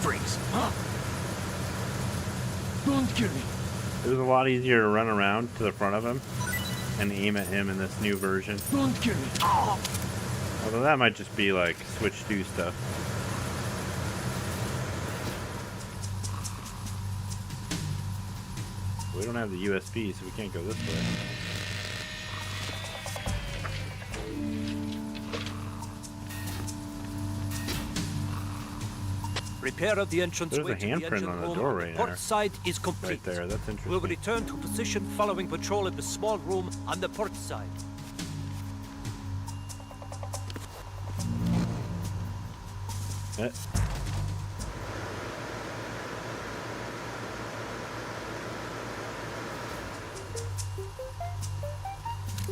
Freeze. Don't kill me. It was a lot easier to run around to the front of him and aim at him in this new version. Don't kill me. Although that might just be like switch 2 stuff. We don't have the USB, so we can't go this way. Repair of the entrance There's way a to the handprint engine on the room door on right the port there. side is complete. Right there, that's interesting. We'll return to position following patrol in the small room on the port side.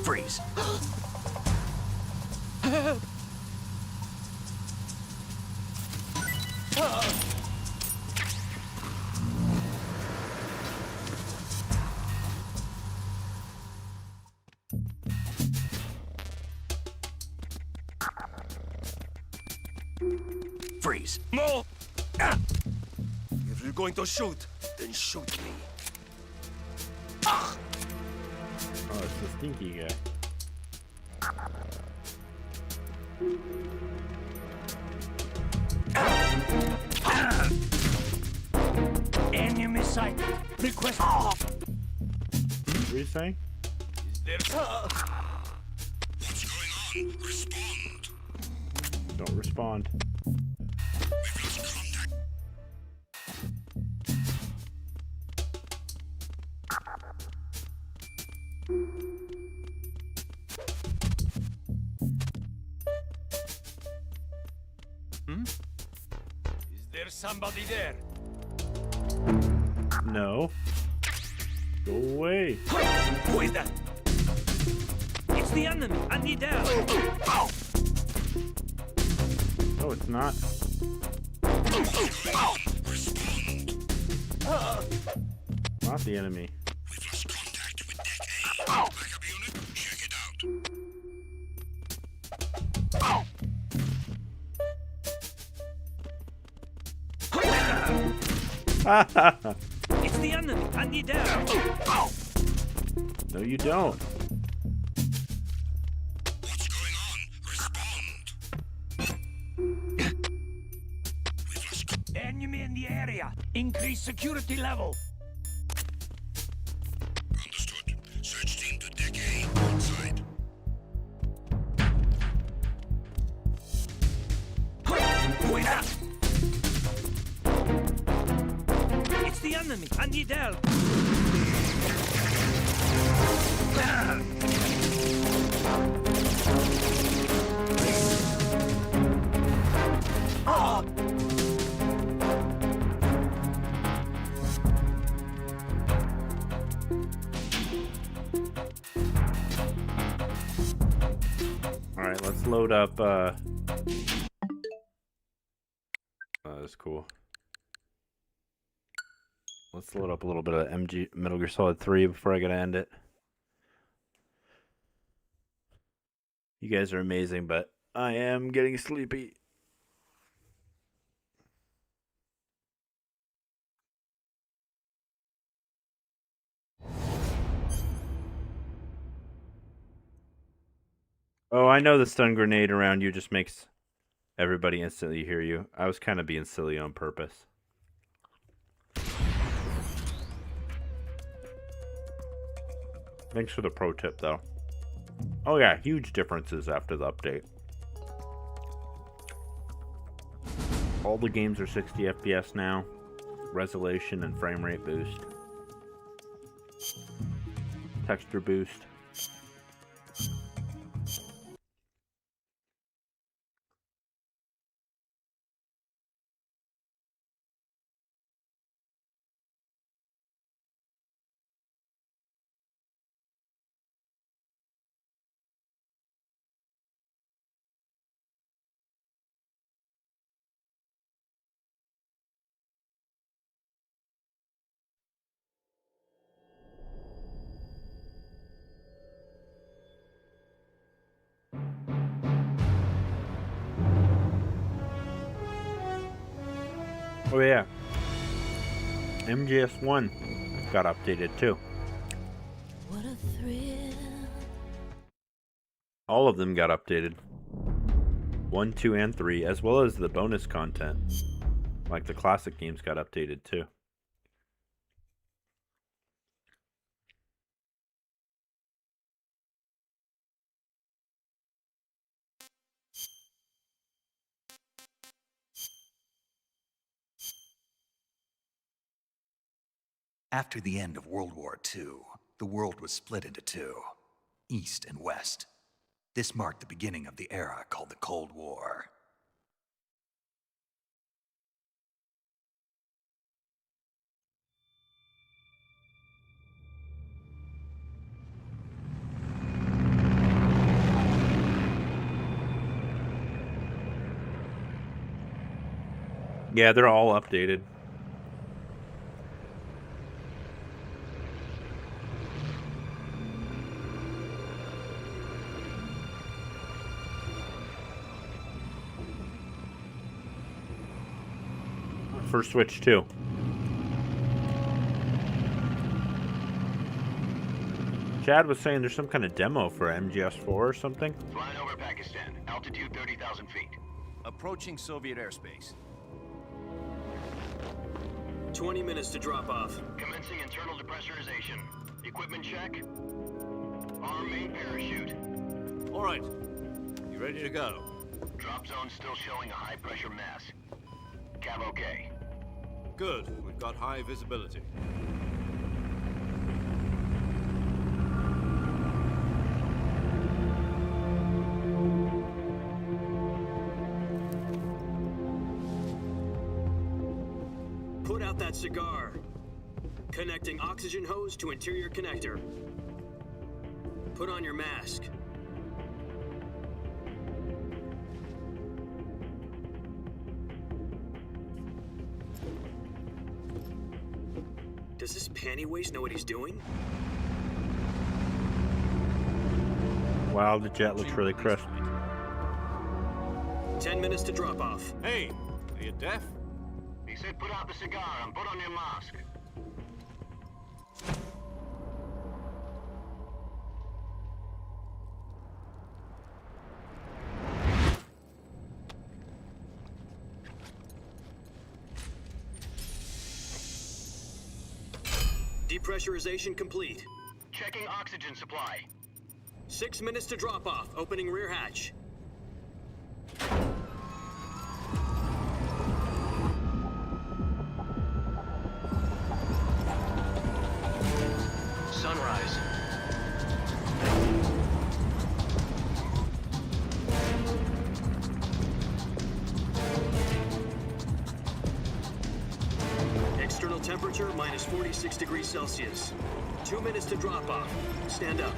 Freeze. Freeze. No! If you're going to shoot, then shoot me. Oh, it's the stinky guy. sighted. Request. What are you saying? Is there? What's going on? Respond. Don't respond. We've lost contact. Is there somebody there? No. Go away. Who is that? It's the enemy. I need help. No, it's not. Not the enemy. We've lost contact with Deck A. Backup unit, check it out. It's the enemy. I need help. No, you don't. What's going on? Respond. We've lost contact. Enemy in the area. Increase security level. Understood. Search team to Deck A. Outside. Who is that? It's the enemy. I need help. Alright, let's load up, that's cool. Let's load up a little bit of Metal Gear Solid 3 before I gotta end it. You guys are amazing, but I am getting sleepy. Oh, I know the stun grenade around you just makes everybody instantly hear you. I was kind of being silly on purpose. Thanks for the pro tip, though. Oh yeah, huge differences after the update. All the games are 60 FPS now. Resolution and frame rate boost. Texture boost. Oh yeah, MGS1 got updated too. What a thrill. All of them got updated. 1, 2, and 3, as well as the bonus content. Like the classic games got updated too. After the end of World War II, the world was split into two, East and West. This marked the beginning of the era called the Cold War. Yeah, they're all updated. For Switch 2. Chad was saying there's some kind of demo for MGS4 or something. Flying over Pakistan, altitude 30,000 feet. Approaching Soviet airspace. 20 minutes to drop off. Commencing internal depressurization. Equipment check. Arm main parachute. All right. You ready to go? Drop zone still showing a high pressure mass. Cav okay. Good. We've got high visibility. Put out that cigar. Connecting oxygen hose to interior connector. Put on your mask. Does this pantywaist know what he's doing? Wow, the jet looks really crisp. 10 minutes to drop off. Hey, are you deaf? He said put out the cigar and put on your mask. Depressurization complete. Checking oxygen supply. 6 minutes to drop off. Opening rear hatch. Sunrise. External temperature minus 46 degrees Celsius. 2 minutes to drop off. Stand up.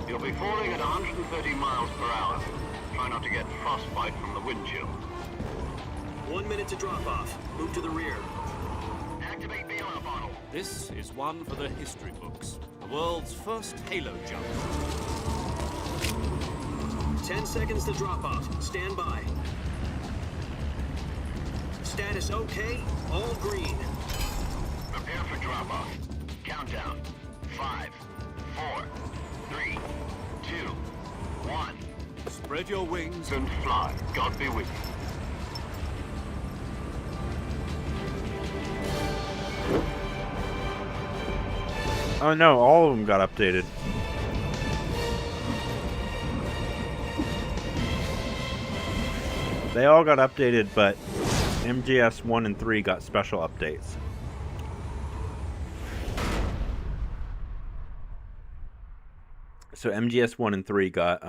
You'll be falling at 130 miles per hour. Try not to get frostbite from the wind chill. 1 minute to drop off. Move to the rear. Activate the arm bottle. This is one for the history books. The world's first halo jump. 10 seconds to drop off. Stand by. Status okay. All green. Prepare for drop-off. Countdown. 5, 4, 3, 2, 1. Spread your wings and fly. God be with you. Oh no, all of them got updated. They all got updated, but MGS 1 and 3 got special updates. So MGS 1 and 3 got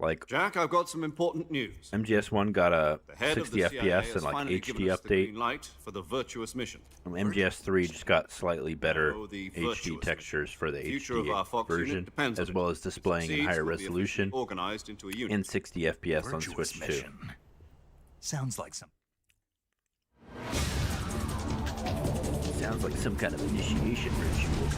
like Jack, I've got some important news. MGS 1 got a The head 60 of the CIA FPS has and like finally HD given us the green update. light for the virtuous mission. And MGS 3 just got slightly better Oh, the HD virtuous textures for the future of HD our Fox unit version, depends as on well it. as displaying in higher we'll be resolution organized into a unit. and 60 FPS on Virtuous Switch 2. mission. Sounds like some. Sounds like some kind of initiation ritual.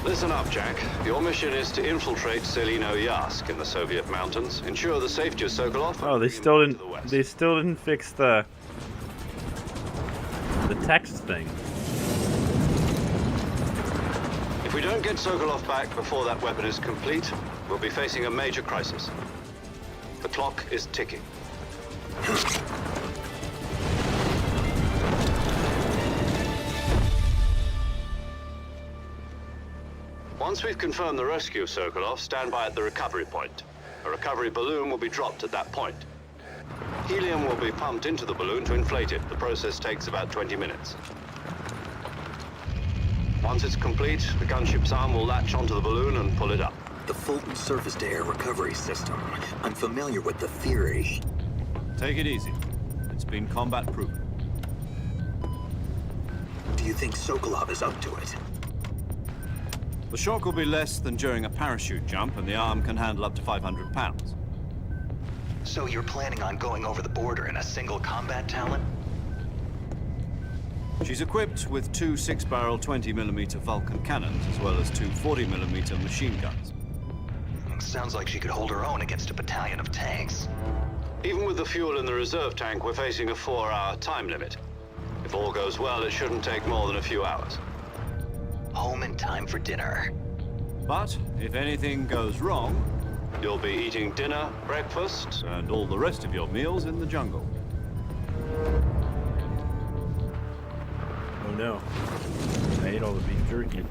Listen up, Jack. Your mission is to infiltrate Selino Yask in the Soviet mountains. Ensure the safety of Sokolov. Oh, they still didn't. They still didn't fix the text thing. If we don't get Sokolov back before that weapon is complete, we'll be facing a major crisis. The clock is ticking. Once we've confirmed the rescue of Sokolov, stand by at the recovery point. A recovery balloon will be dropped at that point. Helium will be pumped into the balloon to inflate it. The process takes about 20 minutes. Once it's complete, the gunship's arm will latch onto the balloon and pull it up. The Fulton surface-to-air recovery system. I'm familiar with the theory. Take it easy. It's been combat-proven. Do you think Sokolov is up to it? The shock will be less than during a parachute jump, and the arm can handle up to 500 pounds. So you're planning on going over the border in a single combat talent? She's equipped with two 6-barrel 20mm Vulcan cannons, as well as two 40mm machine guns. Sounds like she could hold her own against a battalion of tanks. Even with the fuel in the reserve tank, we're facing a 4-hour time limit. If all goes well, it shouldn't take more than a few hours. Home in time for dinner. But if anything goes wrong, you'll be eating dinner, breakfast, and all the rest of your meals in the jungle. Oh no. I ate all the beef jerky.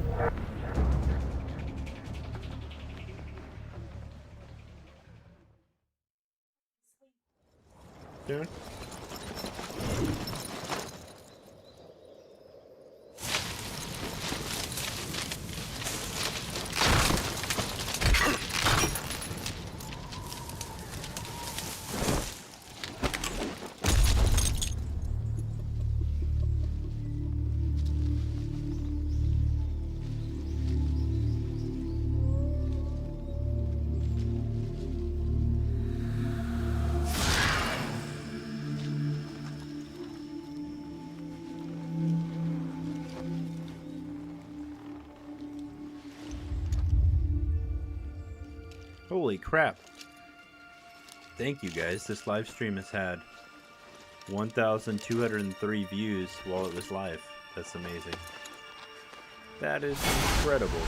Dude. Holy crap. Thank you guys. This live stream has had 1,203 views while it was live. That's amazing. That is incredible.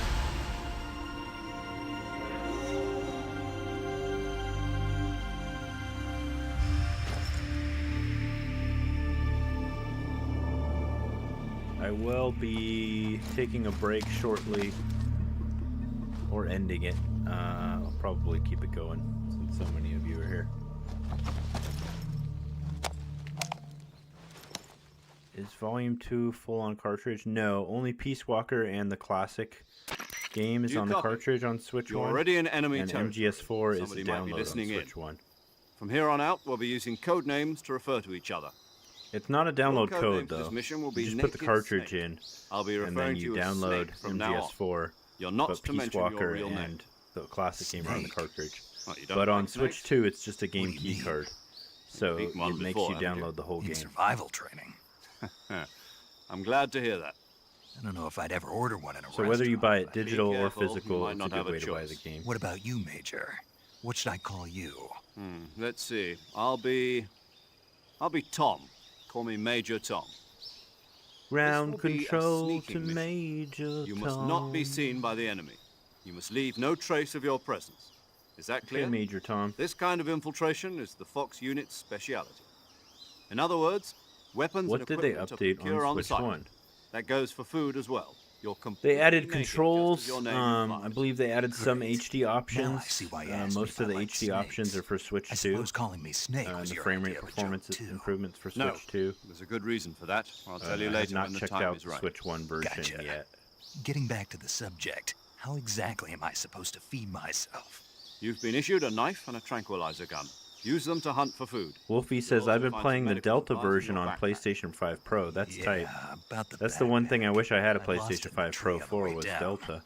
I will be taking a break shortly, or ending it. I'll probably keep it going since so many of you are here. Is Volume 2 full on cartridge? No, only Peace Walker and the classic game is on the cartridge on Switch 1. You're already in enemy and territory. MGS4 is Somebody the might be download on listening Switch 1. From here on out, we'll be using code names to refer to each other. It's not a download Your code name for though. this mission will be You just put the Naked cartridge Snake. in, I'll be and then referring you to you as download Snake from now on. MGS4. You're not put to Peace mention your Walker real name. and the classic game are on the cartridge. What, you don't But like on Switch snakes? 2, it's just a game key card, so Beaten one it makes before, you haven't download the whole game. Survival training. I'm glad to hear that. I don't know if I'd ever order one in a So whether you buy it Be digital or careful, you physical, might it's a not good have a way to buy the choice. game. What about you, Major? What should I call you? Let's see. I'll be Tom. Call me Major Tom. Ground This will be a control sneaking to mission. Major You must not be seen by the enemy. You must leave no trace of your presence. Is that clear? Okay, Major Tom. This kind of infiltration is the Fox unit's speciality. In other words, weapons What and did they equipment are update procure on on Switch site. 1? That goes for food as well. You're They completely added naked, controls. just as your name I believe they added some HD options. Now I see why you asked me Most of if I the like HD options snakes. are for Switch 2. I suppose calling me Snake was the your frame rate idea of a joke, performance too. improvements for No, Switch 2. there's a good reason for that. I'll tell you I have later not when the checked time out is the right. Switch 1 version Gotcha. yet. Getting back to the subject, how exactly am I supposed to feed myself? You've been issued a knife and a tranquilizer gun. Use them to hunt for food. Wolfie says, also I've been find playing some the medical Delta supplies in version your on backpack. PlayStation 5 Pro. That's Yeah, tight. about the That's the one thing I wish I had a I lost it PlayStation in the 5 tree Pro on the for way was down. Delta.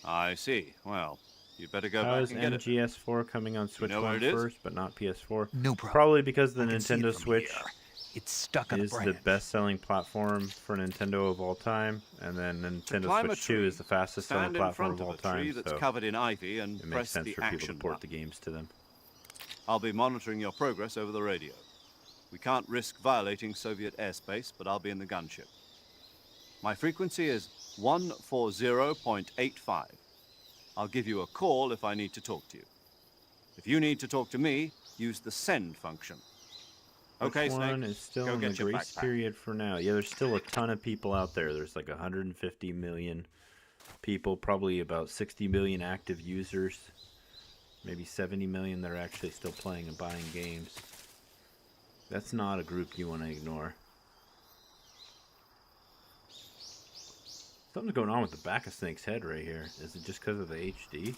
I see. Well, you'd better go How back is and get it. MGS4 coming on Switch know where 1 it is? first, but not PS4? No problem. Probably because the I can see it Nintendo from Switch here. It's stuck on is the the branch. best-selling platform for Nintendo of all time, and then Nintendo Climb a Switch 2 tree, is the fastest-selling stand in platform front of all of a tree time, that's so covered in ivy and it makes press sense the for people to action port the button. games to them. I'll be monitoring your progress over the radio. We can't risk violating Soviet airspace, but I'll be in the gunship. My frequency is 140.85. I'll give you a call if I need to talk to you. If you need to talk to me, use the send function. Okay, Which one Snake, is still go in the get your grace backpack. period for now? Yeah, there's still a ton of people out there. There's like 150 million people, probably about 60 million active users, maybe 70 million that are actually still playing and buying games. That's not a group you want to ignore. Something's going on with the back of Snake's head right here. Is it just because of the HD?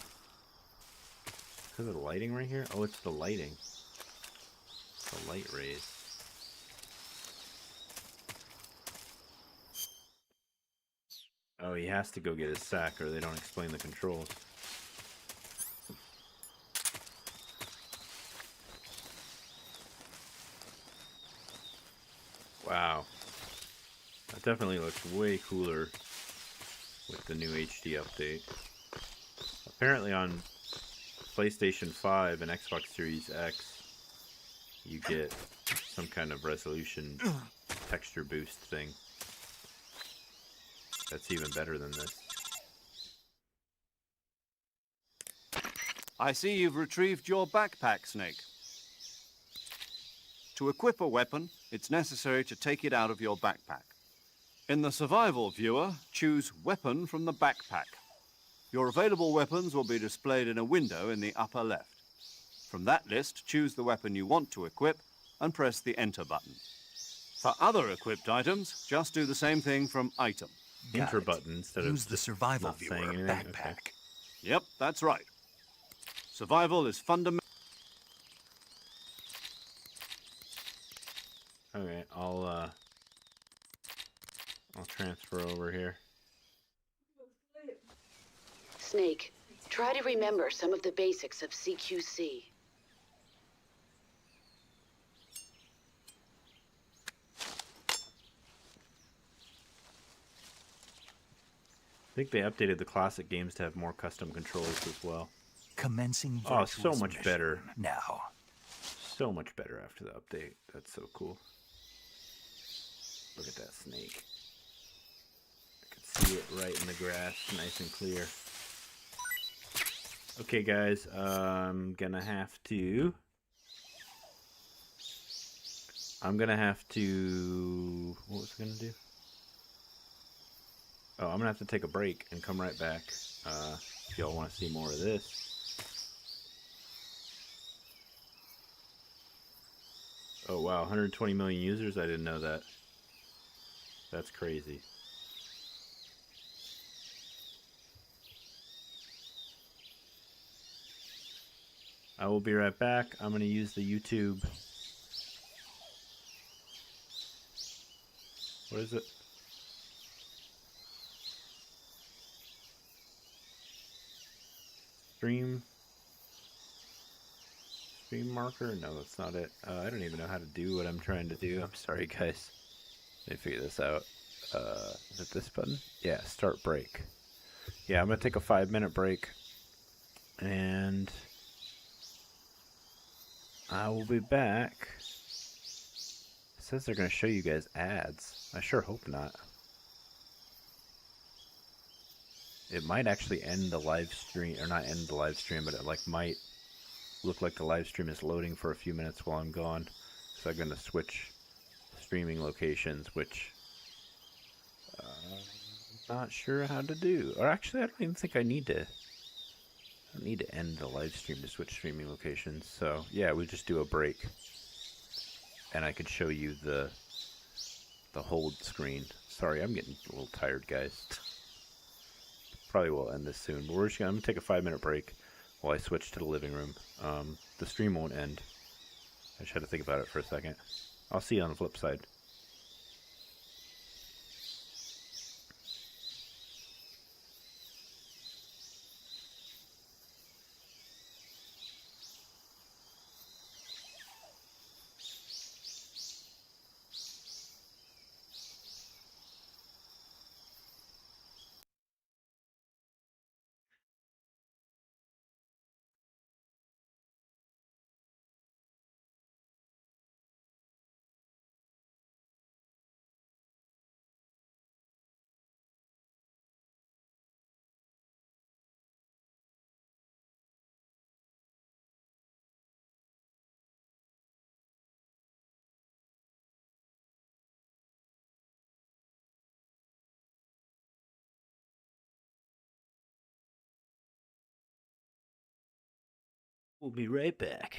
Because of the lighting right here? Oh, it's the lighting. The light rays. Oh, he has to go get his sack or they don't explain the controls. It definitely looks way cooler with the new HD update. Apparently on PlayStation 5 and Xbox Series X, you get some kind of resolution texture boost thing. That's even better than this. I see you've retrieved your backpack, Snake. To equip a weapon, it's necessary to take it out of your backpack. In the survival viewer, choose Weapon from the backpack. Your available weapons will be displayed in a window in the upper left. From that list, choose the weapon you want to equip and press the Enter button. For other equipped items, just do the same thing from Item. Enter button instead of Use the survival viewer backpack. Okay. Yep, that's right. Survival is fundamental. Okay, I'll transfer over here. Snake, try to remember some of the basics of CQC. I think they updated the classic games to have more custom controls as well. Commencing Oh, so virtual much submission. better. Now. So much better after the update. That's so cool. Look at that snake. I can see it right in the grass, nice and clear. Okay, guys, I'm gonna have to. What was I gonna do? Oh, I'm gonna have to take a break and come right back. If y'all want to see more of this. Oh wow, 120 million users? I didn't know that. That's crazy. I will be right back. I'm gonna use the YouTube. What is it? Stream marker? No, that's not it. I don't even know how to do what I'm trying to do. I'm sorry, guys. Let me figure this out. Is it this button? Yeah, start break. Yeah, I'm gonna take a 5-minute break, and I will be back. It says they're gonna show you guys ads. I sure hope not. It might actually end the live stream, or not end the live stream, but it might look like the live stream is loading for a few minutes while I'm gone. So I'm gonna switch streaming locations, which I'm not sure how to do. Or actually, I don't even think I need to. I don't need to end the live stream to switch streaming locations. So yeah, we just do a break, and I could show you the hold screen. Sorry, I'm getting a little tired, guys. Probably will end this soon, but I'm gonna take a 5-minute break while I switch to the living room. The stream won't end. I just had to think about it for a second. I'll see you on the flip side. We'll be right back.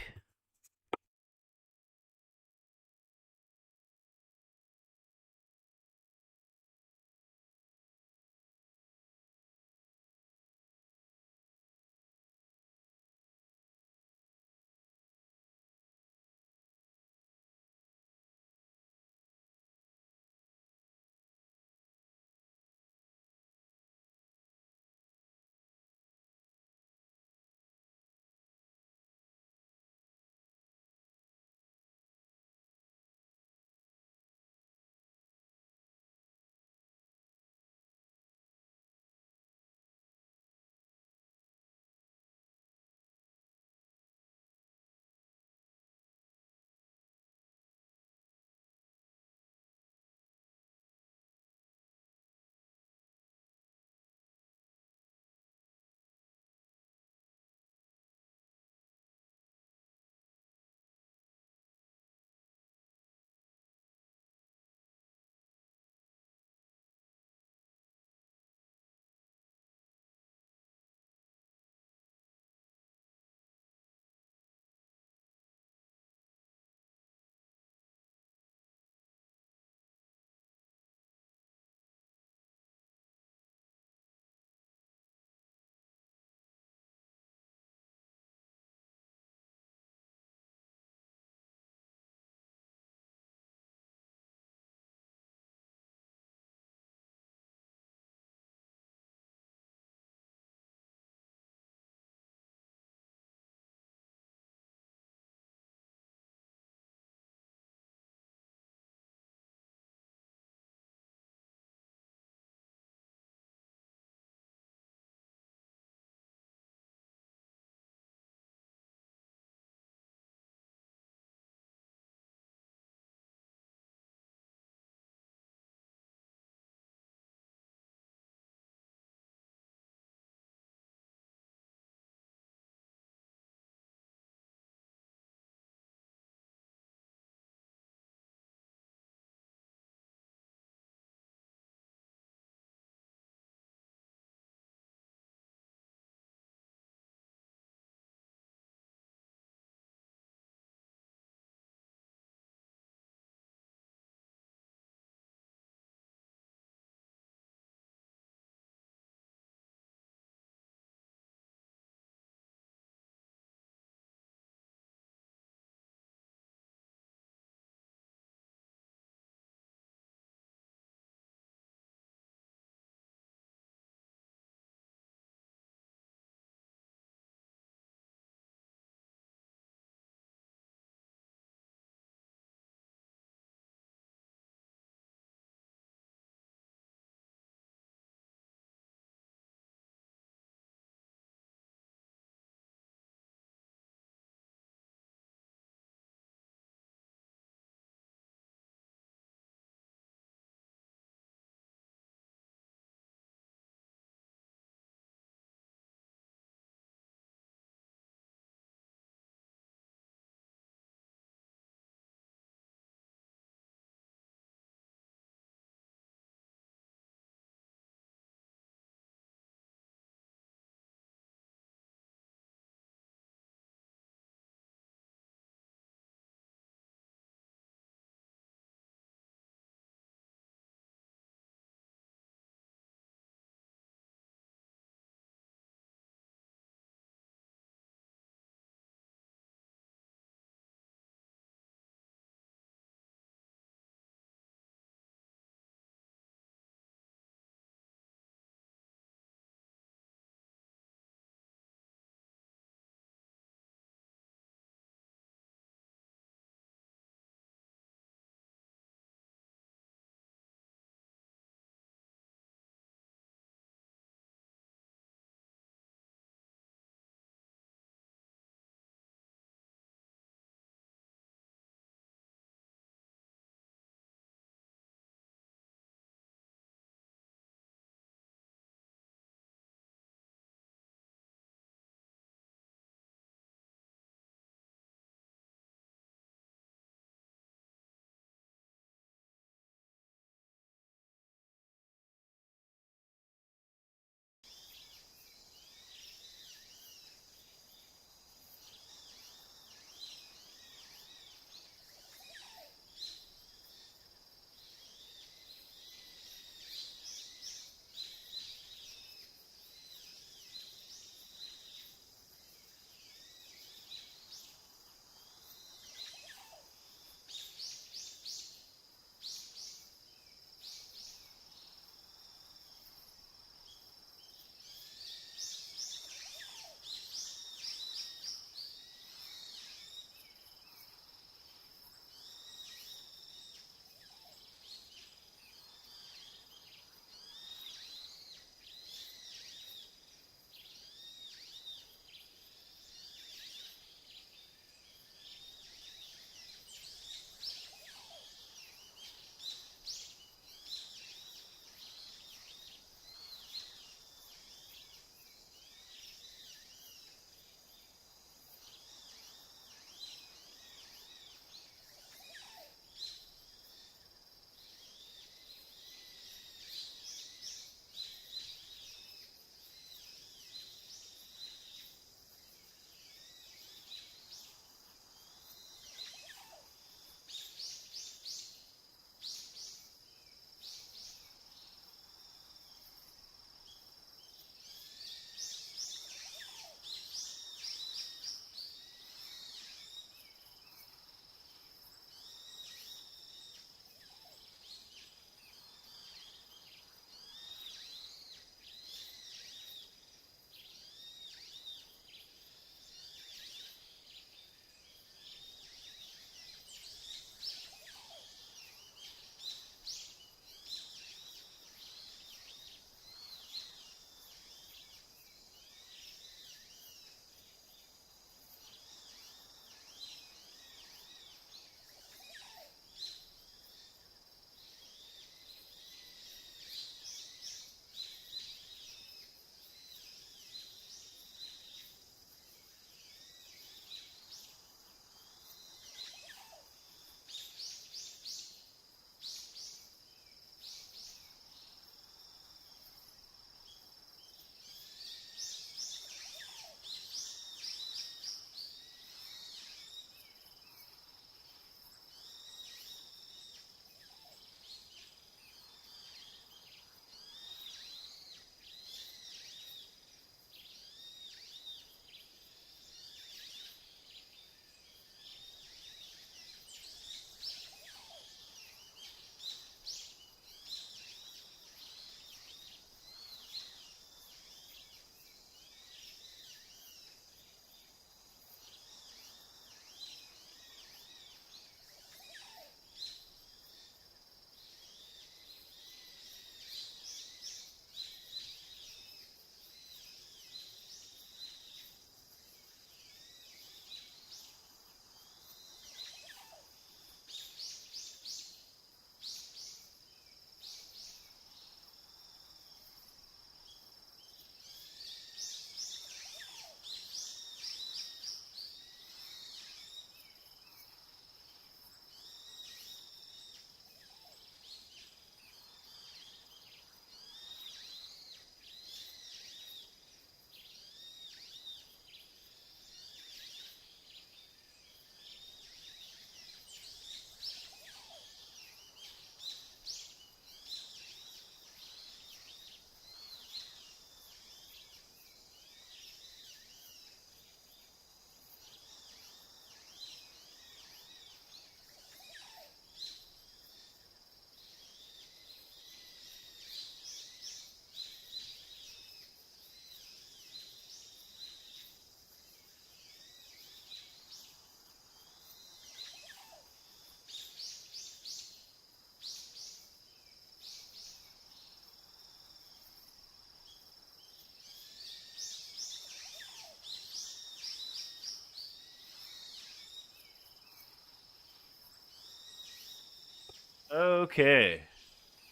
Okay.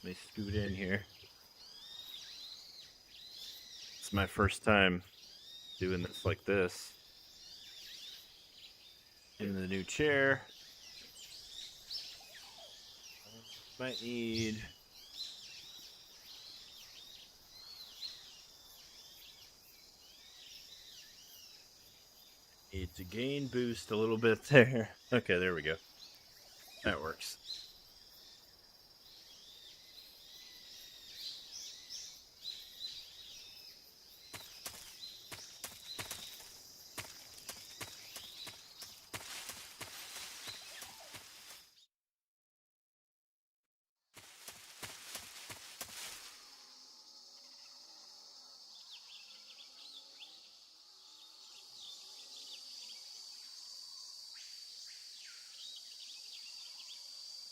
Let me scoot in here. It's my first time doing this like this. In the new chair. Might need... Need to gain boost a little bit there. Okay, there we go. That works.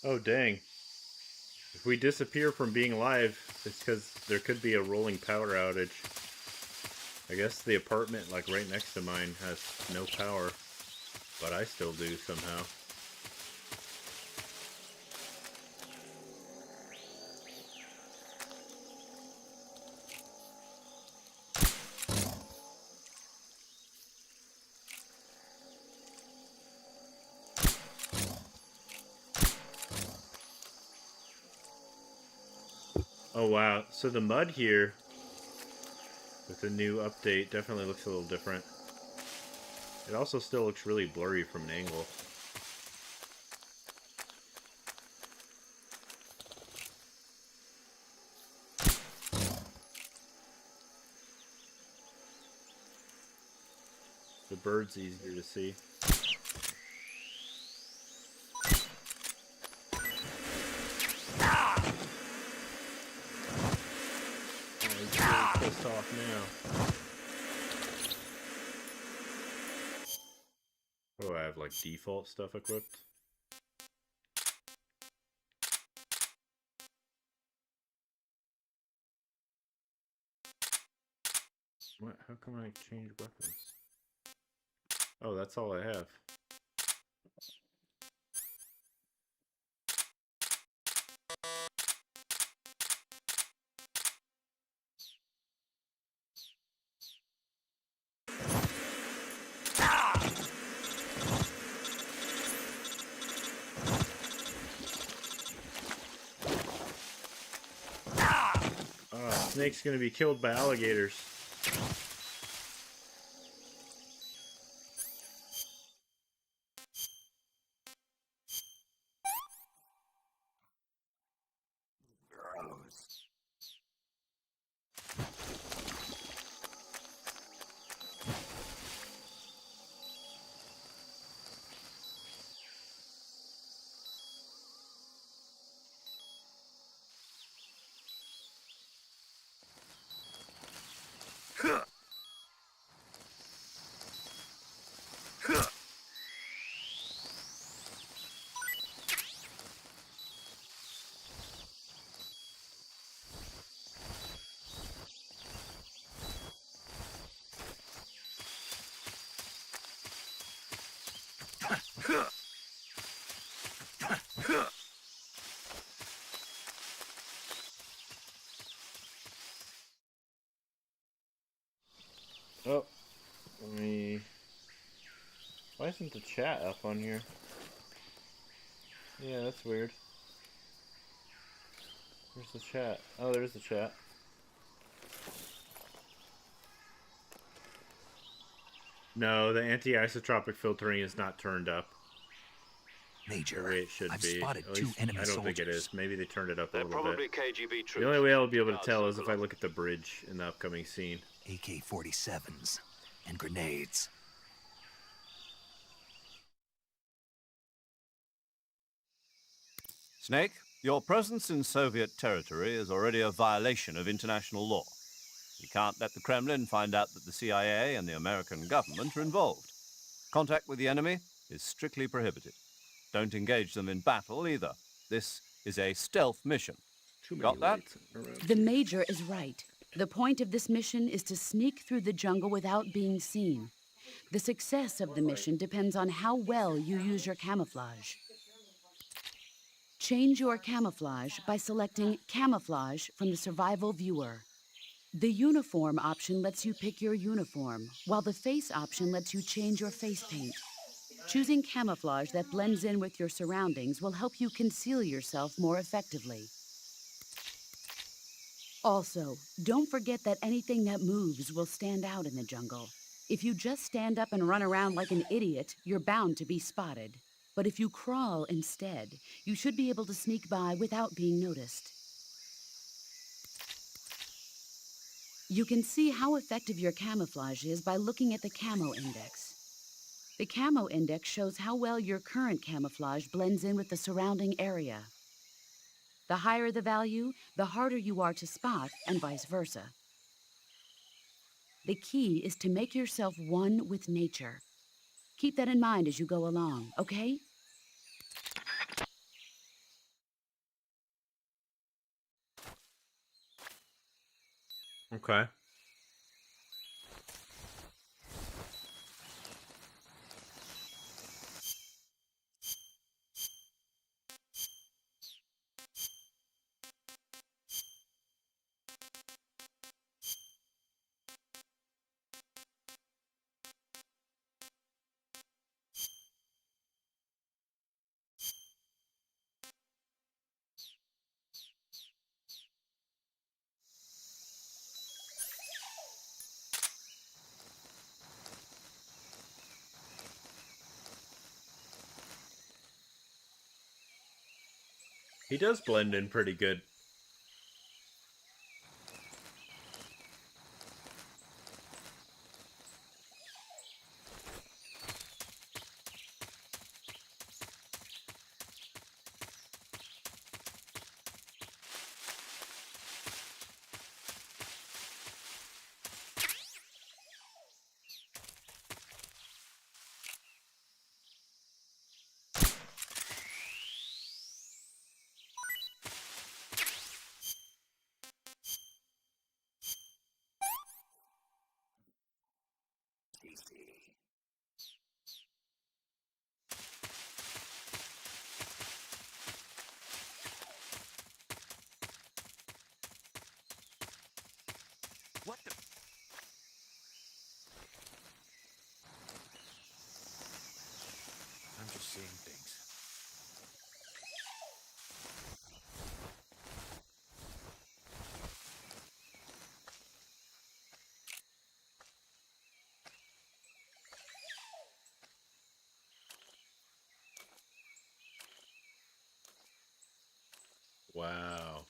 Oh, dang. If we disappear from being live, it's because there could be a rolling power outage. I guess the apartment, like, right next to mine has no power, but I still do somehow. Oh wow, so the mud here with the new update definitely looks a little different. It also still looks really blurry from an angle. The bird's easier to see. Pissed off now. Oh, I have like default stuff equipped. What? How come I change weapons? Oh, that's all I have. Snake's gonna be killed by alligators. Oh, let me... Why isn't the chat up on here? Yeah, that's weird. Where's the chat? Oh, there's the chat. No, the anti-isotropic filtering is not turned up. Major, the way it should I've be. spotted At two least, enemy I don't soldiers. think it is. Maybe they turned it up a They're little probably bit. KGB troops. The only way I'll be able to tell is if I look at the bridge in the upcoming scene. AK-47s and grenades. Snake, your presence in Soviet territory is already a violation of international law. You can't let the Kremlin find out that the CIA and the American government are involved. Contact with the enemy is strictly prohibited. Don't engage them in battle either. This is a stealth mission. Got that? The Major is right. The point of this mission is to sneak through the jungle without being seen. The success of the mission depends on how well you use your camouflage. Change your camouflage by selecting Camouflage from the Survival Viewer. The Uniform option lets you pick your uniform, while the Face option lets you change your face paint. Choosing camouflage that blends in with your surroundings will help you conceal yourself more effectively. Also, don't forget that anything that moves will stand out in the jungle. If you just stand up and run around like an idiot, you're bound to be spotted. But if you crawl instead, you should be able to sneak by without being noticed. You can see how effective your camouflage is by looking at the Camo Index. The Camo Index shows how well your current camouflage blends in with the surrounding area. The higher the value, the harder you are to spot, and vice versa. The key is to make yourself one with nature. Keep that in mind as you go along, okay? Okay. He does blend in pretty good. What the? I'm just seeing things. Wow.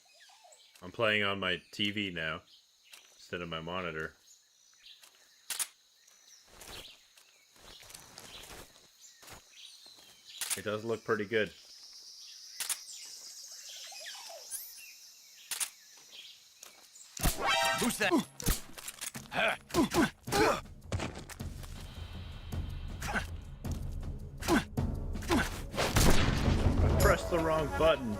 I'm playing on my TV now instead of my monitor. It does look pretty good. Who's that? I pressed the wrong button.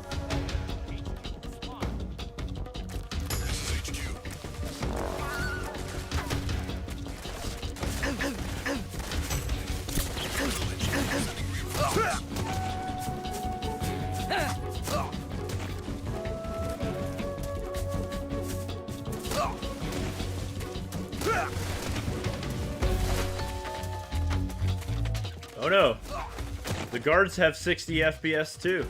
Oh no! The guards have 60 FPS too.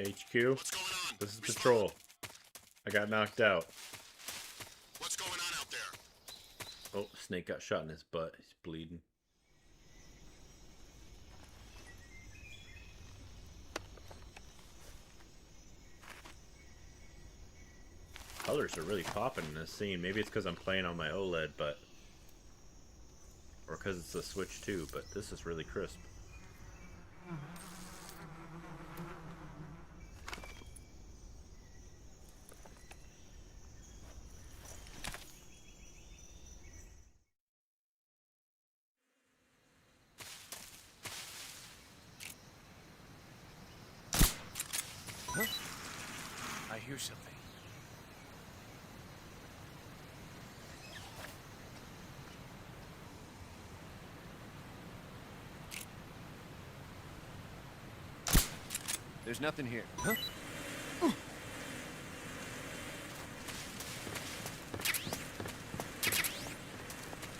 HQ? What's going on? This is Patrol. I got knocked out. What's going on out there? Oh, Snake got shot in his butt. He's bleeding. Colors are really popping in this scene. Maybe it's because I'm playing on my OLED, but... or because it's a Switch too, but this is really crisp. Huh? I hear something. There's nothing here. Huh?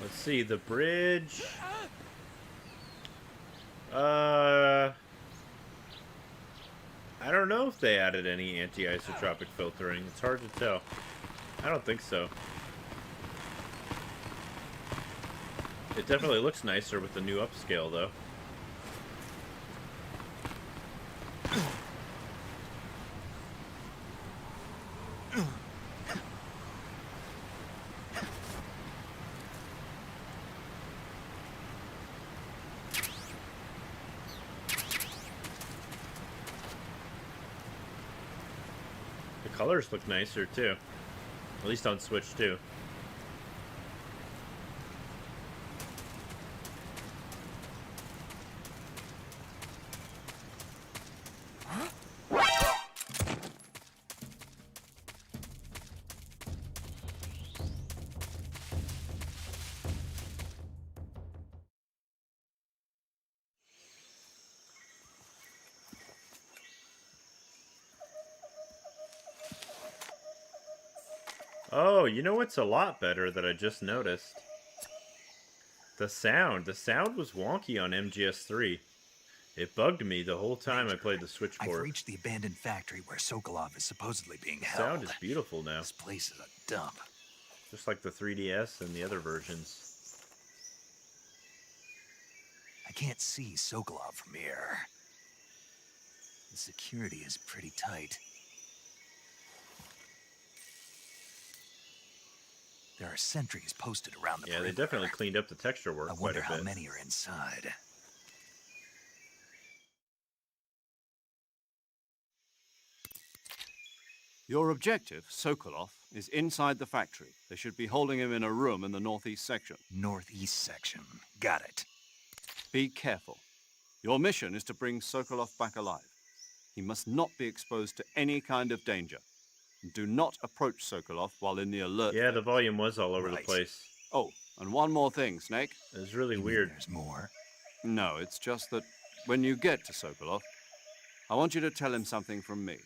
Let's see, the bridge... I don't know if they added any anti-isotropic filtering. It's hard to tell. I don't think so. It definitely looks nicer with the new upscale, though. Colors look nicer too, at least on Switch too. Oh, you know what's a lot better that I just noticed? The sound. The sound was wonky on MGS3. It bugged me the whole time I played the Switch port. I've reached the abandoned factory where Sokolov is supposedly being The held. sound is beautiful now. This place is a dump. Just like the 3DS and the other versions. I can't see Sokolov from here. The security is pretty tight. There are sentries posted around the Yeah, perimeter. they definitely cleaned up the texture work I quite wonder a how bit. many are inside. Your objective, Sokolov, is inside the factory. They should be holding him in a room in the northeast section. Northeast section. Got it. Be careful. Your mission is to bring Sokolov back alive. He must not be exposed to any kind of danger. Do not approach Sokolov while in the alert. Yeah, the volume was all over the place. Oh, and one more thing, Snake. It was really weird. There's more? No, it's just that when you get to Sokolov, I want you to tell him something from me.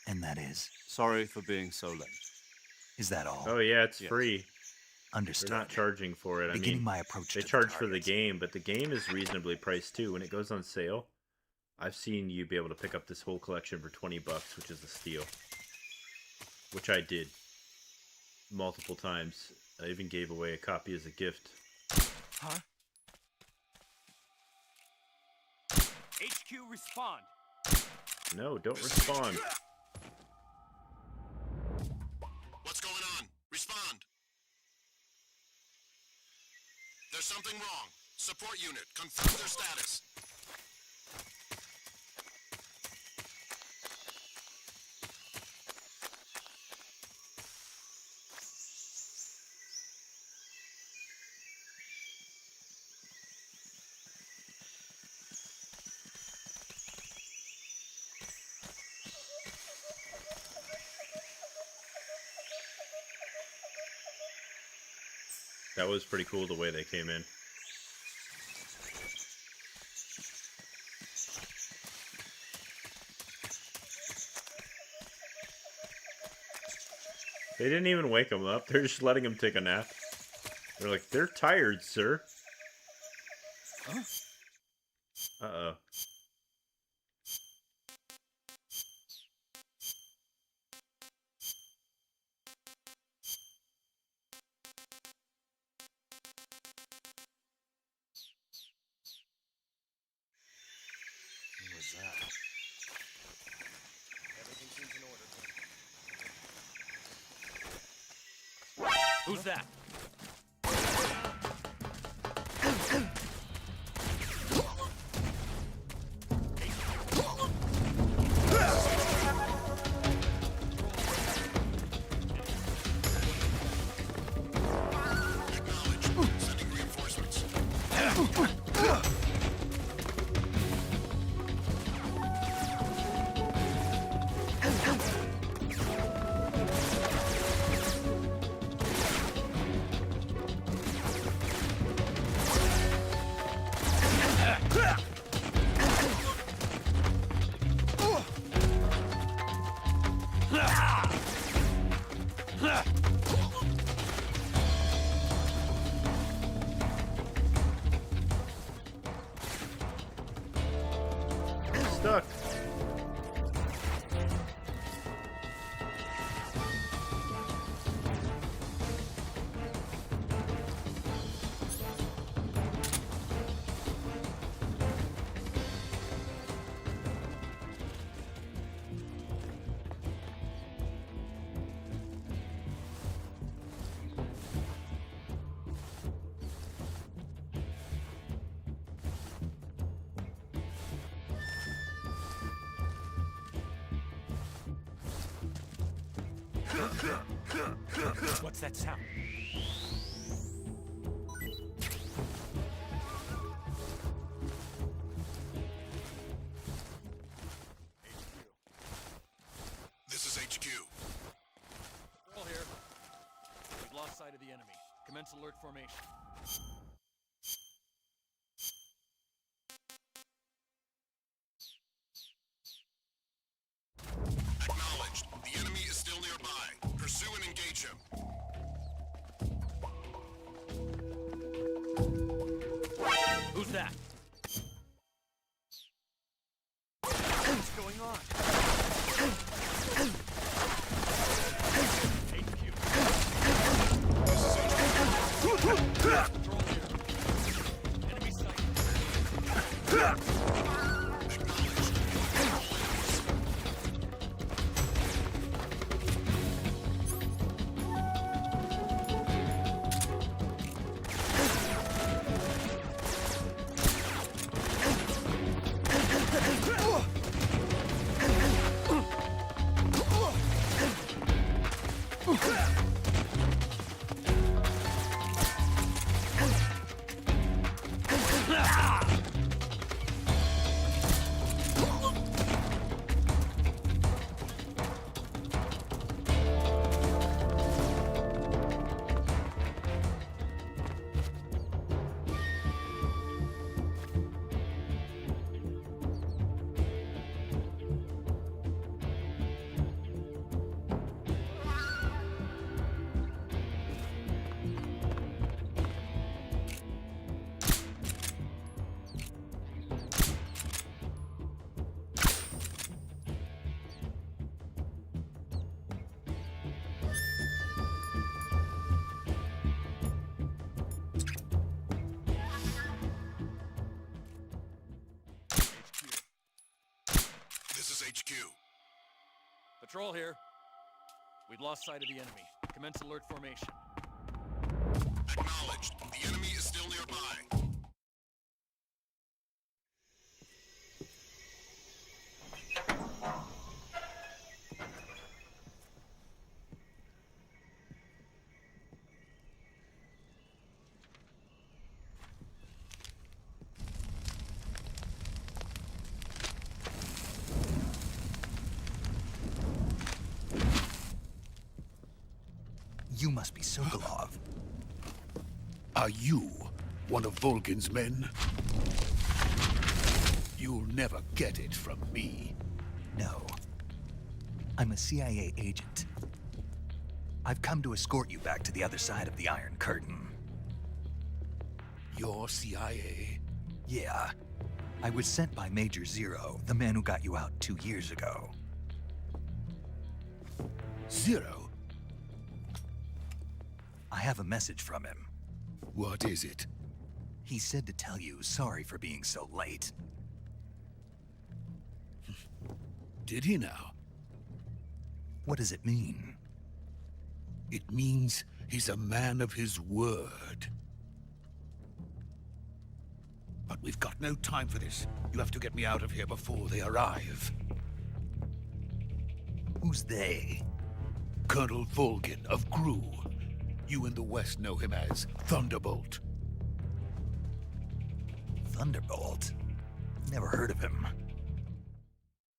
And that is? Sorry for being so late. Is that all? Oh yeah, it's Yes. free. Understood. They're not charging for it. Beginning my approach they to the charge for the game, but the game is reasonably priced too. When it goes on sale, I've seen you be able to pick up this whole collection for $20, which is a steal. Which I did multiple times. I even gave away a copy as a gift. Huh? HQ, respond. No, don't respond. What's going on? Respond. There's something wrong. Support unit, confirm their status. That was pretty cool the way they came in. They didn't even wake him up. They're just letting him take a nap. They're like, they're tired, sir. Huh? Uh-oh. Who's that? Stuck. What's that sound? This is HQ. All here. We've lost sight of the enemy. Commence alert formation. Acknowledged. The enemy is still nearby. Pursue and engage him. Who's that? What's going on? Enemy sight. HQ. Patrol here. We've lost sight of the enemy. Commence alert formation. Acknowledged. The enemy is still nearby. You must be Sokolov. Are you one of Volgin's men? You'll never get it from me. No. I'm a CIA agent. I've come to escort you back to the other side of the Iron Curtain. You're CIA? Yeah. I was sent by Major Zero, the man who got you out 2 years ago. Zero? I have a message from him. What is it? He said to tell you sorry for being so late. Did he now? What does it mean? It means He's a man of his word. But we've got no time for this. You have to get me out of here before they arrive. Who's they? Colonel Volgin of Gru. You in the West know him as Thunderbolt. Thunderbolt? Never heard of him.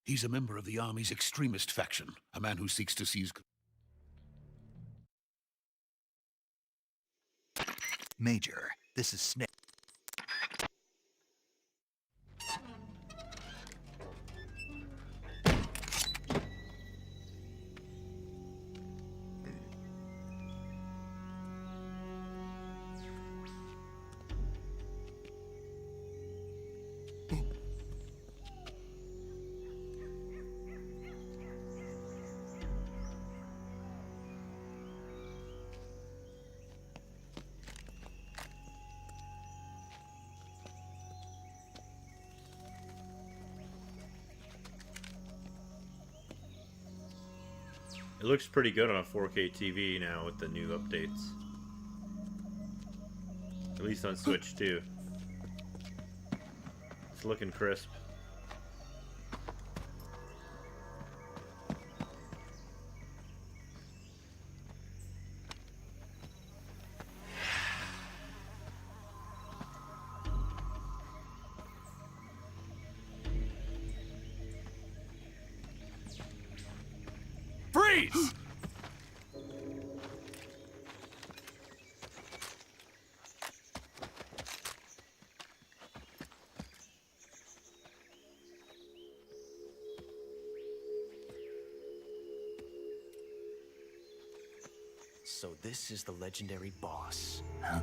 He's a member of the Army's extremist faction, a man who seeks to seize... Major, this is Snake. It looks pretty good on a 4K TV now with the new updates. At least on Switch too. It's looking crisp. Freeze! So this is the legendary boss. Huh?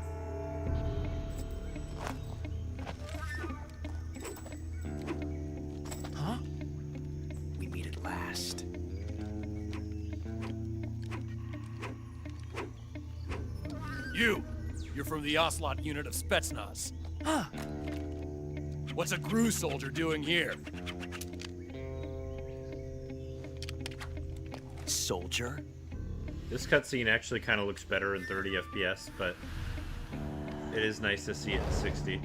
Huh? We meet at last. You're from the Ocelot unit of Spetsnaz. Huh. What's a Gru soldier doing here? Soldier? This cutscene actually kind of looks better in 30 FPS, but it is nice to see it in 60.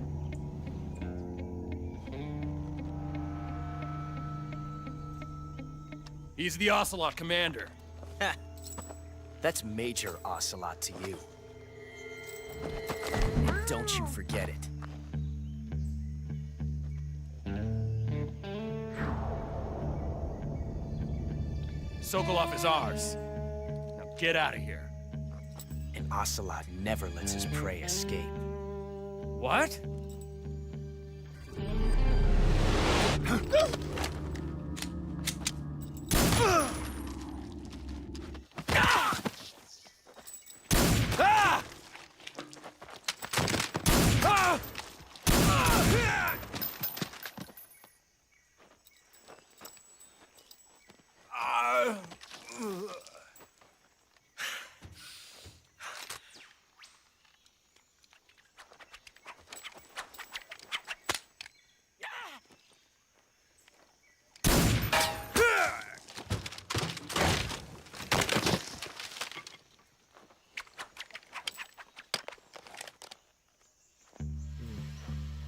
He's the Ocelot commander. That's Major Ocelot to you. And don't you forget it. Sokolov is ours. Now get out of here. And Ocelot never lets his prey escape. What?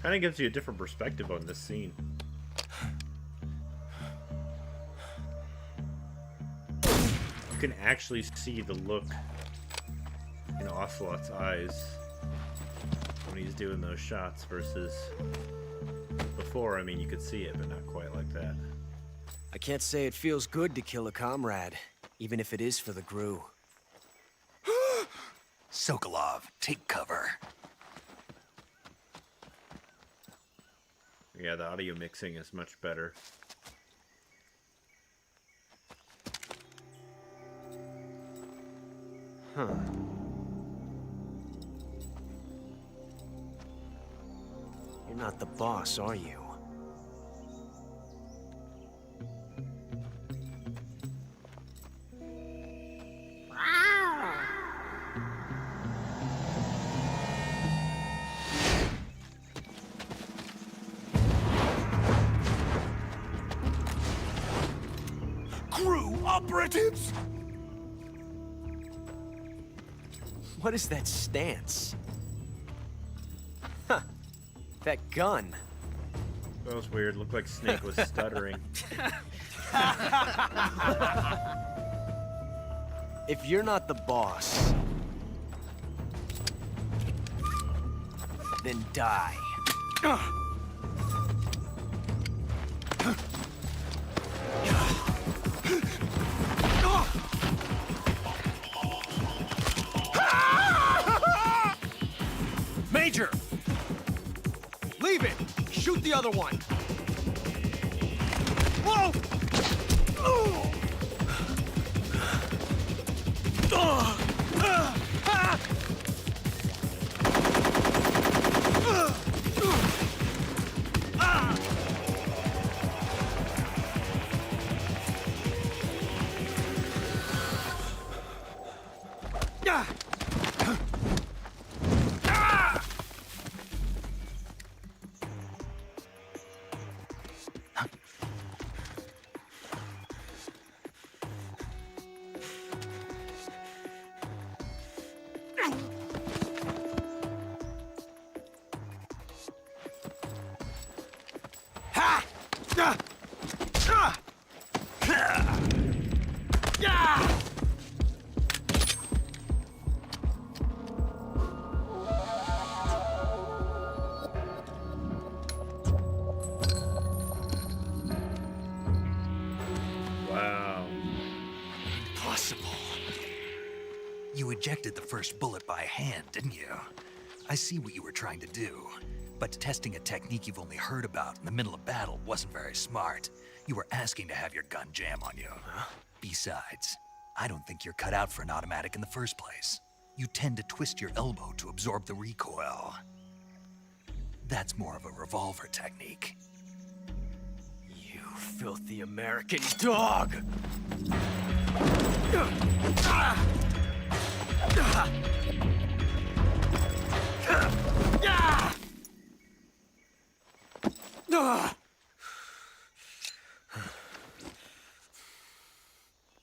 Kind of gives you a different perspective on this scene. You can actually see the look in Ocelot's eyes when he's doing those shots versus before. I mean, you could see it, but not quite like that. I can't say it feels good to kill a comrade, even if it is for the Gru. Sokolov, take cover. Yeah, the audio mixing is much better. Huh. You're not the boss, are you? Gru operatives? What is that stance? Huh. That gun. That was weird. Looked like Snake was stuttering. If you're not the boss, then die. Major! Leave it! Shoot the other one! Whoa! Wow. Impossible. You ejected the first bullet by hand, didn't you? I see what you were trying to do, but testing a technique you've only heard about in the middle of battle wasn't very smart. You were asking to have your gun jam on you. Besides, I don't think you're cut out for an automatic in the first place. You tend to twist your elbow to absorb the recoil. That's more of a revolver technique. You filthy American dog!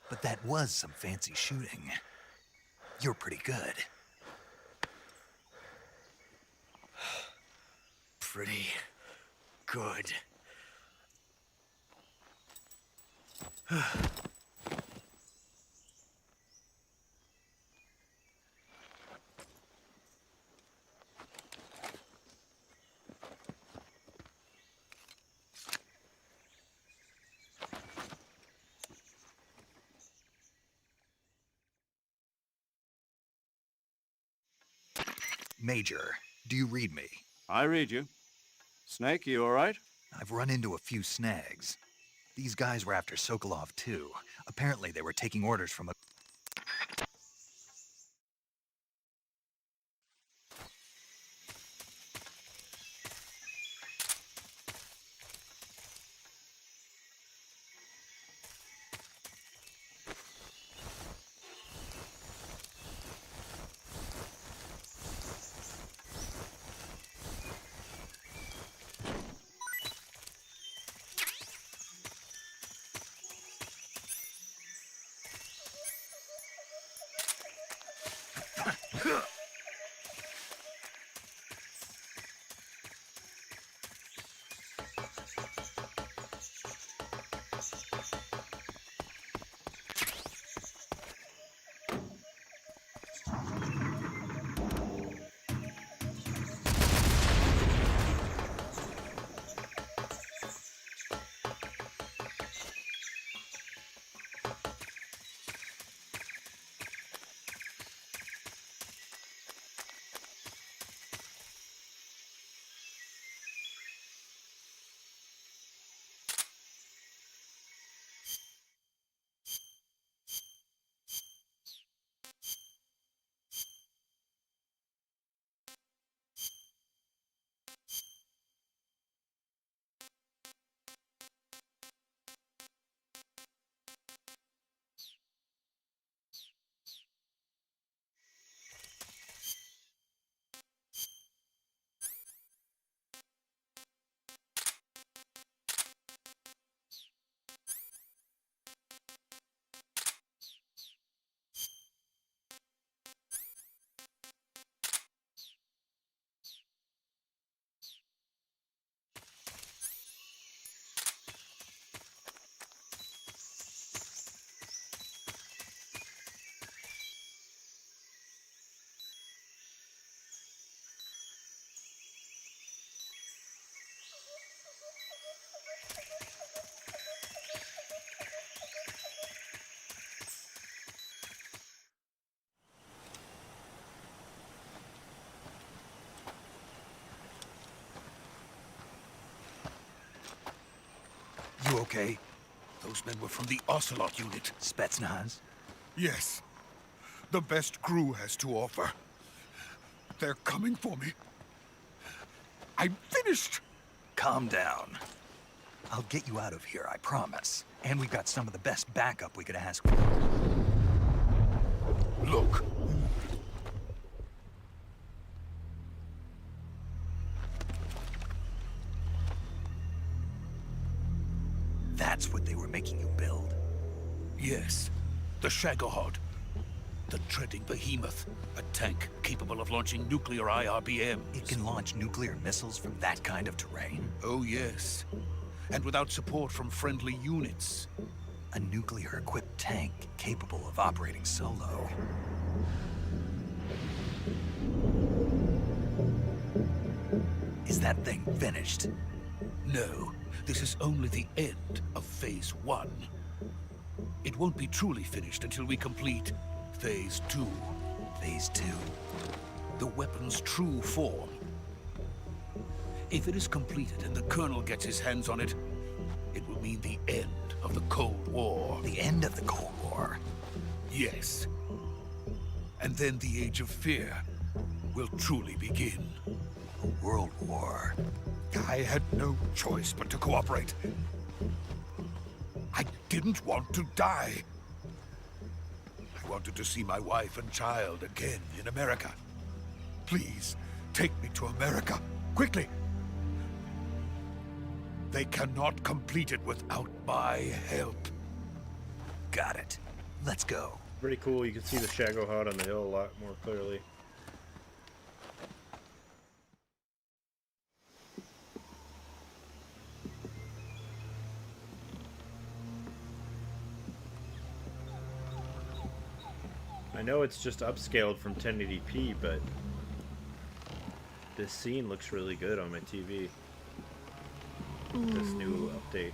But that was some fancy shooting. You're pretty good. Pretty good. Major, do you read me? I read you. Snake, you all right? I've run into a few snags. These guys were after Sokolov too. Apparently they were taking orders from a... You okay? Those men were from the Ocelot unit. Spetsnaz? Yes. The best crew has to offer. They're coming for me. I'm finished! Calm down. I'll get you out of here, I promise. And we've got some of the best backup we could ask for. Look. That's what they were making you build? Yes. The Shagohod. The treading behemoth. A tank capable of launching nuclear IRBMs. It can launch nuclear missiles from that kind of terrain? Oh, yes. And without support from friendly units. A nuclear-equipped tank capable of operating solo. Is that thing finished? No. This is only the end of Phase 1. It won't be truly finished until we complete Phase 2. Phase 2? The weapon's true form. If it is completed and the Colonel gets his hands on it, it will mean the end of the Cold War. The end of the Cold War? Yes. And then the Age of Fear will truly begin. A world war. I had no choice but to cooperate. I didn't want to die. I wanted to see my wife and child again in America. Please, take me to America, quickly. They cannot complete it without my help. Got it. Let's go. Pretty cool. You can see the Shagohod on the hill a lot more clearly. I know it's just upscaled from 1080p, but this scene looks really good on my TV. This new update.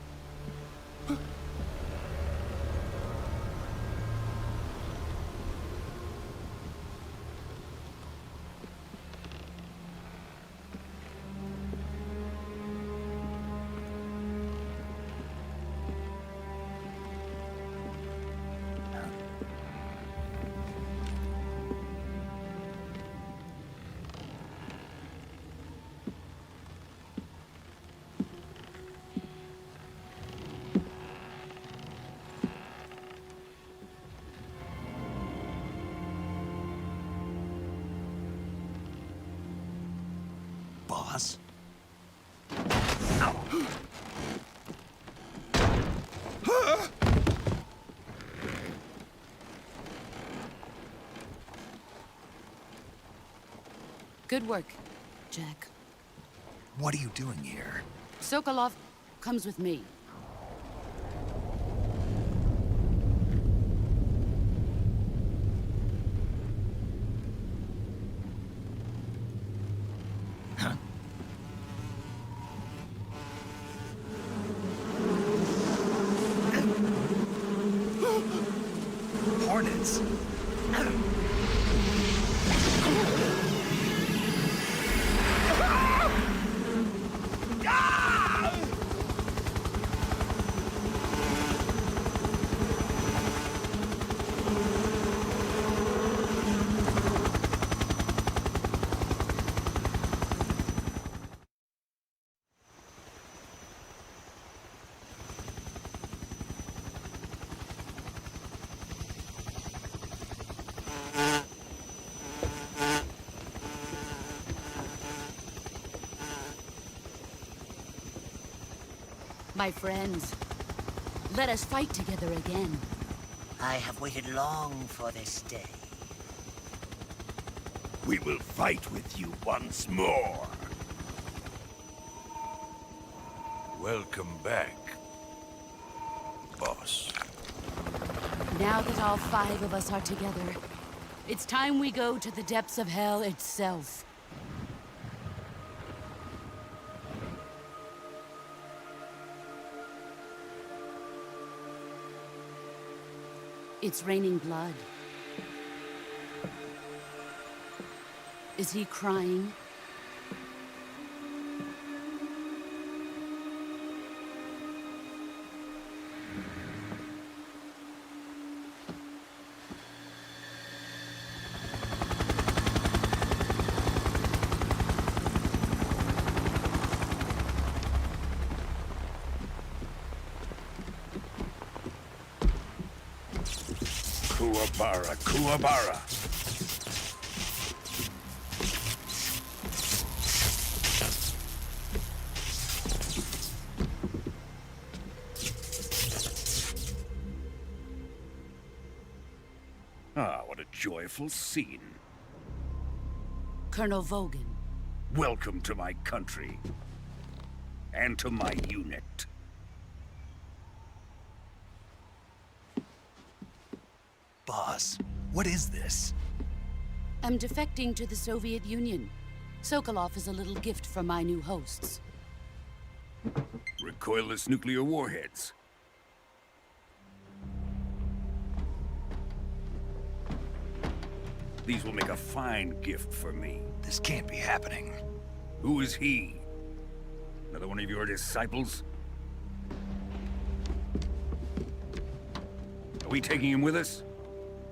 Boss? Good work, Jack. What are you doing here? Sokolov comes with me. Hornets. My friends, let us fight together again. I have waited long for this day. We will fight with you once more. Welcome back, boss. Now that all 5 of us are together, it's time we go to the depths of hell itself. It's raining blood. Is he crying? Kuwabara, Kuwabara. Ah, what a joyful scene. Colonel Vogan. Welcome to my country. And to my unit. Boss, what is this? I'm defecting to the Soviet Union. Sokolov is a little gift from my new hosts. Recoilless nuclear warheads. These will make a fine gift for me. This can't be happening. Who is he? Another one of your disciples? Are we taking him with us?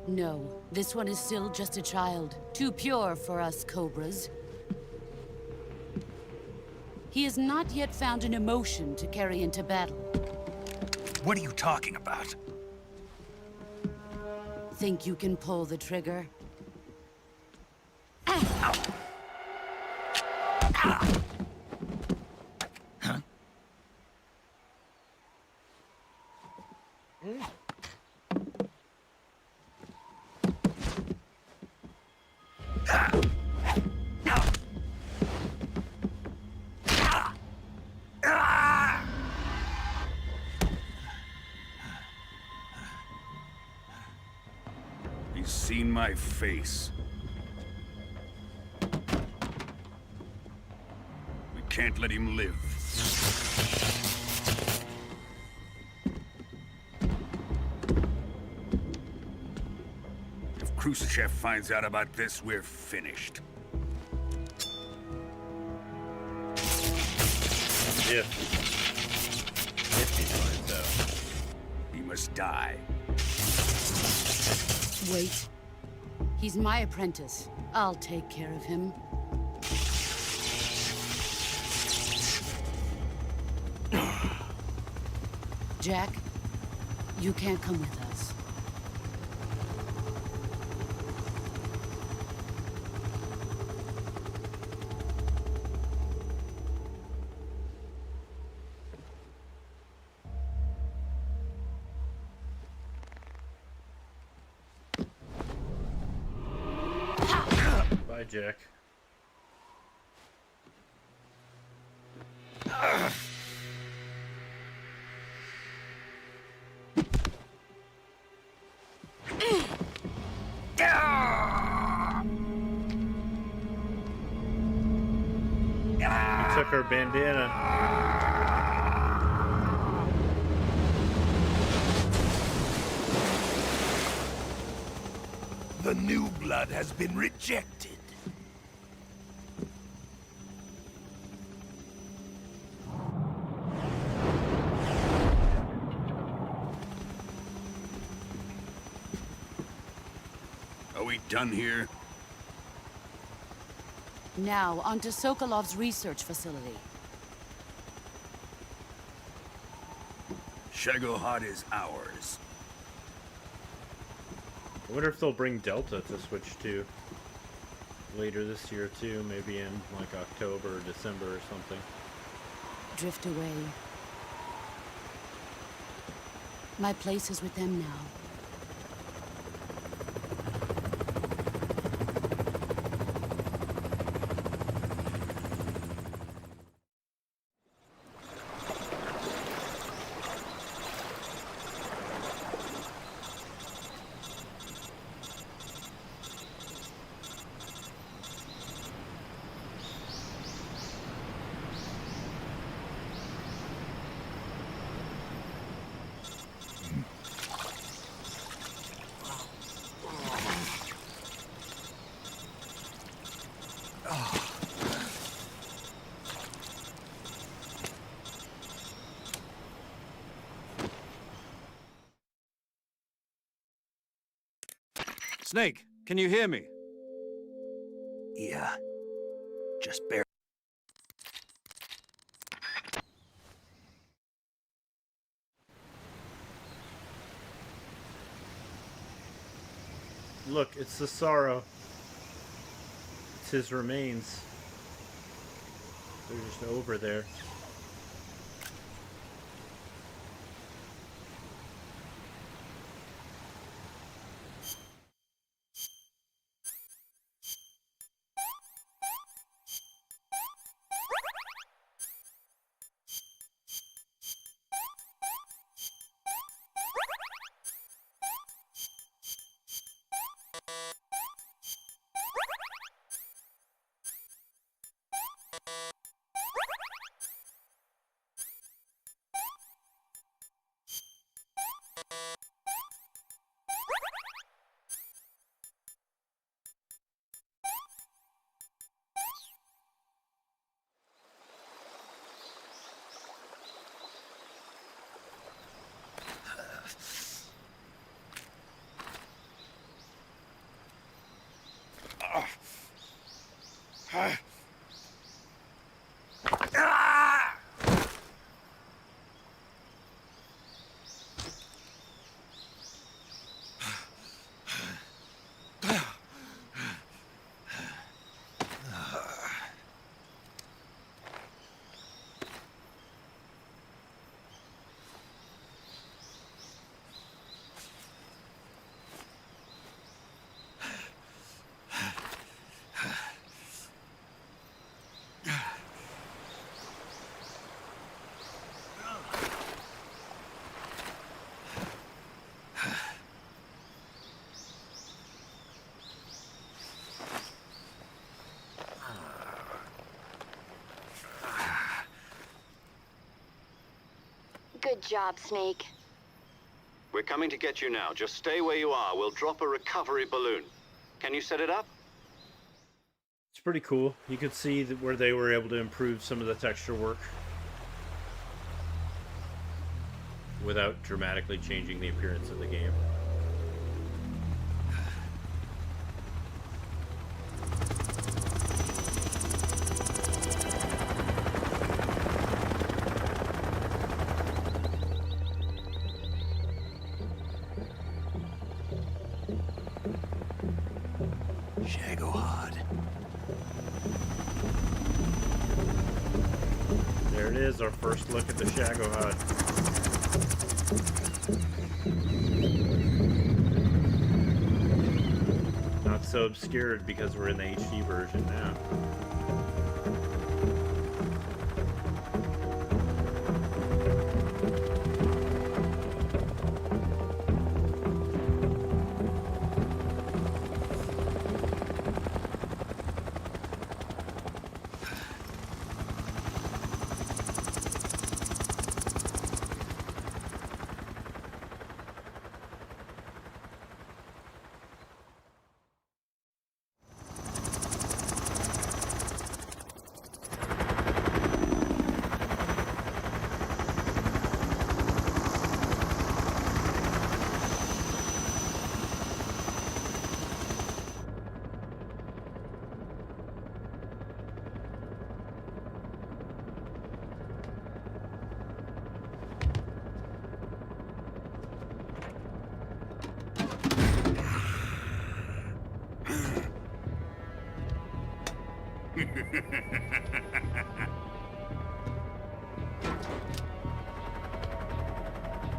No, this one is still just a child. Too pure for us Cobras. He has not yet found an emotion to carry into battle. What are you talking about? Think you can pull the trigger? He's seen my face. We can't let him live. If Khrushchev finds out about this, we're finished. If he finds out. He must die. Wait. He's my apprentice. I'll take care of him. Jack, you can't come with us. Bye, Jack. He took her bandana. The new blood has been rejected. Are we done here? Now, onto Sokolov's research facility. Shagohod is ours. I wonder if they'll bring Delta to switch to later this year too, maybe in like October or December or something. Drift away. My place is with them now. Snake, can you hear me? Yeah. Just barely. Look, it's the sorrow. It's his remains. They're just over there. Good job, Snake. We're coming to get you now. Just stay where you are. We'll drop a recovery balloon. Can you set it up? It's pretty cool. You could see that where they were able to improve some of the texture work without dramatically changing the appearance of the game. Shagohod. There it is, our first look at the Shagohod. Not so obscured because we're in the HD version now.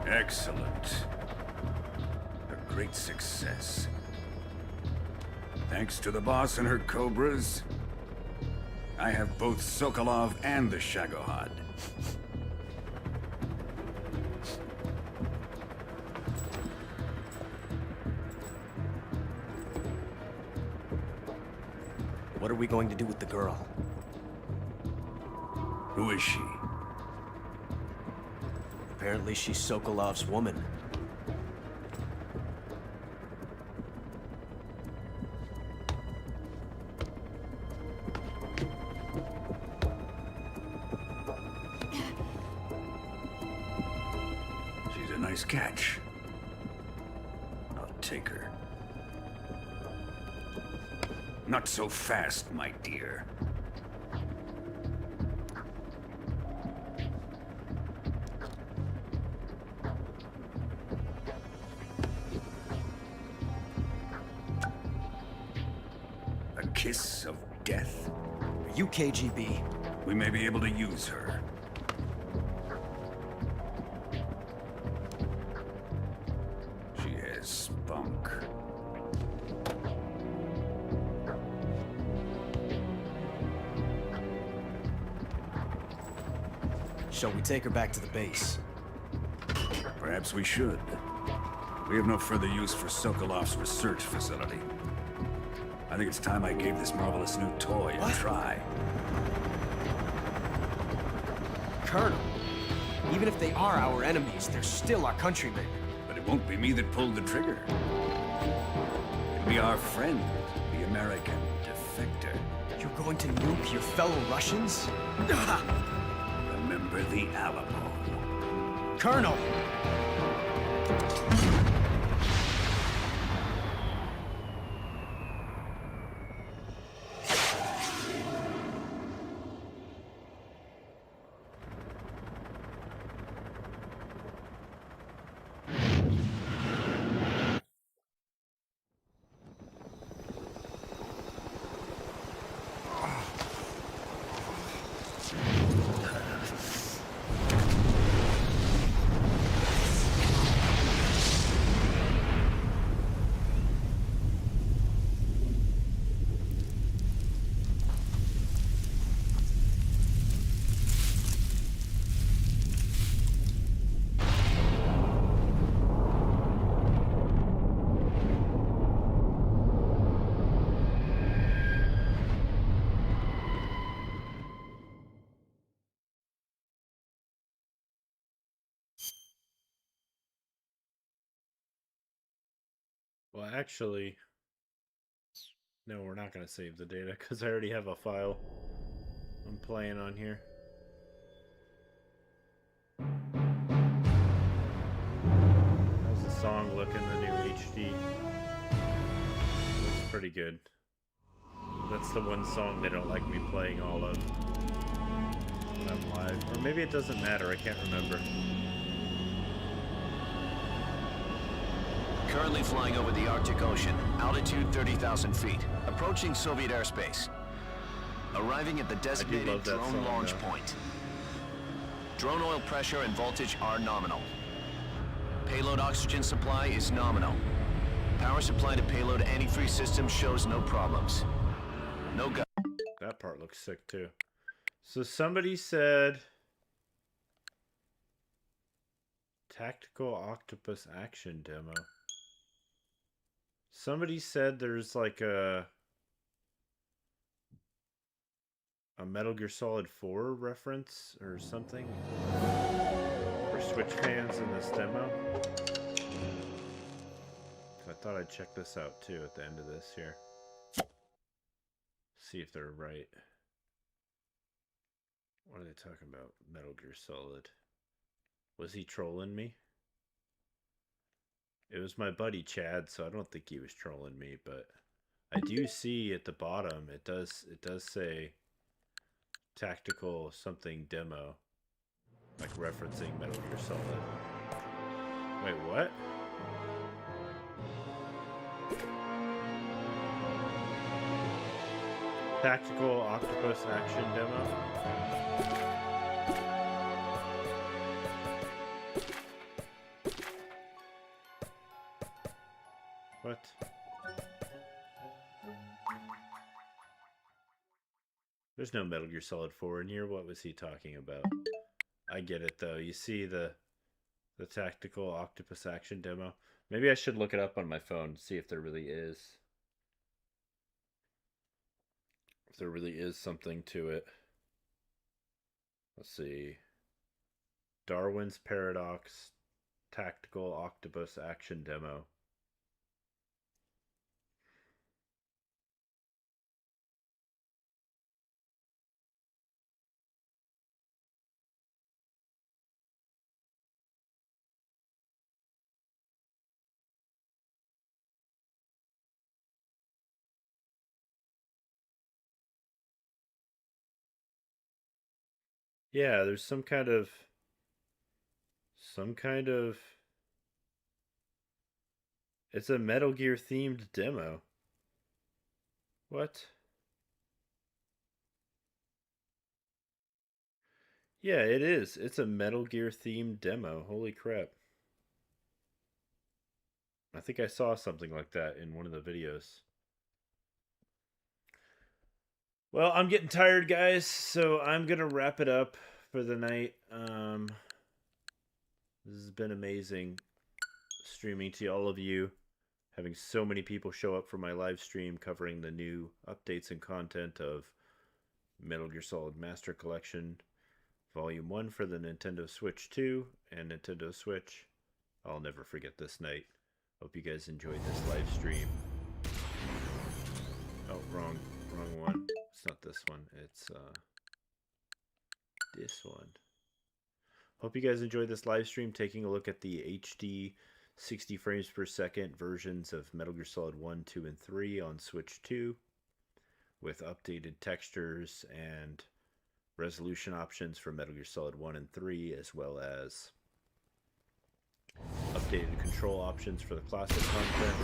Excellent. A great success. Thanks to the boss and her cobras, I have both Sokolov and the Shagohod. What are we going to do with the girl? Who is she? Apparently she's Sokolov's woman. She's a nice catch. I'll take her. Not so fast, my dear. kiss of death? Are you KGB? We may be able to use her. She has spunk. Shall we take her back to the base? Perhaps we should. We have no further use for Sokolov's research facility. I think it's time I gave this marvelous new toy a try. Colonel, even if they are our enemies, they're still our countrymen. But it won't be me that pulled the trigger. It'll be our friend, the American defector. You're going to nuke your fellow Russians? Remember the Alamo. Colonel! Well, actually, no, we're not going to save the data because I already have a file I'm playing on here. How's the song look in the new HD? Looks pretty good. That's the one song they don't like me playing all of when I'm live. Or maybe it doesn't matter, I can't remember. Currently flying over the Arctic Ocean, altitude 30,000 feet, approaching Soviet airspace. Arriving at the designated drone launch point. Drone oil pressure and voltage are nominal. Payload oxygen supply is nominal. Power supply to payload antifreeze system shows no problems. No gun. That part looks sick too. So somebody said tactical octopus action demo. Somebody said there's like a Metal Gear Solid 4 reference or something for Switch fans in this demo. So I thought I'd check this out too at the end of this here. See if they're right. What are they talking about? Metal Gear Solid. Was he trolling me? It was my buddy Chad, so I don't think he was trolling me, but I do see at the bottom it does say tactical something demo, like referencing Metal Gear Solid. Wait, what? Tactical octopus action demo? What? There's no Metal Gear Solid 4 in here. What was he talking about? I get it though. You see the tactical octopus action demo. Maybe I should look it up on my phone, see if there really is. If there really is something to it. Let's see. Darwin's Paradox tactical octopus action demo. Yeah, there's some kind of it's a Metal Gear themed demo. What? Yeah, it is. It's a Metal Gear themed demo. Holy crap. I think I saw something like that in one of the videos. Well, I'm getting tired, guys, so I'm going to wrap it up for the night. This has been amazing streaming to all of you, having so many people show up for my live stream covering the new updates and content of Metal Gear Solid Master Collection Volume 1 for the Nintendo Switch 2 and Nintendo Switch. I'll never forget this night. Hope you guys enjoyed this live stream. Oh, wrong one. It's not this one. It's this one. Hope you guys enjoyed this live stream, taking a look at the HD 60 frames per second versions of Metal Gear Solid 1, 2, and 3 on Switch 2 with updated textures and resolution options for Metal Gear Solid 1 and 3, as well as updated control options for the classic content.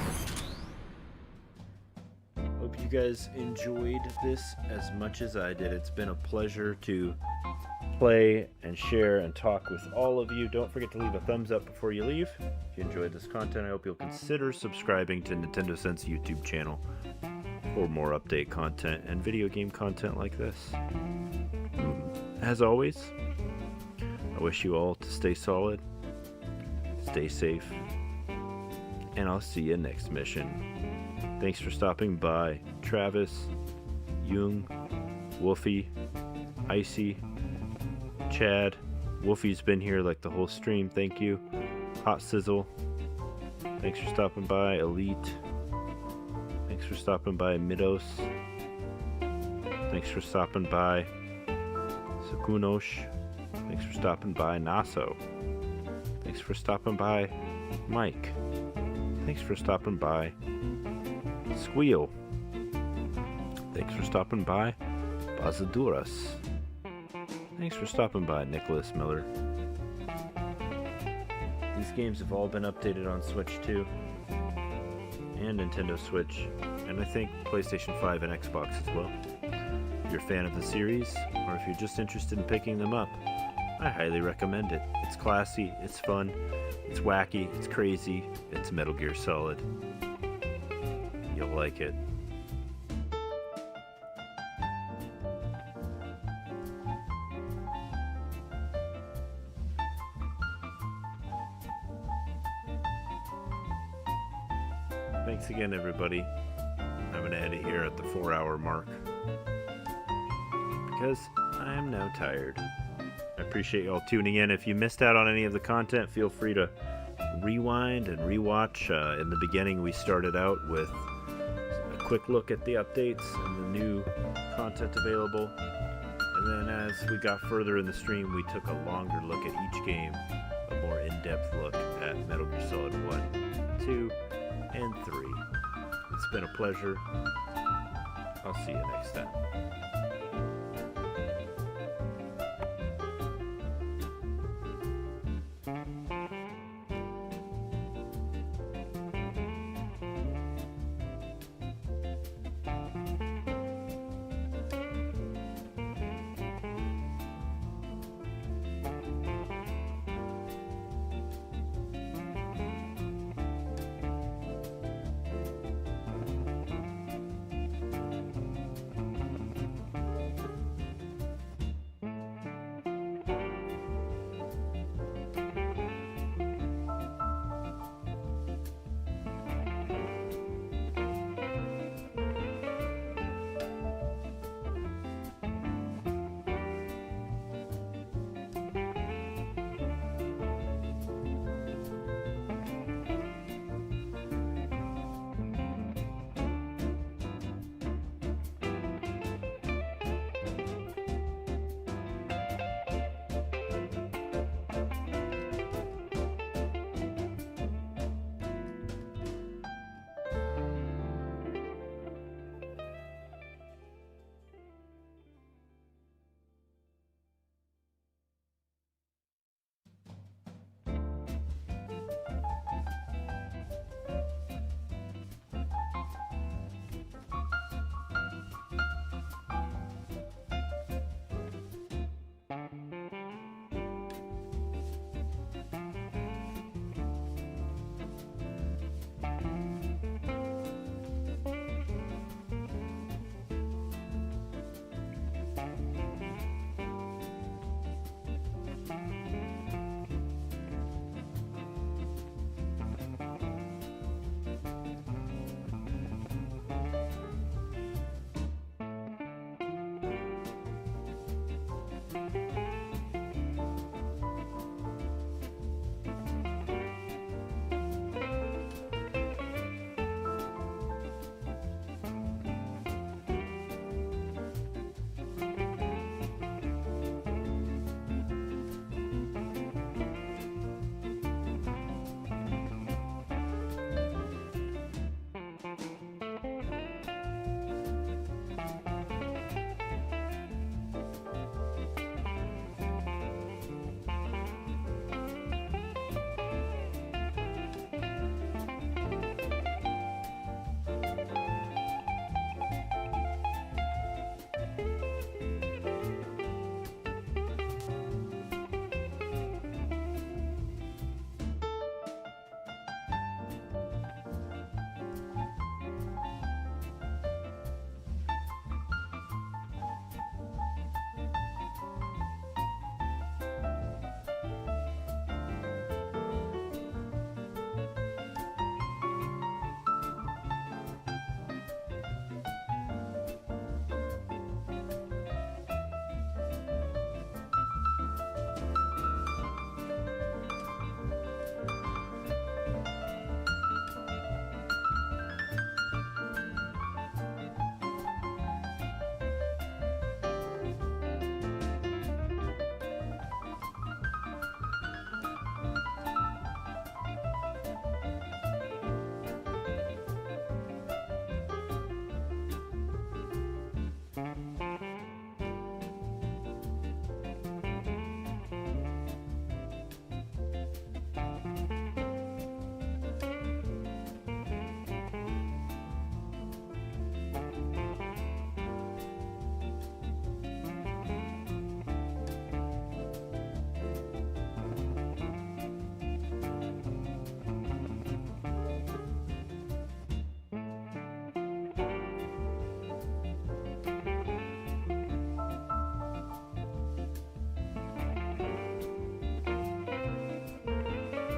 Hope you guys enjoyed this as much as I did. It's been a pleasure to play and share and talk with all of you. Don't forget to leave a thumbs up before you leave. If you enjoyed this content, I hope you'll consider subscribing to NintendoSense YouTube channel for more update content and video game content like this. As always, I wish you all to stay solid, stay safe, and I'll see you next mission. Thanks for stopping by, Travis, Jung, Wolfie, Icy, Chad. Wolfie's been here like the whole stream. Thank you. Hot Sizzle. Thanks for stopping by, Elite. Thanks for stopping by, Midos. Thanks for stopping by, Sakunosh. Thanks for stopping by, Naso. Thanks for stopping by, Mike. Thanks for stopping by, Squeal. Thanks for stopping by, Bazaduras. Thanks for stopping by, Nicholas Miller. These games have all been updated on Switch 2 and Nintendo Switch, and I think PlayStation 5 and Xbox as well. If you're a fan of the series, or if you're just interested in picking them up, I highly recommend it. It's classy, it's fun, it's wacky, it's crazy, it's Metal Gear Solid. You'll like it. Thanks again, everybody. I'm going to end it here at the 4-hour mark because I am now tired. I appreciate y'all tuning in. If you missed out on any of the content, feel free to rewind and rewatch. In the beginning, we started out with a quick look at the updates and the new content available. And then as we got further in the stream, we took a longer look at each game, a more in-depth look at Metal Gear Solid 1, 2, and 3. It's been a pleasure. I'll see you next time.